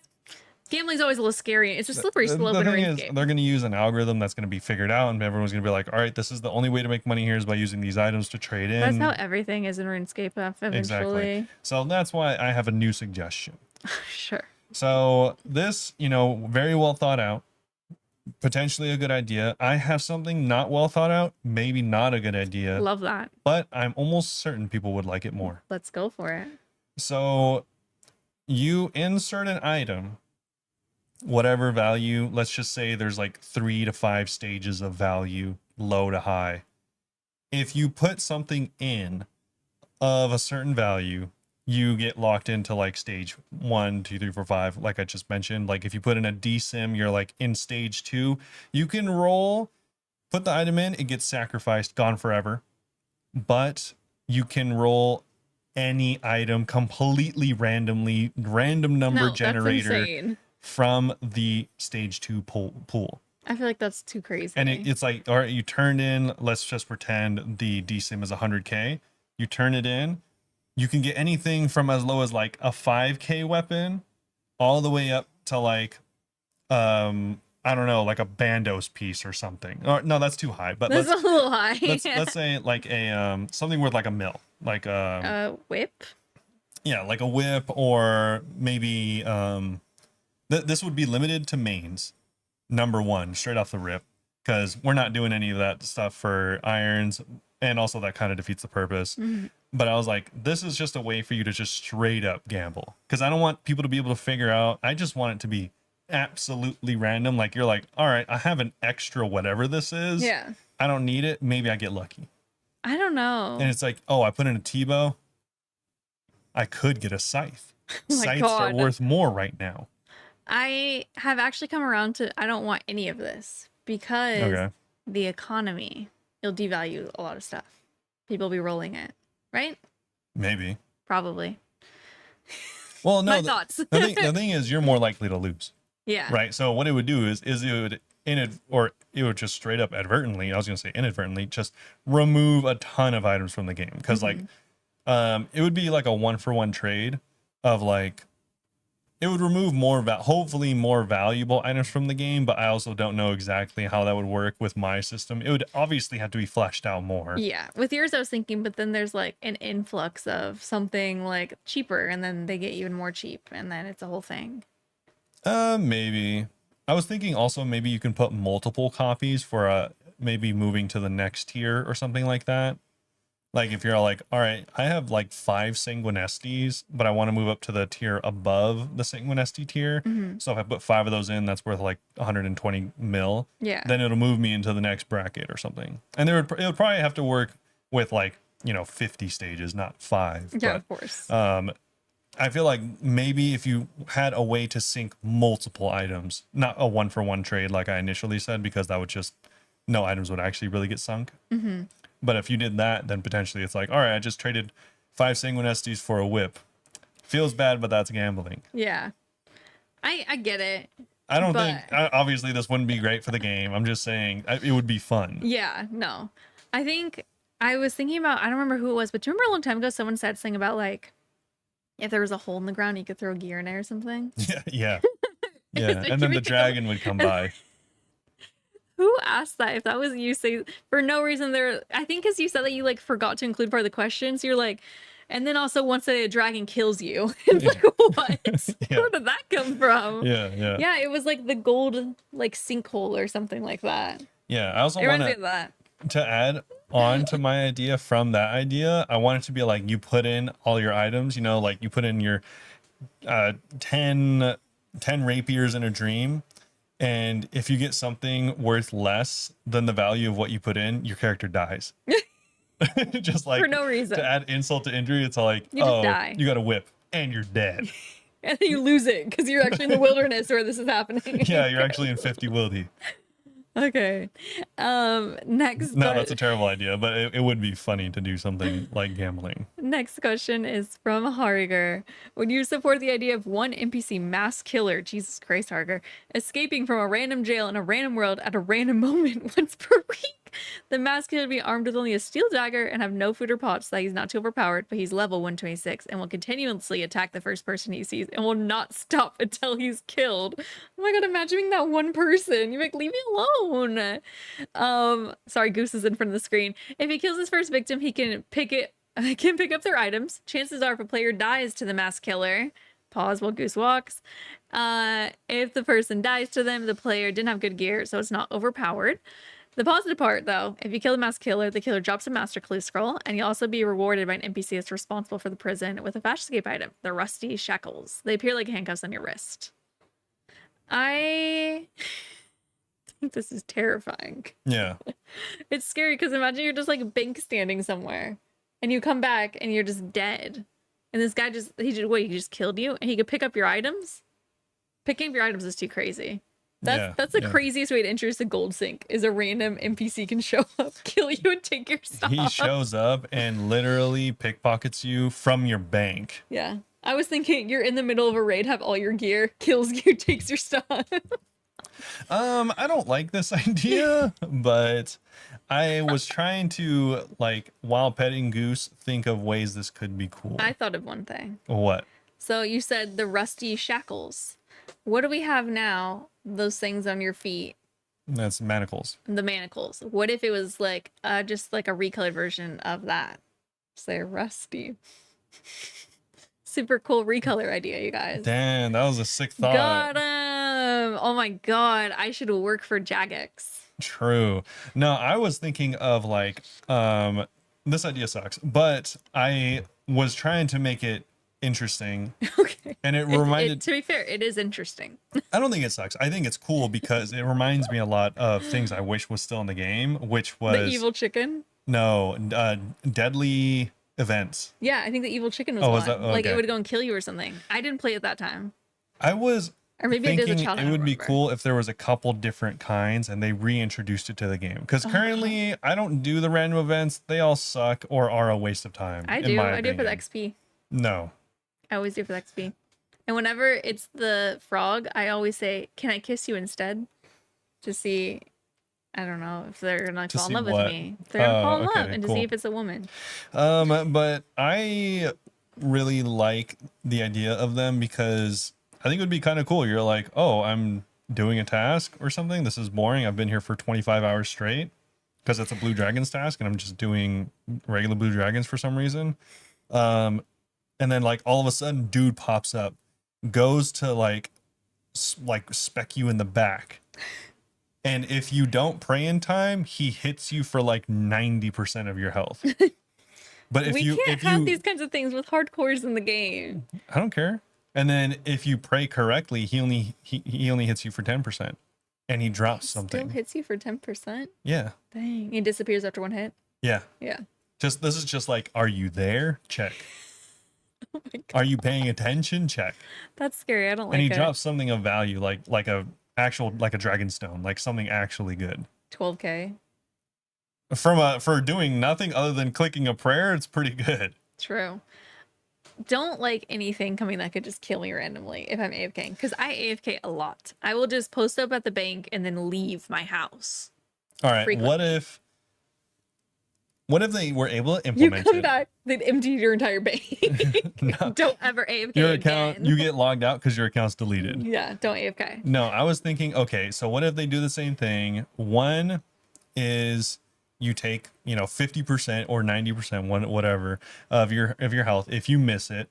Gambling's always a little scary. It's a slippery slope in RuneScape. They're going to use an algorithm that's going to be figured out, and everyone's going to be like, all right, this is the only way to make money here is by using these items to trade in. That's how everything is in RuneScape eventually. Exactly. So that's why I have a new suggestion. Sure. So this, very well thought out, potentially a good idea. I have something not well thought out, maybe not a good idea. Love that. But I'm almost certain people would like it more. Let's go for it. So you insert an item, whatever value, let's just say there's like 3 to 5 stages of value, low to high. If you put something in of a certain value, you get locked into like stage 1, 2, 3, 4, 5, like I just mentioned. Like if you put in a DSIM, you're like in stage 2. You can roll, put the item in, it gets sacrificed, gone forever. But you can roll any item completely randomly, random number generator. That's insane. From the stage 2 pool. I feel like that's too crazy. And it's like, all right, you turned in, let's just pretend the DSIM is 100K. You turn it in, you can get anything from as low as like a 5K weapon all the way up to like, I don't know, like a Bandos piece or something. Or no, that's too high. But that's a little high. let's say like a something worth like a mil, like a whip. Yeah, like a whip, or maybe this would be limited to mains. Number one, straight off the rip, because we're not doing any of that stuff for irons, and also that kind of defeats the purpose. Mm-hmm. But I was like, this is just a way for you to just straight up gamble, because I don't want people to be able to figure out. I just want it to be absolutely random. Like, you're like, all right, I have an extra whatever this is. Yeah. I don't need it. Maybe I get lucky. I don't know. And it's like, oh, I put in a T-bow. I could get a scythe. Oh Scythes God. are worth more right now. I have actually come around to I don't want any of this because the economy, it'll devalue a lot of stuff. People will be rolling it, right? Maybe. Probably. Well, no. My thoughts. the thing is, you're more likely to lose. Yeah. Right. So what it would do is it would just straight up advertently, I was going to say inadvertently, just remove a ton of items from the game. Because like, it would be like a 1-for-1 trade of like, it would remove hopefully more valuable items from the game, but I also don't know exactly how that would work with my system. It would obviously have to be fleshed out more. Yeah. With yours, I was thinking, but then there's like an influx of something like cheaper, and then they get even more cheap, and then it's a whole thing. Maybe. I was thinking also maybe you can put multiple copies for maybe moving to the next tier or something like that. Like if you're like, all right, I have like 5 Sanguinestes, but I want to move up to the tier above the Sanguinesti tier. Mm-hmm. So if I put 5 of those in, that's worth like 120 mil. Yeah. Then it'll move me into the next bracket or something. And it would probably have to work with like, 50 stages, not 5. Yeah, but, of course. I feel like maybe if you had a way to sync multiple items, not a 1-for-1 trade like I initially said, because that would just, no items would actually really get sunk. Mm-hmm. But if you did that, then potentially it's like, all right, I just traded 5 Sanguinestes for a whip. Feels bad, but that's gambling. Yeah. I get it. I don't think, obviously this wouldn't be great for the game. I'm just saying it would be fun. Yeah, no. I think I was thinking about, I don't remember who it was, but do you remember a long time ago someone said something about like, if there was a hole in the ground, you could throw gear in it or something? Yeah. And then the dragon would come by. Who asked that? If that was you, say for no reason there. I think because you said that you like forgot to include part of the question. So you're like, and then also once a dragon kills you, it's like, what? Yeah. Where did that come from? Yeah. Yeah, it was like the gold like sinkhole or something like that. Yeah, I also It want reminds me of that. to add on to my idea from that idea. I want it to be like you put in all your items, like you put in your 10 rapiers in a dream. And if you get something worth less than the value of what you put in, your character dies. Just like for no reason. To add insult to injury, it's like, you just die. You got a whip and you're dead. And then you lose it because you're actually in the wilderness where this is happening. Yeah, you're actually in 50 wildy. Okay. Next. No, that's a terrible idea, but it would be funny to do something like gambling. Next question is from Harger. Would you support the idea of one NPC mass killer, Jesus Christ, Harger, escaping from a random jail in a random world at a random moment once per week? The mass killer would be armed with only a steel dagger and have no food or pots, so that he's not too overpowered, but he's level 126 and will continuously attack the first person he sees and will not stop until he's killed. Oh my god, imagining that one person. You're like, leave me alone. Sorry, Goose is in front of the screen. If he kills his first victim, he can pick up their items. Chances are if a player dies to the mass killer, pause while Goose walks. If the person dies to them, the player didn't have good gear, so it's not overpowered. The positive part, though, if you kill the mass killer, the killer drops a master clue scroll, and you'll also be rewarded by an NPC that's responsible for the prison with a fast escape item, the rusty shackles. They appear like handcuffs on your wrist. I think this is terrifying. Yeah. It's scary because imagine you're just like bank standing somewhere, and you come back and you're just dead. And this guy he just killed you, and he could pick up your items? Picking up your items is too crazy. That's the craziest way to introduce a gold sink, is a random NPC can show up, kill you, and take your stuff. He shows up and literally pickpockets you from your bank. Yeah. I was thinking you're in the middle of a raid, have all your gear, kills you, takes your stuff. I don't like this idea, but I was trying to, like, while petting Goose, think of ways this could be cool. I thought of one thing. What? So you said the rusty shackles. What do we have now? Those things on your feet. That's manacles. The manacles. What if it was like just like a recolored version of that? Say rusty. Super cool recolor idea, you guys. Damn, that was a sick thought. Got him! Oh my god, I should work for Jagex. True. No, I was thinking of like, this idea sucks, but I was trying to make it interesting. Okay. And it reminded. To be fair, it is interesting. I don't think it sucks. I think it's cool because it reminds me a lot of things I wish was still in the game, which was the evil chicken. No, deadly events. Yeah, I think the evil chicken was one. Like it would go and kill you or something. I didn't play it that time. I was or maybe thinking I did as a child, it would be cool if there was a couple different kinds and they reintroduced it to the game. Because currently I don't do the random events. They all suck or are a waste of time. I do. I do it for the XP. No. I always do it for the XP. And whenever it's the frog, I always say, "Can I kiss you instead?" To see, I don't know if they're gonna fall in love with me. If they're gonna fall in love, and to see if it's a woman. But I really like the idea of them because I think it would be kind of cool. You're like, oh, I'm doing a task or something. This is boring. I've been here for 25 hours straight because it's a Blue Dragons task, and I'm just doing regular Blue Dragons for some reason. And then like all of a sudden, dude pops up, goes to like spec you in the back. And if you don't pray in time, he hits you for like 90% of your health. But if you can't have these kinds of things with hardcores in the game. I don't care. And then if you pray correctly, he only hits you for 10%, and he drops something. Still hits you for 10%. Yeah. Dang. He disappears after one hit. Yeah. Yeah. This is just like, are you there? Check. Oh my God. Are you paying attention? Check. That's scary. I don't like it. And he drops something of value, like a dragon stone, like something actually good. 12K. For doing nothing other than clicking a prayer, it's pretty good. True. Don't like anything coming that could just kill me randomly if I'm AFK, because I AFK a lot. I will just post up at the bank and then leave my house. All right. Frequently. What if they were able to implement it? You come back, they'd empty your entire bank. No. Don't ever AFK your account again. You get logged out because your account's deleted. Yeah, don't AFK. No, I was thinking, okay, so what if they do the same thing? One is you take 50% or 90%, whatever, of your health. If you miss it,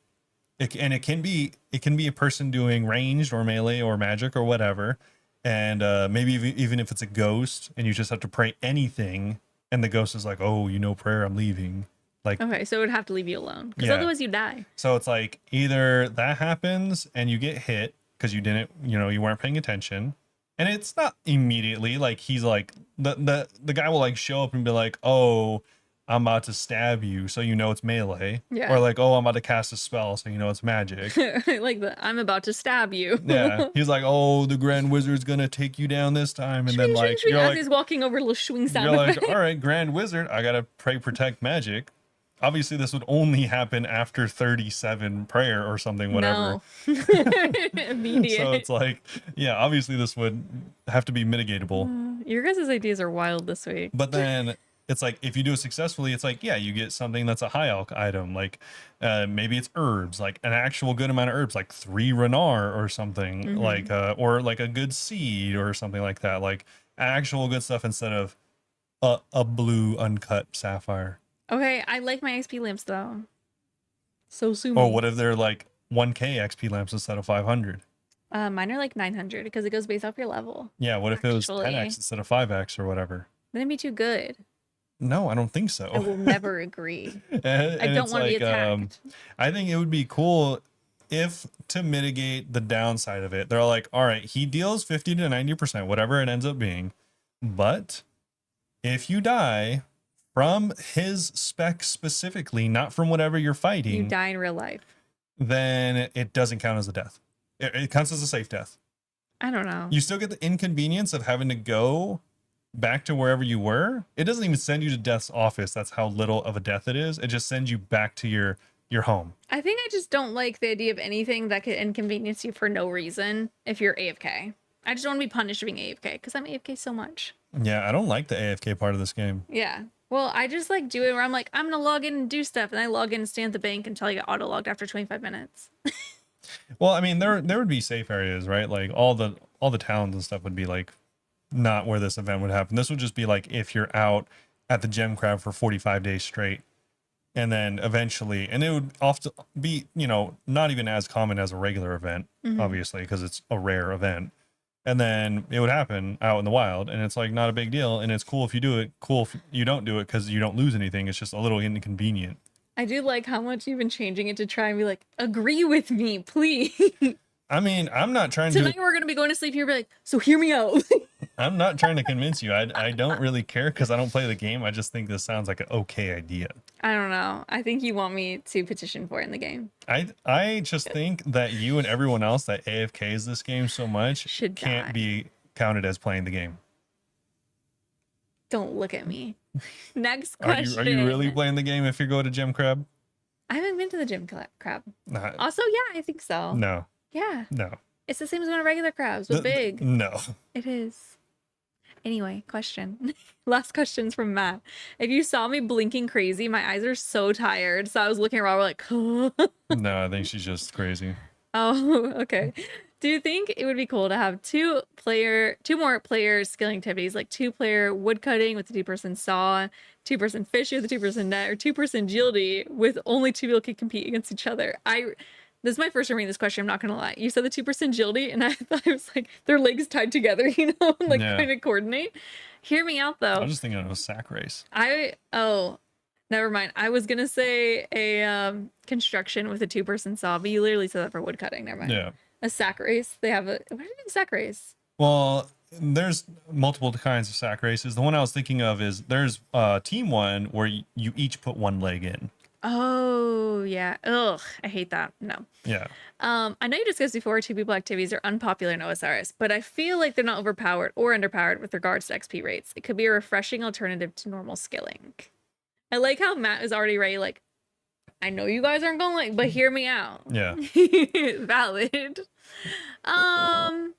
it can be a person doing ranged or melee or magic or whatever, and maybe even if it's a ghost and you just have to pray anything. And the ghost is like, oh, prayer, I'm leaving. Like, okay, so it would have to leave you alone because otherwise you die. So it's like either that happens and you get hit because you didn't, you weren't paying attention, and it's not immediately like he's like the guy will like show up and be like, oh, I'm about to stab you, so it's melee. Yeah. Or like, oh, I'm about to cast a spell, so it's magic. Like I'm about to stab you. Yeah. He's like, oh, the Grand Wizard's gonna take you down this time, and then like you're like, he's walking over, little swing sound. You're like, all right, Grand Wizard, I gotta pray protect magic. Obviously, this would only happen after 37 prayer or something, whatever. No. Immediate. So it's like, yeah, obviously this would have to be mitigatable. Your guys' ideas are wild this week. But then it's like, if you do it successfully, it's like, yeah, you get something that's a high alch item. Like maybe it's herbs, like an actual good amount of herbs, like 3 Renar or something, like, or like a good seed or something like that. Like actual good stuff instead of a blue uncut sapphire. Okay, I like my XP lamps though. So soon. Oh, what if they're like 1K XP lamps instead of 500? Mine are like 900 because it goes based off your level. Yeah, what if it was 10x instead of 5x or whatever? Then it'd be too good. No, I don't think so. I will never agree. I don't want to be attacked. I think it would be cool if, to mitigate the downside of it, they're like, all right, he deals 50 to 90%, whatever it ends up being. But if you die from his spec specifically, not from whatever you're fighting, you die in real life, then it doesn't count as a death. It counts as a safe death. I don't know. You still get the inconvenience of having to go back to wherever you were. It doesn't even send you to death's office. That's how little of a death it is. It just sends you back to your home. I think I just don't like the idea of anything that could inconvenience you for no reason if you're AFK. I just don't want to be punished for being AFK because I'm AFK so much. Yeah, I don't like the AFK part of this game. Yeah. Well, I just like do it where I'm like, I'm gonna log in and do stuff, and I log in and stay at the bank until I get auto logged after 25 minutes. Well, I mean, there would be safe areas, right? Like all the towns and stuff would be like not where this event would happen. This would just be like if you're out at the gem crab for 45 days straight, and then eventually, and it would often be, you know, not even as common as a regular event, obviously, because it's a rare event. And then it would happen out in the wild, and it's like not a big deal, and it's cool if you do it, cool if you don't do it because you don't lose anything. It's just a little inconvenient. I do like how much you've been changing it to try and be like, agree with me, please. I mean, I'm not trying Tonight we're gonna be going to sleep. You're like, so hear me out. I'm not trying to convince you. I don't really care because I don't play the game. I just think this sounds like an okay idea. I don't know. I think you want me to petition for it in the game. I just think that you and everyone else that AFKs this game so much can't be counted as playing the game. Don't look at me. Next question. Are you really playing the game if you go to Gem Crab? I haven't been to the Gem Crab. Also, yeah, I think so. No. Yeah. No. It's the same as one of regular crabs, but big. No. It is. Anyway, question. Last question's from Matt. If you saw me blinking crazy, my eyes are so tired. So I was looking at Robert like, No, I think she's just crazy. Oh, okay. Do you think it would be cool to have two more player skilling activities, like 2-player woodcutting with the 2-person saw, 2-person fishing with the 2-person net, or 2-person agility with only 2 people can compete against each other? This is my first time reading this question. I'm not gonna lie. You said the 2-person agility, and I thought it was like their legs tied together, you know, like trying to coordinate. Hear me out though. I was just thinking of a sack race. Never mind. I was gonna say a construction with a 2-person saw, but you literally said that for woodcutting. Never mind. Yeah. A sack race. They have a what do you mean sack race? Well, there's multiple kinds of sack races. The one I was thinking of is there's team one where you each put one leg in. Oh yeah. Ugh, I hate that. No. Yeah. I know you discussed before 2 people activities are unpopular in OSRS, but I feel like they're not overpowered or underpowered with regards to XP rates. It could be a refreshing alternative to normal skilling. I like how Matt is already ready, like, I know you guys aren't going like, but hear me out. Yeah. Valid. I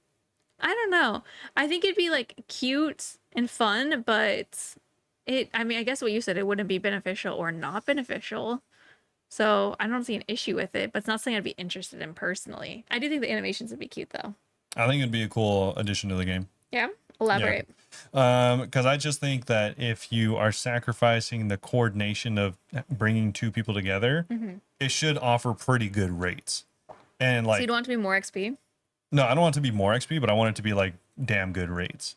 don't know. I think it'd be like cute and fun, but I mean, I guess what you said, it wouldn't be beneficial or not beneficial. So I don't see an issue with it, but it's not something I'd be interested in personally. I do think the animations would be cute though. I think it'd be a cool addition to the game. Yeah. Elaborate. Yeah. Because I just think that if you are sacrificing the coordination of bringing 2 people together, it should offer pretty good rates. And like, so you don't want it to be more XP? No, I don't want it to be more XP, but I want it to be like damn good rates.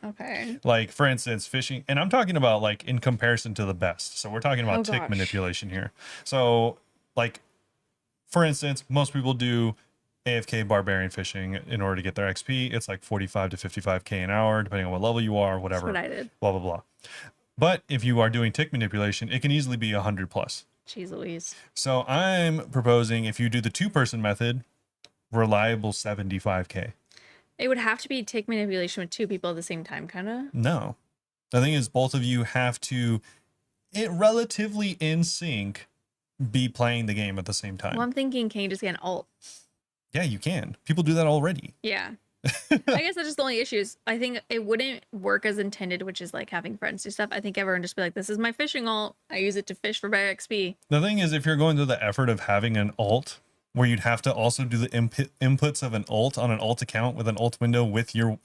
Okay. Like for instance, fishing, and I'm talking about like in comparison to the best. So we're talking about tick manipulation here. So like, for instance, most people do AFK barbarian fishing in order to get their XP. It's like 45 to 55k an hour, depending on what level you are, whatever. That's what I did. Blah blah blah. But if you are doing tick manipulation, it can easily be 100 plus. Jeez Louise. So I'm proposing if you do the 2-person method, reliable 75k. It would have to be tick manipulation with 2 people at the same time, kind of? No. The thing is, both of you have to, relatively in sync, be playing the game at the same time. Well, I'm thinking, can you just get an alt? Yeah, you can. People do that already. Yeah. I guess that's just the only issues. I think it wouldn't work as intended, which is like having friends do stuff. I think everyone just be like, this is my fishing alt. I use it to fish for better XP. The thing is, if you're going through the effort of having an alt, where you'd have to also do the inputs of an alt on an alt account with an alt window with your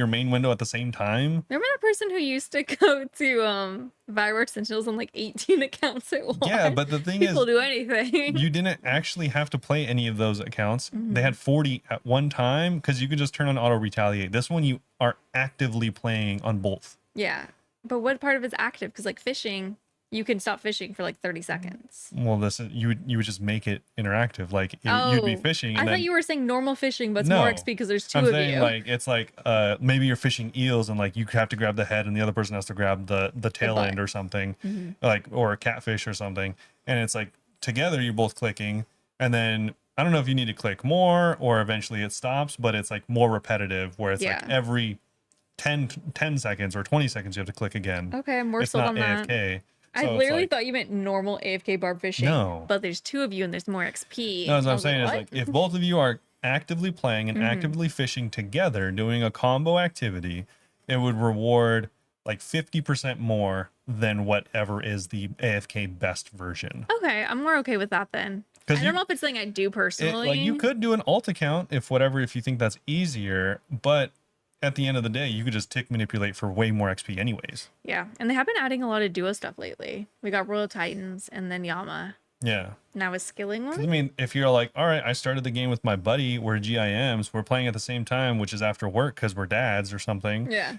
main window at the same time. Remember that person who used to go to Fireworks Sentinels on like 18 accounts at once? Yeah, but the thing people is, do anything. You didn't actually have to play any of those accounts. They had 40 at one time because you could just turn on auto retaliate. This one you are actively playing on both. Yeah, but what part of it's active? Because like fishing, you can stop fishing for like 30 seconds. Well, you would just make it interactive. Like you'd be fishing. And I thought you were saying normal fishing, but it's No, more XP because there's 2 I'm of saying you. like it's like maybe you're fishing eels and like you have to grab the head and the other person has to grab the tail end or something, like or a catfish or something. And it's like together you're both clicking, and then I don't know if you need to click more or eventually it stops, but it's like more repetitive where it's like every 10 seconds or 20 seconds you have to click again. Okay, I'm more it's sold not on that. AFK. I literally thought you meant normal AFK barb fishing. No. But there's 2 of you and there's more XP. No, what I'm saying is like if both of you are actively playing and actively fishing together, doing a combo activity, it would reward like 50% more than whatever is the AFK best version. Okay, I'm more okay with that then. I don't know if it's something I do personally. Like you could do an alt account if you think that's easier, but at the end of the day, you could just tick manipulate for way more XP anyways. Yeah, and they have been adding a lot of duo stuff lately. We got Royal Titans and then Yama. Yeah. Now a skilling one? I mean, if you're like, all right, I started the game with my buddy, we're GIMs, we're playing at the same time, which is after work because we're dads or something. Yeah.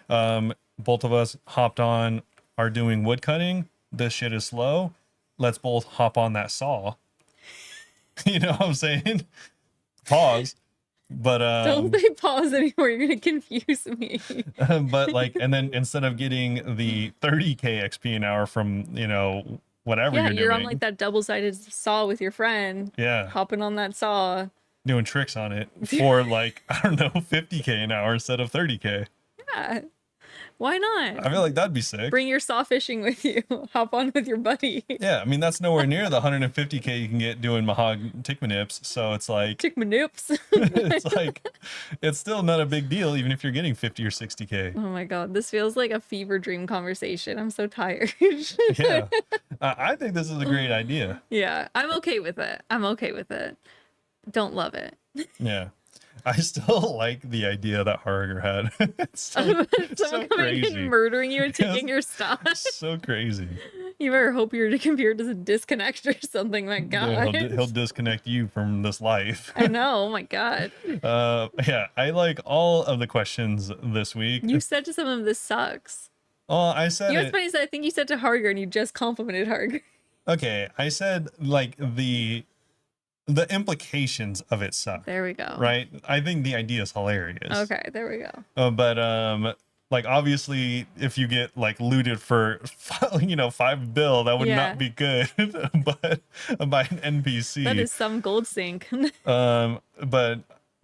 Both of us hopped on, are doing wood cutting. This shit is slow. Let's both hop on that saw. You know what I'm saying? Pause. But don't say pause anymore. You're gonna confuse me. But like, and then instead of getting the 30k XP an hour from whatever you're doing, on like that double-sided saw with your friend. Yeah, hopping on that saw, doing tricks on it for like I don't know 50k an hour instead of 30k. Yeah. Why not? I feel like that'd be sick. Bring your saw fishing with you. Hop on with your buddy. Yeah, I mean that's nowhere near the 150k you can get doing Mahog Tickmanips. So it's like Tickmanips. It's like it's still not a big deal, even if you're getting 50 or 60k. Oh my god, this feels like a fever dream conversation. I'm so tired. Yeah, I think this is a great idea. Yeah, I'm okay with it. I'm okay with it. Don't love it. Yeah. I still like the idea that Harger had. It's someone so coming crazy. and murdering you and taking your stuff. So crazy. You better hope your computer doesn't disconnect or something. My God. Yeah, he'll disconnect you from this life. I know. Oh my God. Yeah, I like all of the questions this week. You said to some of them, this sucks. Oh, I said you know what's funny is I think you said to Harger and you just complimented Harger. Okay, I said like the implications of it suck. There we go. Right? I think the idea is hilarious. Okay, there we go. But like obviously if you get like looted for 5 bill, that would not be good. But by an NPC. That is some gold sink. But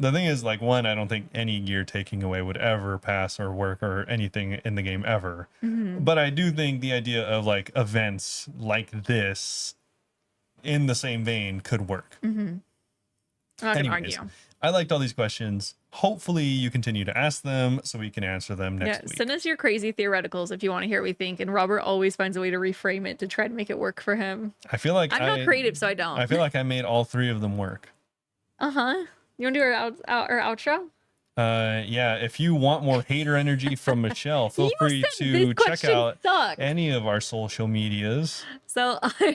the thing is, like, one, I don't think any gear taking away would ever pass or work or anything in the game ever. But I do think the idea of like events like this in the same vein could work. I'm not gonna argue. I liked all these questions. Hopefully you continue to ask them so we can answer them next week. Send us your crazy theoreticals if you want to hear what we think. And Robert always finds a way to reframe it to try to make it work for him. I feel like I'm not creative, so I don't. I feel like I made all 3 of them work. You want to do our outro? Yeah, if you want more hater energy from Michelle, feel free to check out any of our social medias. So our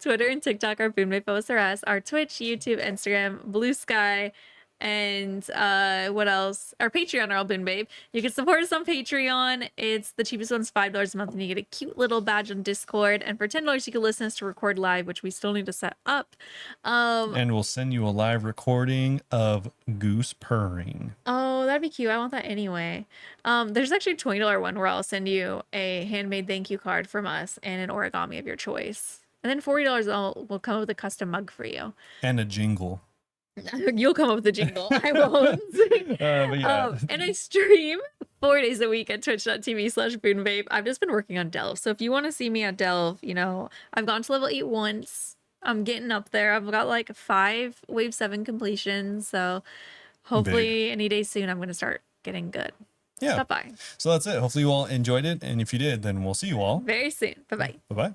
Twitter and TikTok are Bunebape OSRS, our Twitch, YouTube, Instagram, Blue Sky, and what else? Our Patreon are all Bunebape. You can support us on Patreon. It's the cheapest one's $5 a month, and you get a cute little badge on Discord. And for $10, you can listen to us to record live, which we still need to set up. And we'll send you a live recording of Goose purring. Oh, that'd be cute. I want that anyway. There's actually a $20 one where I'll send you a handmade thank you card from us and an origami of your choice. And then $40 will come up with a custom mug for you. And a jingle. You'll come up with a jingle. I won't. And I stream 4 days a week at twitch.tv/Bunebape. I've just been working on Delve. So if you want to see me at Delve, I've gone to level 8 once. I'm getting up there. I've got like 5 wave 7 completions. So hopefully any day soon, I'm going to start getting good. Yeah. Stop by. So that's it. Hopefully you all enjoyed it. And if you did, then we'll see you all very soon. Bye-bye. Bye-bye.